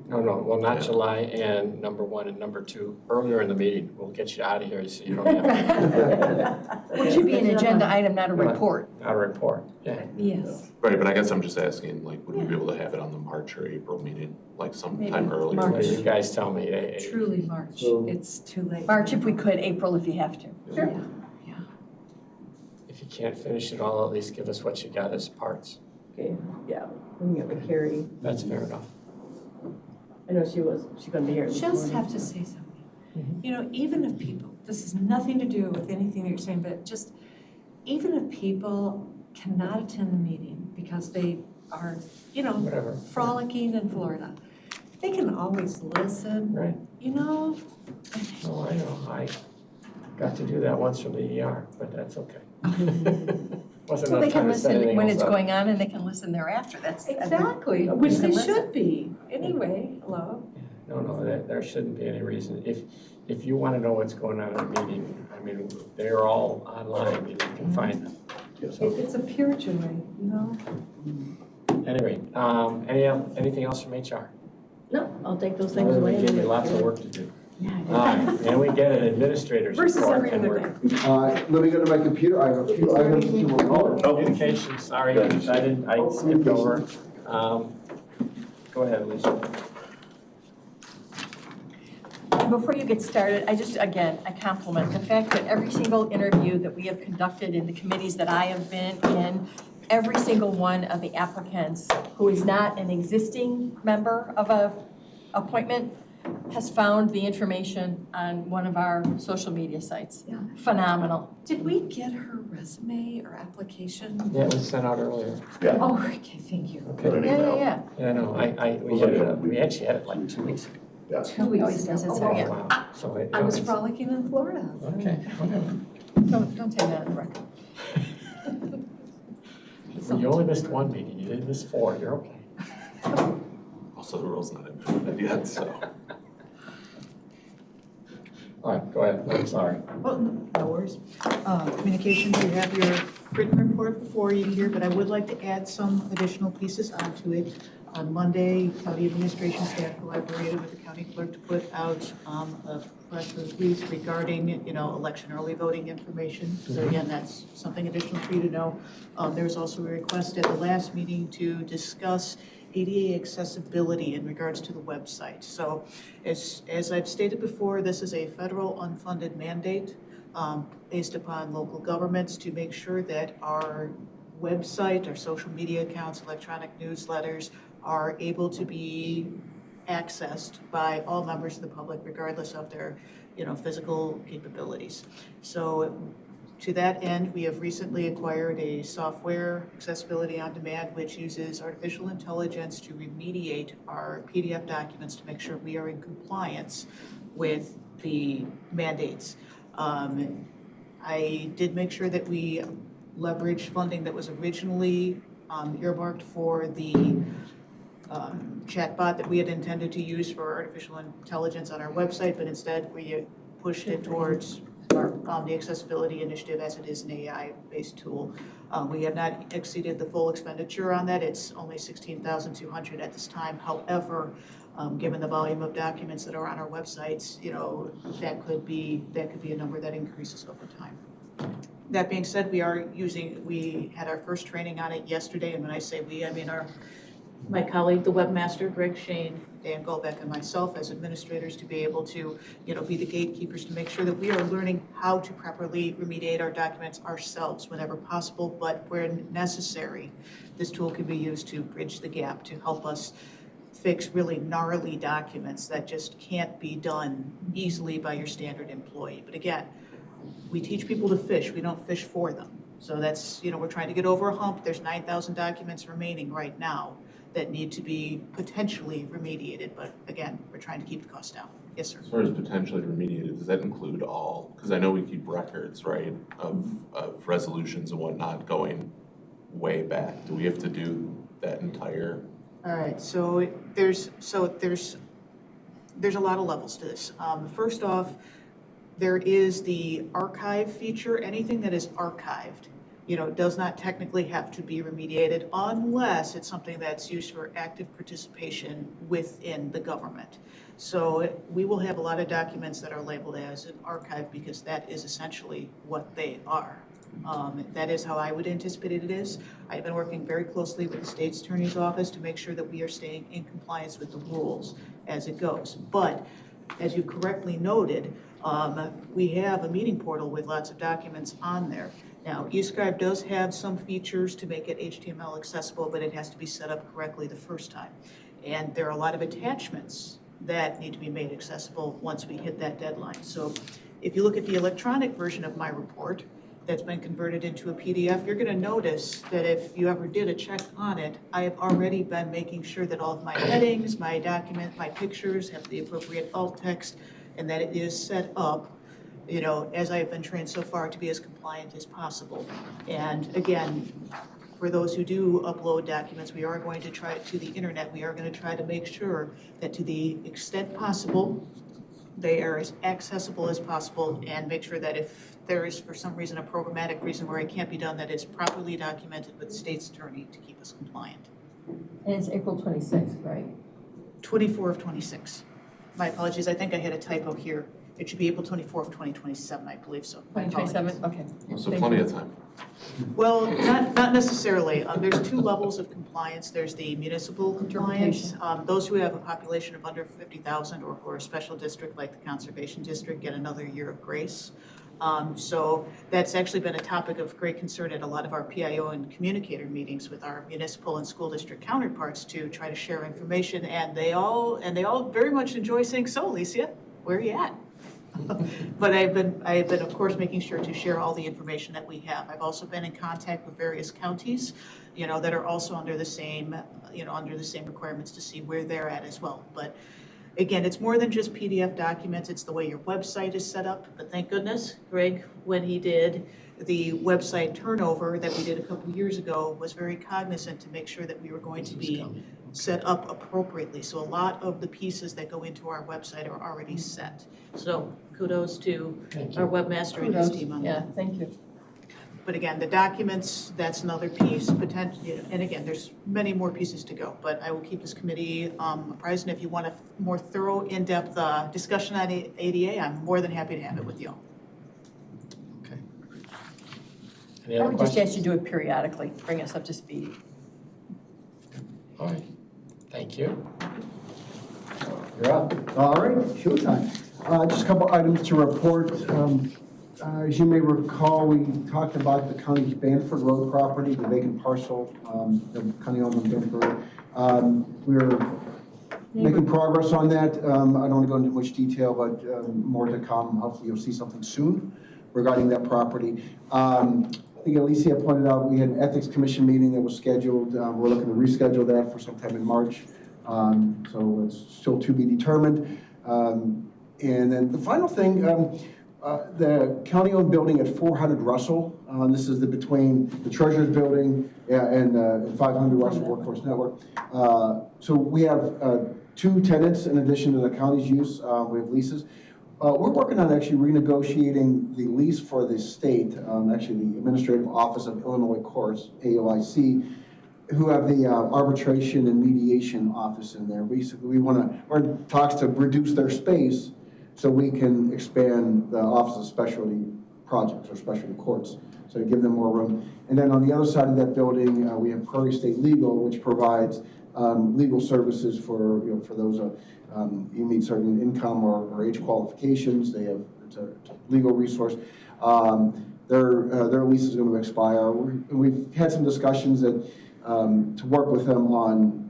No, well, not Yeah. July, and number one, and number two, earlier in the meeting, we'll get you out of here so you don't have Which should be an agenda item, not a Right. report. a report. Yeah, Yes. Right, but I guess I'm just asking, like, would we be able to have it on the March or April meeting, like sometime Maybe earlier? March. you guys tell me. Truly March. So- It's too late. March if we could, April if you have to. Yeah. If you can't finish it all, at least give us what you got as parts. Okay, yeah, we can get with Carrie. That's fair enough. I know she's gonna be here this morning. Just have to say something. You know, even if people, this has nothing to do with anything that you're saying, but just, even if people cannot attend the meeting because they are, you know, Whatever. frolicking in Florida, they can always listen, Right. you know? Oh, I know. I got to do that once from the ER, but that's okay. Wasn't So enough they can time to set listen anything when else it's up. going on and they can listen thereafter, that's. Exactly, Okay, which you they can listen. should be. Anyway, hello? No, there shouldn't be any reason. If you want to know what's going on in a meeting, I mean, they're all online, you can find them. So, It's a pure joy, you know? anyway, anything else from HR? No, I'll take those things Other away. than and give you make lots of sure- work to do. Yeah, I do. All right, and we get an administrator's Versus report. every and other we're- day. Let me go to my computer, I have a few items to report. Communication, sorry, I skipped over. Go ahead, Lisa. Before you get started, I compliment the fact that every single interview that we have conducted in the committees that I have been in, every single one of the applicants who is not an existing member of a appointment has found the information on one of our social media sites. Yeah. Phenomenal. Did we get her resume or application? Yeah, it was sent out earlier. Yeah. Oh, okay, thank you. Put an email. Yeah, no, we actually had it like 2 weeks ago. Yeah. 2 weeks Always does, ago. it's- Oh, yeah. wow. So I was frolicking in Florida. Okay, whatever. Don't say that on the record. You only missed one meeting, you didn't miss 4, you're okay. Also, the rule's not implemented yet, so. All right, go ahead, I'm sorry. Oh, no worries. Communications, you have your written report before you here, but I would like to add some additional pieces onto it. On Monday, county administration staff collaborated with the county clerk to put out a press release regarding, election early voting information. So again, that's something additional for you to know. There was also a request at the last meeting to discuss ADA accessibility in regards to the website. So as I've stated before, this is a federal unfunded mandate based upon local governments to make sure that our website, our social media accounts, electronic newsletters are able to be accessed by all members of the public regardless of their physical capabilities. So to that end, we have recently acquired a software, Accessibility on Demand, which uses artificial intelligence to remediate our PDF documents to make sure we are in compliance with the mandates. I did make sure that we leverage funding that was originally earmarked for the chatbot that we had intended to use for artificial intelligence on our website, but instead we pushed it towards the accessibility initiative as it is an AI-based tool. We have not exceeded the full expenditure on that. It's only $16,200 at this time. However, given the volume of documents that are on our websites, that could be a number that increases over time. That being said, we had our first training on it yesterday, and when I say we, I mean my colleague, the webmaster, Greg Shane, Dan Golbeck, and myself as administrators to be able to, be the gatekeepers to make sure that we are learning how to properly remediate our documents ourselves whenever possible, but where necessary, this tool can be used to bridge the gap to help us fix really gnarly documents that just can't be done easily by your standard employee. But again, we teach people to fish, we don't fish for them. So that's, we're trying to get over a hump. There's 9,000 documents remaining right now that need to be potentially remediated. But again, we're trying to keep the cost down. Yes, sir. As far as potentially remediated, does that include all, because I know we keep records, right, of resolutions and whatnot going way back. Do we have to do that entire? All right, so there's a lot of levels to this. First off, there is the archive feature. Anything that is archived, does not technically have to be remediated unless it's something that's used for active participation within the government. So we will have a lot of documents that are labeled as an archive because that is essentially what they are. That is how I would anticipate it is. I've been working very closely with the state's attorney's office to make sure that we are staying in compliance with the rules as it goes. But as you correctly noted, we have a meeting portal with lots of documents on there. Now, eScribe does have some features to make it HTML accessible, but it has to be set up correctly the first time. And there are a lot of attachments that need to be made accessible once we hit that deadline. So if you look at the electronic version of my report that's been converted into a PDF, you're gonna notice that if you ever did a check on it, I have already been making sure that all of my headings, my document, my pictures have the appropriate alt text, and that it is set up, as I have been trained so far, to be as compliant as possible. And again, for those who do upload documents, we are going to try to the internet. We are going to try to make sure that to the extent possible, they are as accessible as possible, and make sure that if there is for some reason a programmatic reason where it can't be done, that it's properly documented with the state's attorney to keep us compliant. And it's April 26th, right? 24 of 26. My apologies, I think I had a typo here. It should be April 24th, 2027, I believe so. 2027, okay. So plenty of time. Well, not necessarily. There's two levels of compliance. There's the municipal compliance. Those who have a population of under 50,000 or who are a special district like the Conservation District get another year of grace. So that's actually been a topic of great concern at a lot of our PIO and communicator meetings with our municipal and school district counterparts to try to share information. And they all very much enjoy saying, "So, Alicia, where are you at?" But I've been of course making sure to share all the information that we have. I've also been in contact with various counties, that are also under the same requirements to see where they're at as well. But again, it's more than just PDF documents, it's the way your website is set up. But thank goodness, Greg, when he did the website turnover that we did a couple years ago, was very cognizant to make sure that we were going to be set up appropriately. So a lot of the pieces that go into our website are already set. So kudos to our webmaster and his team on that. Yeah, thank you. But again, the documents, that's another piece, potentially, and again, there's many more pieces to go. But I will keep this committee apprised, and if you want a more thorough, in-depth discussion on ADA, I'm more than happy to have it with you all. Okay. Any I other would just questions? ask you to do it periodically, bring us up to speed. All right, thank you. You're up. All right, showtime. Just a couple items to report. As you may recall, we talked about the County Banford Road property, the vacant parcel, the county owned Banford. We're making progress on that. I don't want to go into much detail, but more to come. Hopefully you'll see something soon regarding that property. I think Alicia pointed out we had an Ethics Commission meeting that was scheduled. We're looking to reschedule that for sometime in March. So it's still to be determined. And then the final thing, the county-owned building at 400 Russell. This is between the Treasurer's Building and 500 Russell Workforce Network. So we have 2 tenants in addition to the county's use. We have leases. We're working on actually renegotiating the lease for the state, actually the Administrative Office of Illinois Courts, AOIC, who have the arbitration and mediation office in there. Basically, we're in talks to reduce their space so we can expand the Office of Specialty Projects or Specialty Courts, so to give them more room. And then on the other side of that building, we have Prairie State Legal, which provides legal services for for those you meet certain income or age qualifications. It's a legal resource. Their lease is going to expire. We've had some discussions that to work with them on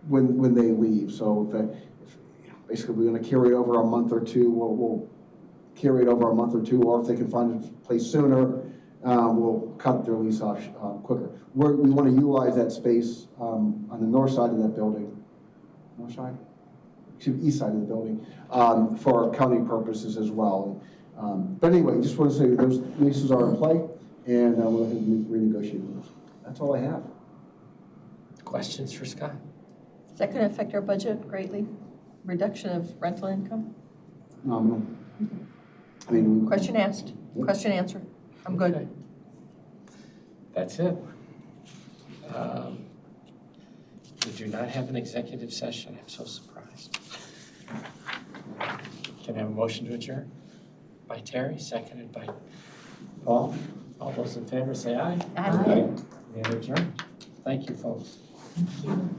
when they leave. So basically, we're going to carry over a month or two. We'll carry it over a month or two, or if they can find a place sooner, we'll cut their lease off quicker. We want to utilize that space on the north side of that building, east side of the building, for county purposes as well. But anyway, just want to say those leases are in play, and we'll renegotiate those. That's all I have. Questions for Scott? Is that going to affect our budget greatly? Reduction of rental income? Nominal. I mean, Question asked, question answered. I'm good. Okay. That's it. We do not have an executive session. I'm so surprised. Can I have a motion to adjourn? By Terry, seconded by Paul. All those in favor say aye. Aye. We are adjourned. Thank you, folks. Thank you.